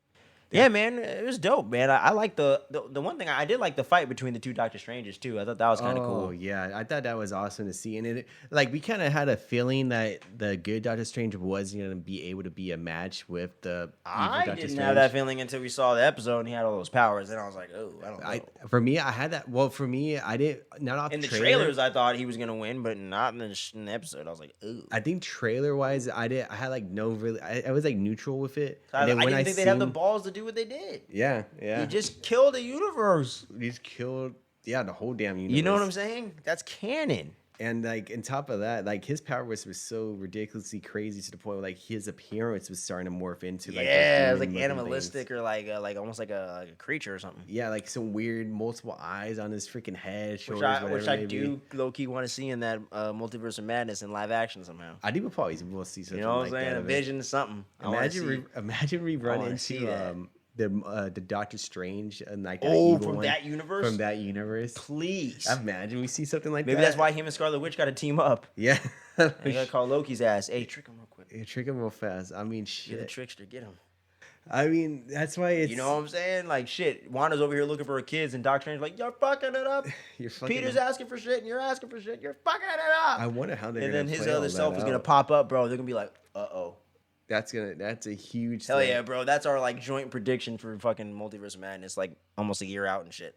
yeah, man, it was dope, man. I like the one thing I did like the fight between the two Doctor Strangers too. I thought that was kind of cool. Oh yeah, I thought that was awesome to see, and it like we kind of had a feeling that the good Doctor Strange was going to be able to be a match with the evil I Doctor didn't Strange. have that feeling until we saw the episode and he had all those powers, and I was like, oh, I don't know. For me, I had that. Well, for me, I didn't. Not off In the trailer. trailers, I thought he was gonna win, but not in the episode. I was like, ooh. I think trailer wise, I had like no really. I was like neutral with it. I didn't think they'd have the balls to do what they did. Yeah, yeah. He just killed the universe. He's killed. Yeah, the whole damn universe. You know what I'm saying? That's canon. And like on top of that, like his power was so ridiculously crazy to the point where like his appearance was starting to morph into like it was like animalistic or like almost like a creature or something. Yeah, like some weird multiple eyes on his freaking head, shoulders, Which I do low key want to see in that Multiverse of Madness in live action somehow. I think we'll see something. You know what I'm like saying? that A vision, something. Imagine we run into the Doctor Strange and like that evil one that universe. From that universe, please. Imagine we see something like that. Maybe that's why him and Scarlet Witch got to team up. Yeah, You gotta call Loki's ass. Hey, trick him real quick. Yeah, trick him real fast. I mean, shit. You're the trickster. Get him. I mean, that's why it's. You know what I'm saying? Like shit. Wanda's over here looking for her kids, and Doctor Strange's like, "You're fucking it up." Peter's asking for shit, and you're asking for shit. You're fucking it up. I wonder how they're. And gonna then his play other all self that is gonna out. pop up, bro. They're gonna be like, "Uh-oh." That's a huge. Hell thing. yeah, bro. That's our like joint prediction for fucking Multiverse of Madness, like almost a year out and shit.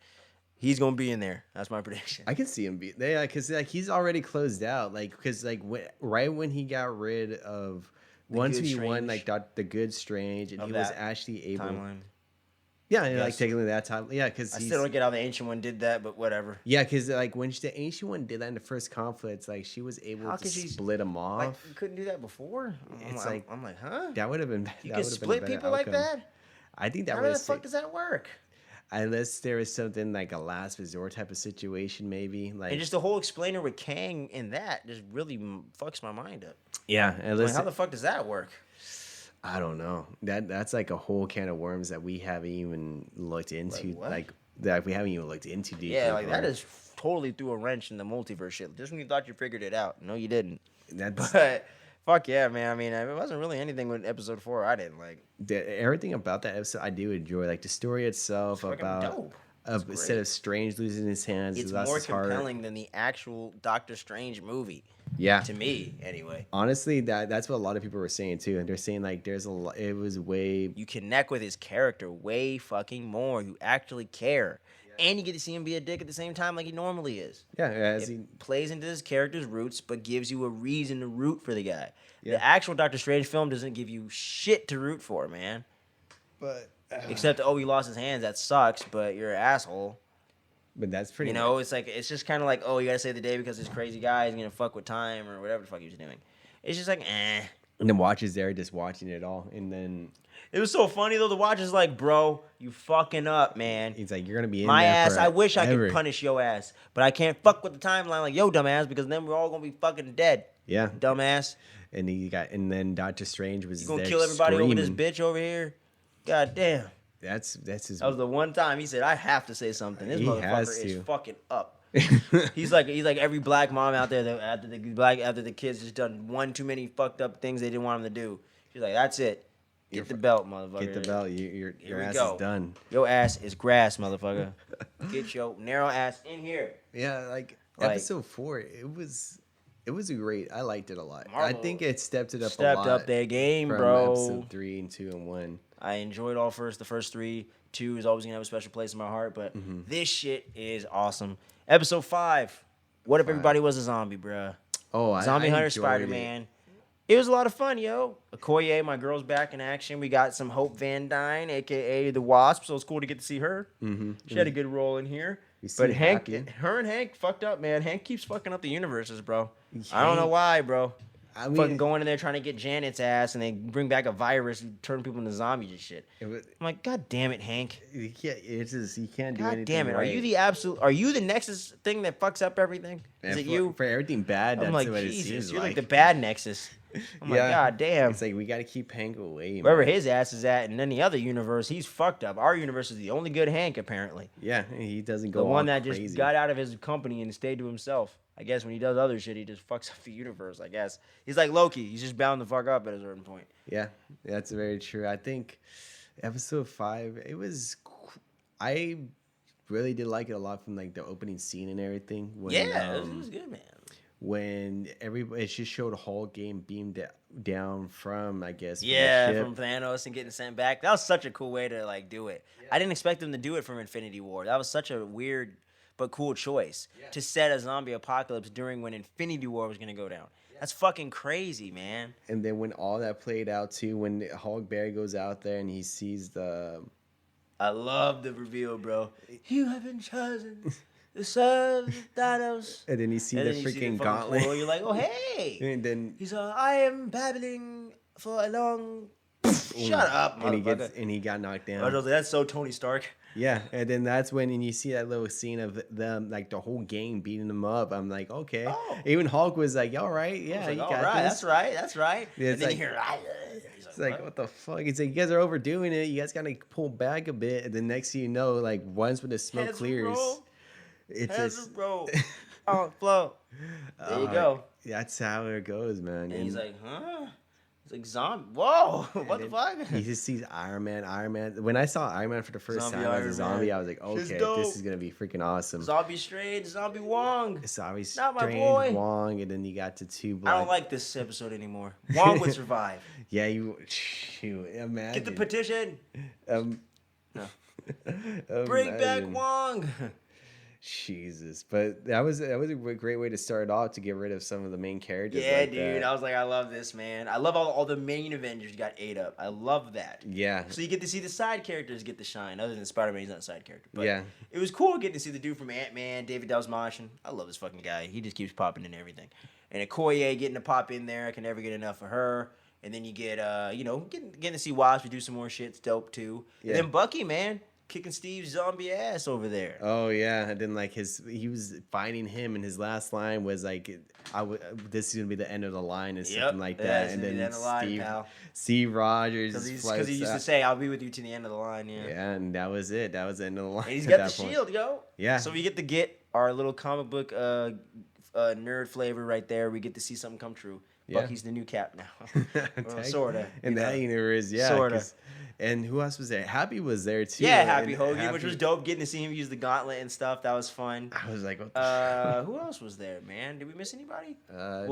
He's gonna be in there. That's my prediction. I can see him be there because like he's already closed out. Like because like right when he got rid of once he won like the good Strange and he was actually able. Timeline. Yeah, and like taking that time. Yeah, because I still don't get how the Ancient One did that, but whatever. Yeah, because like when the Ancient One did that in the first conflict, like she was able to split them off. Like, you couldn't do that before. I'm like, huh? That would have been. You can split people like that. I think that How the fuck does that work? Unless there is something like a last resort type of situation, maybe like. And just the whole explainer with Kang in that just really fucks my mind up. Yeah, like, how the fuck does that work? I don't know. That's like a whole can of worms that we haven't even looked into. That we haven't even looked into deeply. Yeah, like that is totally threw a wrench in the multiverse shit. Just when you thought you figured it out, no, you didn't. But fuck yeah, man. I mean, it wasn't really anything with episode 4 I didn't like. Everything about that episode I do enjoy. Like the story itself about instead of Strange losing his hands, it's more compelling than the actual Doctor Strange movie. Yeah, to me anyway. Honestly, that's what a lot of people were saying too, and they're saying like it was way you connect with his character way fucking more. You actually care, and you get to see him be a dick at the same time like he normally is. Yeah, as he plays into his character's roots, but gives you a reason to root for the guy. Yeah. The actual Doctor Strange film doesn't give you shit to root for, man. But except he lost his hands. That sucks, but you're an asshole. But that's pretty. You know, it's just kind of like, you gotta save the day because this crazy guy is gonna fuck with time or whatever the fuck he was doing. It's just like, eh. And the watch is there, just watching it all, and then it was so funny though. The watch is like, bro, you fucking up, man. He's like, you're gonna be in my there ass. I wish I could punish your ass, but I can't fuck with the timeline like yo, dumbass, because then we're all gonna be fucking dead. Yeah, dumbass. And then Doctor Strange was gonna kill everybody over this bitch over here. God damn. That's his. That was the one time he said, "I have to say something." This motherfucker is fucking up. he's like every black mom out there that after the kids just done one too many fucked up things they didn't want him to do. She's like, "That's it. Get the belt, motherfucker. Get the belt. Your ass is done. Your ass is grass, motherfucker. Get your narrow ass in here." Yeah, like episode 4, It was I liked it a lot. I Marvel think it stepped it up a stepped lot. up their game, from bro. episode 3 and 2 and 1. I enjoyed the first 3. 2 is always gonna have a special place in my heart, but this shit is awesome. Episode 5. What if everybody was a zombie, bruh? Oh, Zombie I Hunter enjoyed Spider-Man. It was a lot of fun, yo. Okoye, my girl's back in action. We got some Hope Van Dyne, a.k.a. the Wasp, so it's cool to get to see her. She had a good role in here. But Hank, her and Hank fucked up, man. Hank keeps fucking up the universes, bro. I don't know why, bro. I mean, Fucking going in there trying to get Janet's ass, and they bring back a virus and turn people into zombies and shit. I'm like, God damn it, Hank. You can't, it's just, you can't do God anything damn it. right. Are you the Nexus thing that fucks up everything? Is it you? For everything bad, that's I'm like, what Jesus, it seems you're like like. the bad Nexus. I'm like, God damn. It's like, we got to keep Hank away, man. Wherever his ass is at in any other universe, he's fucked up. Our universe is the only good Hank, apparently. Yeah, he doesn't go The one all that crazy. just got out of his company and stayed to himself. I guess when he does other shit, he just fucks up the universe, I guess. He's like Loki. He's just bound to fuck up at a certain point. Yeah, that's very true. I think episode 5, I really did like it a lot from like the opening scene and everything. When, it was good, man. When it just showed Hulk getting beamed down from, I guess, from the Yeah, ship. from Thanos and getting sent back. That was such a cool way to like do it. Yeah. I didn't expect them to do it from Infinity War. That was such a weird but cool choice to set a zombie apocalypse during when Infinity War was gonna go down. That's fucking crazy, man. And then when all that played out too, when Hulk Barry goes out there and he sees I love the reveal, bro. You have been chosen. The son of Thanos. And then you see the freaking gauntlet. Portal, you're like, oh, hey. And then he's I am babbling for a long... Shut up, motherfucker. And he got knocked down. I was like, that's so Tony Stark. Yeah, and then that's when and you see that little scene of them, like the whole gang beating them up. I'm like, okay. Oh. Even Hulk was like, all right, yeah, you got this. That's right. Yeah, and then like, you hear, it's like, what the fuck? It's like, you guys are overdoing it. You guys got to pull back a bit. And the next thing you know, like, once when the smoke clears, it's just... bro. Oh, flow. There you go. That's how it goes, man. And he's like, huh? It's like zombie. Whoa! What the fuck? He just sees Iron Man. When I saw Iron Man for the first time as a zombie, I was like, okay, this is gonna be freaking awesome. Zombie Strange, Zombie Wong. Zombie Not Strange, my boy. Wong, and then you got to two. I don't like this episode anymore. Wong would survive. Yeah, shoot, imagine. Get the petition. No. Bring back Wong. Jesus, but that was a great way to start off to get rid of some of the main characters. Yeah, like dude, that. I was like, I love this, man. I love all the main Avengers got ate up. I love that. Yeah. So you get to see the side characters get the shine, other than Spider-Man. He's not a side character. But yeah. It was cool getting to see the dude from Ant-Man, David Dalsmatian. I love this fucking guy. He just keeps popping in everything. And Okoye getting to pop in there, I can never get enough of her. And then you get, getting to see Wasp do some more shit. It's dope too. Yeah. And then Bucky, man. Kicking Steve's zombie ass over there. Oh yeah, and then like he was fighting him, and his last line was like, "This is gonna be the end of the line," or something like that. And then Steve Rogers, because he used to say, "I'll be with you to the end of the line." Yeah. Yeah, and that was it. That was the end of the line. And he's got the shield, yo. Yeah. So we get to get our little comic book nerd flavor right there. We get to see something come true. Yeah. Bucky's the new Cap now. Sorta. In that universe, yeah. Sorta. And who else was there? Happy was there too. Yeah, Happy Hogan, which was dope. Getting to see him use the gauntlet and stuff, that was fun. I was like, what the who else was there, man? Did we miss anybody?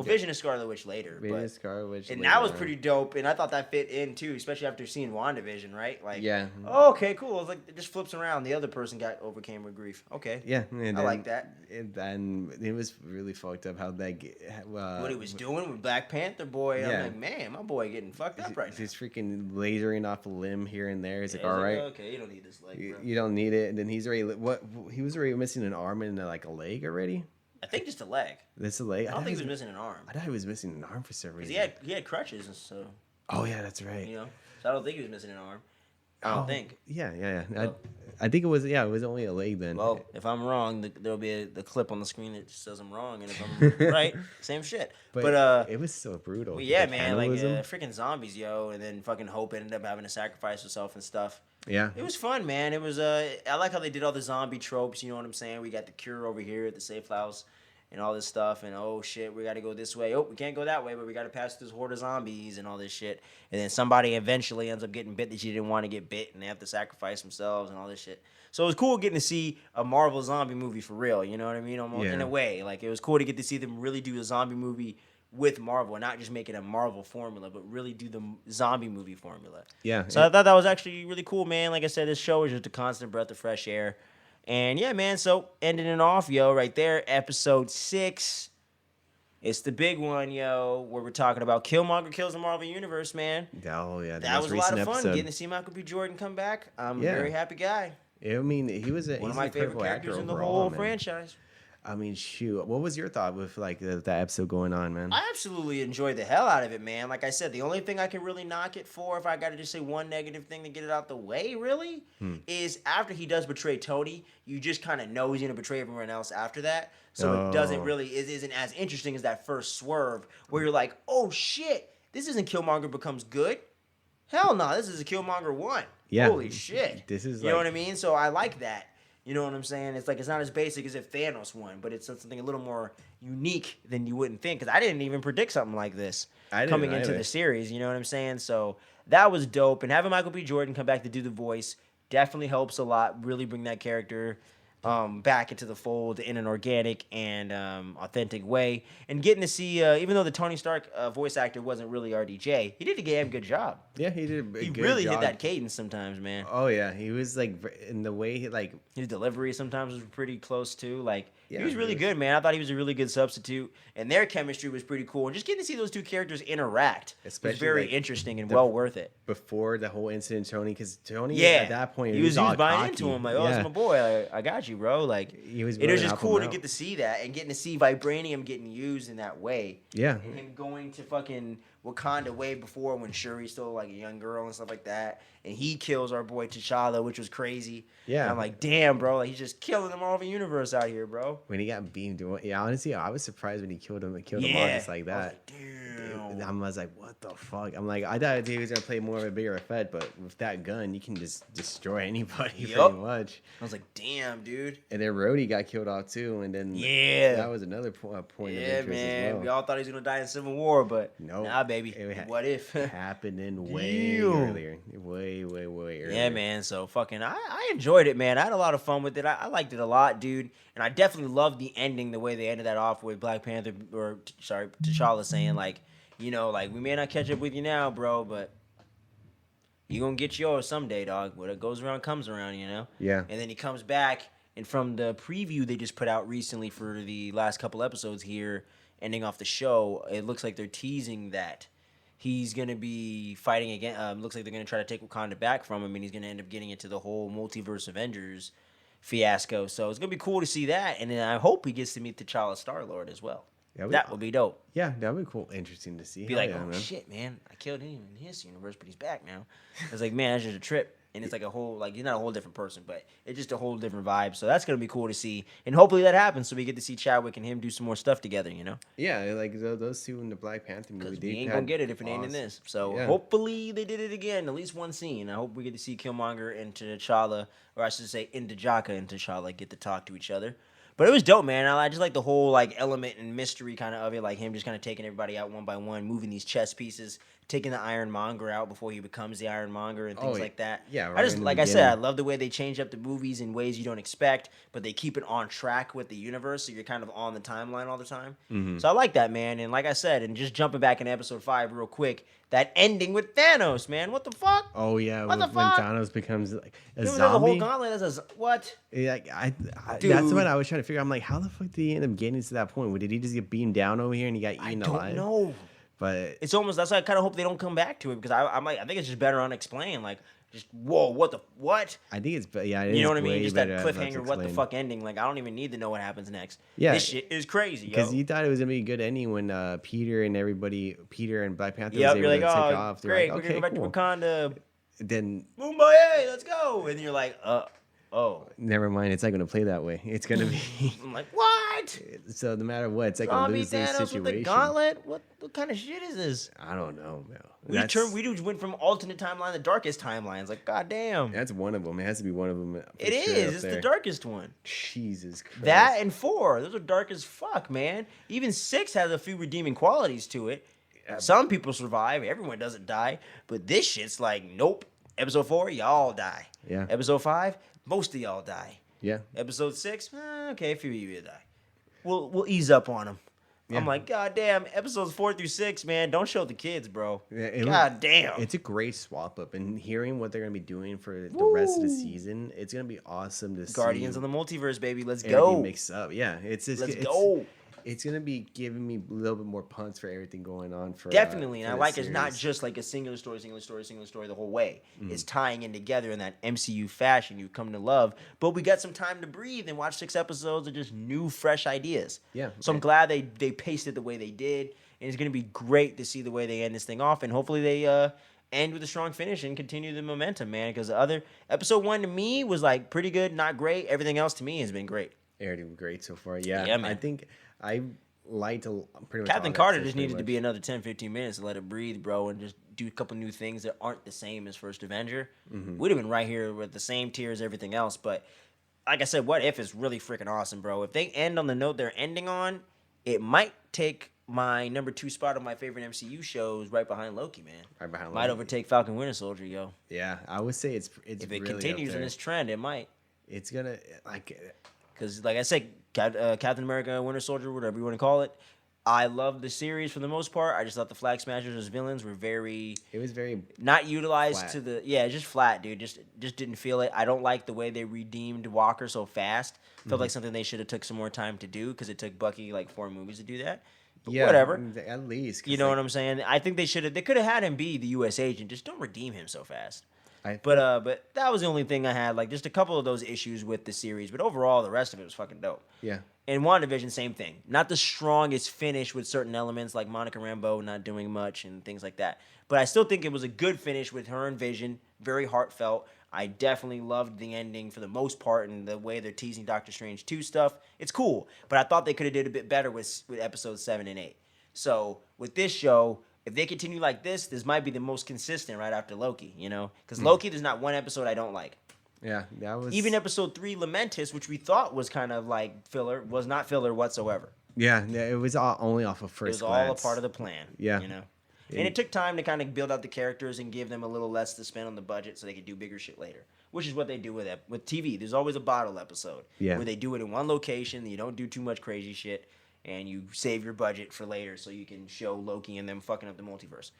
Vision and Scarlet Witch later. Scarlet Witch. And that was pretty dope, and I thought that fit in too, especially after seeing WandaVision, right? Like, yeah. Oh, okay, cool. It's like it just flips around. The other person overcame with grief. Okay. Yeah, I like that. And it was really fucked up how that. What he was doing with Black Panther boy. Yeah. I'm like, man, my boy getting fucked up right now. He's freaking lasering off a limb here and there. He's like, all right, okay, you don't need this leg, bro. You don't need it. And then he was already missing an arm and like a leg already. I think just a leg. That's a leg. I don't think he was missing an arm. I thought he was missing an arm for some reason. He had crutches and so. Oh yeah, that's right. So I don't think he was missing an arm. I don't think. Yeah. So, I think it was only a leg then. Well, if I'm wrong, there'll be the clip on the screen that says I'm wrong, and if I'm right, same shit. But it was so brutal. Well, yeah, man, freaking zombies, yo, and then fucking Hope ended up having to sacrifice herself and stuff. Yeah, it was fun, man. It was I like how they did all the zombie tropes. You know what I'm saying? We got the Cure over here at the safe house, and all this stuff, and oh shit, we got to go this way. Oh, we can't go that way, but we got to pass this horde of zombies and all this shit. And then somebody eventually ends up getting bit that you didn't want to get bit, and they have to sacrifice themselves and all this shit. So it was cool getting to see a Marvel zombie movie for real. You know what I mean? Almost, in a way, like it was cool to get to see them really do a zombie movie with Marvel, and not just make it a Marvel formula, but really do the zombie movie formula. Yeah. So I thought that was actually really cool, man. Like I said, this show is just a constant breath of fresh air. And yeah, man, so ending it off, yo, right there, episode 6. It's the big one, yo, where we're talking about Killmonger kills the Marvel Universe, man. Oh, yeah. That was a lot of fun, getting to see Michael B. Jordan come back. I'm a very happy guy. I mean, he was one of my favorite characters in the whole franchise. I mean, shoot. What was your thought with like that episode going on, man? I absolutely enjoyed the hell out of it, man. Like I said, the only thing I can really knock it for, if I got to just say one negative thing to get it out the way, really, is after he does betray Tony, you just kind of know he's going to betray everyone else after that. So it doesn't really, it isn't as interesting as that first swerve where you're like, oh shit, this isn't Killmonger becomes good. Hell no, this is a Killmonger 1. Yeah. Holy shit. This is you know what I mean? So I like that. You know what I'm saying? It's like it's not as basic as if Thanos won, but it's something a little more unique than you wouldn't think. Because I didn't even predict something like this coming into the series. You know what I'm saying? So that was dope. And having Michael B. Jordan come back to do the voice definitely helps a lot. Really bring that character back into the fold in an organic and authentic way. And getting to see, even though the Tony Stark voice actor wasn't really RDJ, he did a damn good job. Yeah, he did a good job. He really hit that cadence sometimes, man. Oh, yeah. He was like, in the way he like... His delivery sometimes was pretty close too. Like, he was really good, man. I thought he was a really good substitute. And their chemistry was pretty cool. And just getting to see those two characters interact was very interesting and well worth it. Before the whole incident, Tony, because Tony at that point, he was buying into him. Like, oh, it's my boy. I got you, bro. Like, it was just cool to get to see that and getting to see Vibranium getting used in that way. Yeah. And him going to fucking Wakanda way before when Shuri's still like a young girl and stuff like that. And he kills our boy T'Challa, which was crazy. Yeah. And I'm like, damn, bro. Like, he's just killing the Marvel Universe out here, bro. When he got beamed. Yeah, honestly, I was surprised when he killed him all just like that. I was like, damn. I was like, what the fuck? I'm like, I thought he was going to play more of a bigger effect, but with that gun, you can just destroy anybody pretty much. I was like, damn, dude. And then Rhodey got killed off too, and then that was another point of interest man. as well. We all thought he was going to die in Civil War, but nah, baby. What if? It happened in way earlier. Way earlier. Yeah, man. So fucking, I enjoyed it, man. I had a lot of fun with it. I liked it a lot, dude. And I definitely loved the ending, the way they ended that off with Black Panther, T'Challa saying like, you know, like, we may not catch up with you now, bro, but you gonna get yours someday, dog. What goes around comes around, you know? Yeah. And then he comes back, and from the preview they just put out recently for the last couple episodes here, ending off the show, it looks like they're teasing that he's gonna be fighting again. Looks like they're gonna try to take Wakanda back from him, and he's gonna end up getting into the whole multiverse Avengers fiasco. So it's gonna be cool to see that, and then I hope he gets to meet T'Challa Star-Lord as well. That would be dope. Yeah, that would be cool. Interesting to see. Be like, oh, shit, man. I killed him in his universe, but he's back now. It's like, man, that's just a trip. And it's like a whole, like, you're not a whole different person, but it's just a whole different vibe. So that's going to be cool to see. And hopefully that happens so we get to see Chadwick and him do some more stuff together, you know? Yeah, like those two in the Black Panther movie. We ain't going to get it if it ain't in this. So hopefully they did it again, at least one scene. I hope we get to see Killmonger and T'Challa, or I should say N'Jaka and T'Challa get to talk to each other. But it was dope, man. I just like the whole like element and mystery kind of it, like him just kind of taking everybody out one by one, moving these chess pieces, taking the Ironmonger out before he becomes the Ironmonger and things like that. Yeah, right. I just like I said, I love the way they change up the movies in ways you don't expect, but they keep it on track with the universe, so you're kind of on the timeline all the time. Mm-hmm. So I like that, man. And like I said, and just jumping back in episode 5 real quick, that ending with Thanos, man. What the fuck? Oh yeah, when Thanos becomes like a zombie. The whole gauntlet as what? Yeah, that's what I was trying to figure out. I'm like, how the fuck did he end up getting to that point? Did he just get beamed down over here and he got eaten alive? I don't know. But it's almost, that's why I kind of hope they don't come back to it, because I'm like, I think it's just better unexplained. Like, just whoa, what? I think it's it you know what I mean? Just that better cliffhanger, what the fuck ending? Like, I don't even need to know what happens next. Yeah, this shit is crazy. Because you thought it was gonna be a good ending when Peter and Black Panther was able you're like, to take oh, off. Great, like, we're gonna go back to Wakanda. Then Mumbai, let's go. And you're like, oh, never mind. It's not gonna play that way. It's gonna be. I'm like, what? So no matter what, it's like a lose-lose situation. With the gauntlet? What kind of shit is this? I don't know, man. We went from alternate timeline to darkest timelines. Like, goddamn. That's one of them. It has to be one of them. It is. It's the darkest one. Jesus Christ. That and 4. Those are dark as fuck, man. Even 6 has a few redeeming qualities to it. Some people survive. Everyone doesn't die. But this shit's like, nope. Episode 4, y'all die. Yeah. Episode 5, most of y'all die. Yeah. Episode 6, okay, a few of you die. We'll ease up on them. Yeah. I'm like, God damn, episodes 4 through 6, man, don't show the kids, bro. Yeah, God damn. It's a great swap up. And hearing what they're going to be doing for the rest of the season, it's going to be awesome to see. Guardians of the Multiverse, baby. Let's go. go. Mix up. Yeah. Let's go. It's going to be giving me a little bit more punch for everything going on. Definitely. And I like it's not just like a singular story the whole way. Mm-hmm. It's tying in together in that MCU fashion you come to love. But we got some time to breathe and watch 6 episodes of just new, fresh ideas. Yeah. So I'm glad they paced it the way they did. And it's going to be great to see the way they end this thing off. And hopefully they end with a strong finish and continue the momentum, man. Because the other episode 1 to me was like pretty good, not great. Everything else to me has been great. Everything great so far. Yeah. Yeah, man. I think I liked pretty much Captain Carter just needed to be another 10-15 minutes to let it breathe, bro, and just do a couple new things that aren't the same as First Avenger. Mm-hmm. We'd have been right here with the same tier as everything else, but like I said, What If is really freaking awesome, bro. If they end on the note they're ending on, it might take my number 2 spot of my favorite MCU shows right behind Loki, man. Right behind Loki. Might overtake Falcon Winter Soldier, yo. Yeah, I would say it's if it really continues in this trend, it might. It's gonna because like I said, Captain America, Winter Soldier, whatever you want to call it. I love the series for the most part. I just thought the Flag Smashers as villains were very. It was very not utilized flat. to the just flat, dude. Just didn't feel it. I don't like the way they redeemed Walker so fast. Felt like something they should have took some more time to do because it took Bucky like 4 movies to do that. But whatever. At least you know what I'm saying. I think they could have had him be the U.S. agent. Just don't redeem him so fast. But that was the only thing I had. Like just a couple of those issues with the series, but overall the rest of it was fucking dope. Yeah. And WandaVision, same thing. Not the strongest finish with certain elements like Monica Rambeau not doing much and things like that. But I still think it was a good finish with her and Vision. Very heartfelt. I definitely loved the ending for the most part and the way they're teasing Doctor Strange 2 stuff. It's cool. But I thought they could have did a bit better with episodes 7 and 8. So with this show, if they continue like this might be the most consistent right after Loki, you know? Because Loki, there's not one episode I don't like. Yeah, that was... Even episode 3, Lamentis, which we thought was kind of like filler, was not filler whatsoever. Yeah, it was only off of first glance. It was all a part of the plan. Yeah. You know? And it took time to kind of build out the characters and give them a little less to spend on the budget so they could do bigger shit later. Which is what they do with TV. There's always a bottle episode. Yeah. Where they do it in one location, you don't do too much crazy shit, and you save your budget for later so you can show Loki and them fucking up the multiverse.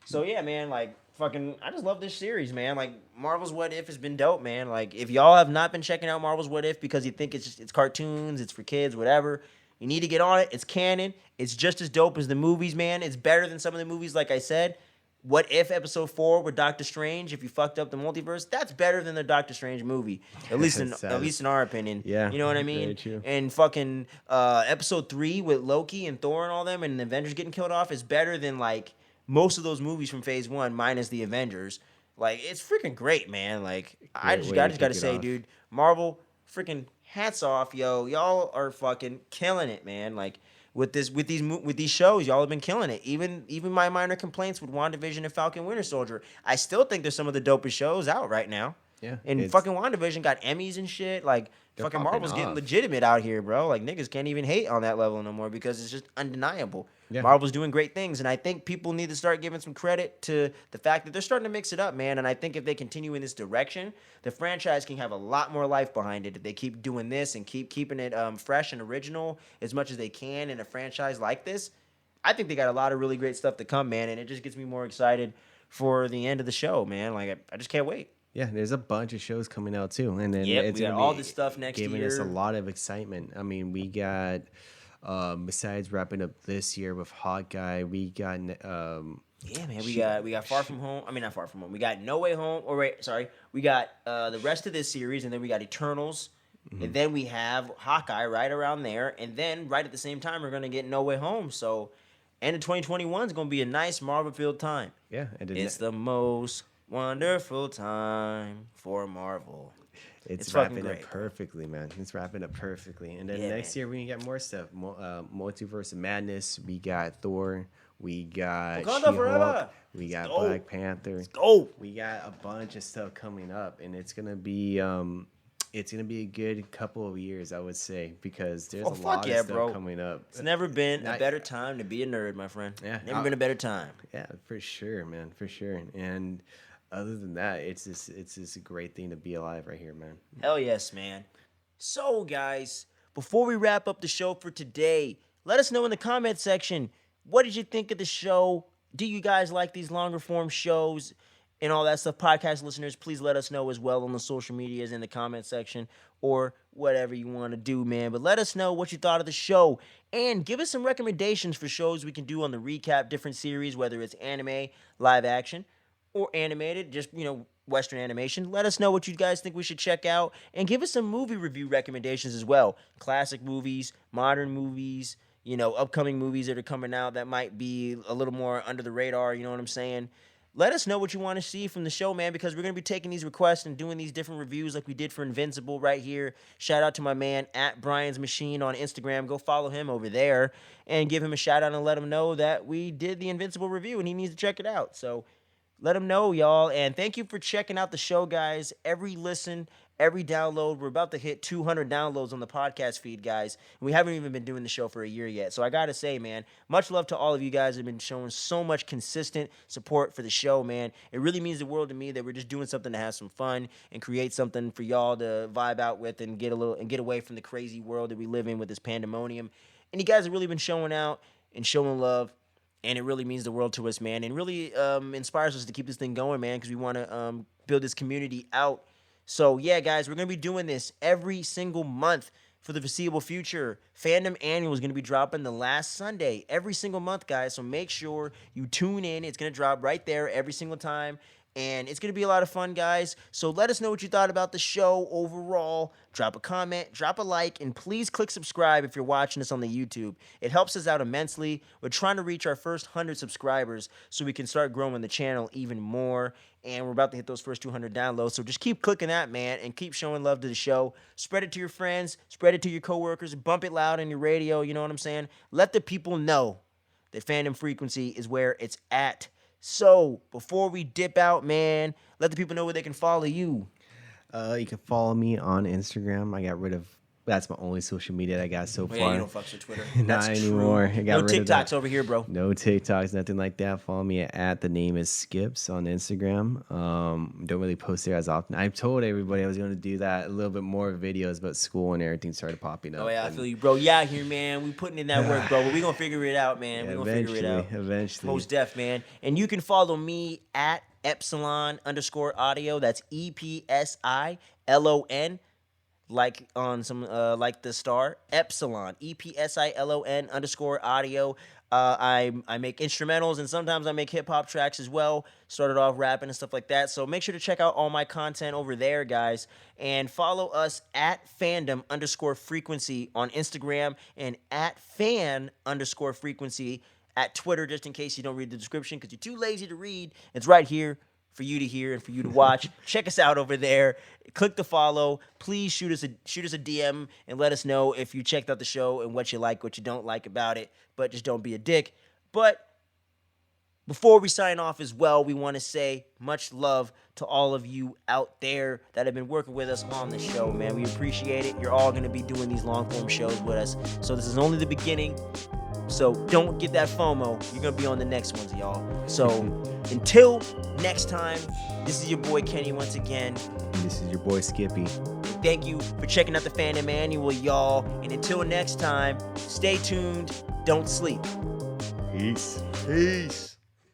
So yeah, man, like fucking, I just love this series, man. Like Marvel's What If has been dope, man. Like if y'all have not been checking out Marvel's What If because you think it's cartoons, it's for kids, whatever, you need to get on it. It's canon. It's just as dope as the movies, man. It's better than some of the movies, like I said. What If episode 4 with Doctor Strange? If you fucked up the multiverse, that's better than the Doctor Strange movie, at least in our opinion. Yeah, you know what I mean. Very true. And fucking episode 3 with Loki and Thor and all them, and the Avengers getting killed off is better than like most of those movies from Phase 1 minus the Avengers. Like it's freaking great, man. Like I just gotta say, dude, Marvel, freaking hats off, yo. Y'all are fucking killing it, man. Like. With these shows, y'all have been killing it. Even my minor complaints with WandaVision and Falcon Winter Soldier, I still think they're some of the dopest shows out right now. Yeah. And fucking WandaVision got Emmys and shit. Like fucking Marvel's getting legitimate out here, bro. Like niggas can't even hate on that level no more because it's just undeniable. Yeah. Marvel's doing great things, and I think people need to start giving some credit to the fact that they're starting to mix it up, man. And I think if they continue in this direction, the franchise can have a lot more life behind it if they keep doing this and keep keeping it fresh and original as much as they can in a franchise like this. I think they got a lot of really great stuff to come, man, and it just gets me more excited for the end of the show, man. Like I just can't wait. Yeah, there's a bunch of shows coming out too, and then it's we got all this stuff next year, giving us a lot of excitement. I mean, we got besides wrapping up this year with Hawkeye, we got yeah, man, we got Far From Home. I mean, not Far From Home. We got No Way Home. We got the rest of this series, and then we got Eternals, and then we have Hawkeye right around there, and then right at the same time we're gonna get No Way Home. So, end of 2021 is gonna be a nice Marvel-filled time. Yeah, it's the most wonderful time for Marvel. It's wrapping up perfectly, man. It's wrapping up perfectly. And then next year we can get more stuff. Multiverse of Madness. We got Thor. We got Wakanda She-Hulk. forever. We got go. Black Panther. Let's go. We got a bunch of stuff coming up, and it's gonna be a good couple of years, I would say, because there's a lot of stuff coming up. It's never been a better time to be a nerd, my friend. Yeah, never been a better time. Yeah, for sure, man, for sure. And other than that, it's just a great thing to be alive right here, man. Hell yes, man. So, guys, before we wrap up the show for today, let us know in the comment section, what did you think of the show? Do you guys like these longer form shows and all that stuff? Podcast listeners, please let us know as well on the social medias in the comment section or whatever you want to do, man. But let us know what you thought of the show and give us some recommendations for shows we can do on the recap, different series, whether it's anime, live action, or animated, just, Western animation. Let us know what you guys think we should check out and give us some movie review recommendations as well. Classic movies, modern movies, upcoming movies that are coming out that might be a little more under the radar, you know what I'm saying? Let us know what you want to see from the show, man, because we're going to be taking these requests and doing these different reviews like we did for Invincible right here. Shout out to my man, @BriansMachine on Instagram. Go follow him over there and give him a shout out and let him know that we did the Invincible review and he needs to check it out. So let him know, y'all. And thank you for checking out the show, guys. Every listen, every download. We're about to hit 200 downloads on the podcast feed, guys. And we haven't even been doing the show for a year yet. So I got to say, man, much love to all of you guys who have been showing so much consistent support for the show, man. It really means the world to me that we're just doing something to have some fun and create something for y'all to vibe out with and get away from the crazy world that we live in with this pandemonium. And you guys have really been showing out and showing love. And it really means the world to us, man. And really inspires us to keep this thing going, man, because we want to build this community out. So, yeah, guys, we're going to be doing this every single month for the foreseeable future. Fandom Annual is going to be dropping the last Sunday every single month, guys. So make sure you tune in. It's going to drop right there every single time. And it's going to be a lot of fun, guys. So let us know what you thought about the show overall. Drop a comment, drop a like, and please click subscribe if you're watching us on the YouTube. It helps us out immensely. We're trying to reach our first 100 subscribers so we can start growing the channel even more. And we're about to hit those first 200 downloads. So just keep clicking that, man, and keep showing love to the show. Spread it to your friends. Spread it to your coworkers. Bump it loud on your radio. You know what I'm saying? Let the people know that Fandom Frequency is where it's at. So, before we dip out, man, let the people know where they can follow you. You can follow me on Instagram. That's my only social media I got so far. Yeah, you don't fuck with Twitter. Not anymore. No TikToks over here, bro. No TikToks, nothing like that. Follow me at the name is Skips on Instagram. Don't really post there as often. I told everybody I was going to do that, a little bit more videos, but school and everything started popping up. Oh, yeah, I feel you, bro. You out here, man. We putting in that work, bro. But we going to figure it out, man. Yeah, we going to figure it out. Eventually. Most def, man. And you can follow me at Epsilon_audio. That's EPSILON. Like on some like the star Epsilon, EPSILON_audio. I make instrumentals and sometimes I make hip hop tracks as well. Started off rapping and stuff like that. So make sure to check out all my content over there, guys, and follow us at Fandom_frequency on Instagram and at Fan_frequency at Twitter, just in case you don't read the description because you're too lazy to read. It's right here for you to hear and for you to watch. Check us out over there. Click the follow. Please shoot us a DM and let us know if you checked out the show and what you like, what you don't like about it. But just don't be a dick. But before we sign off as well, we want to say much love to all of you out there that have been working with us on the show, man. We appreciate it. You're all going to be doing these long-form shows with us. So this is only the beginning. So don't get that FOMO. You're going to be on the next ones, y'all. So until next time, this is your boy Kenny once again. And this is your boy Skippy. Thank you for checking out the Fandom Annual, y'all. And until next time, stay tuned. Don't sleep. Peace. Peace.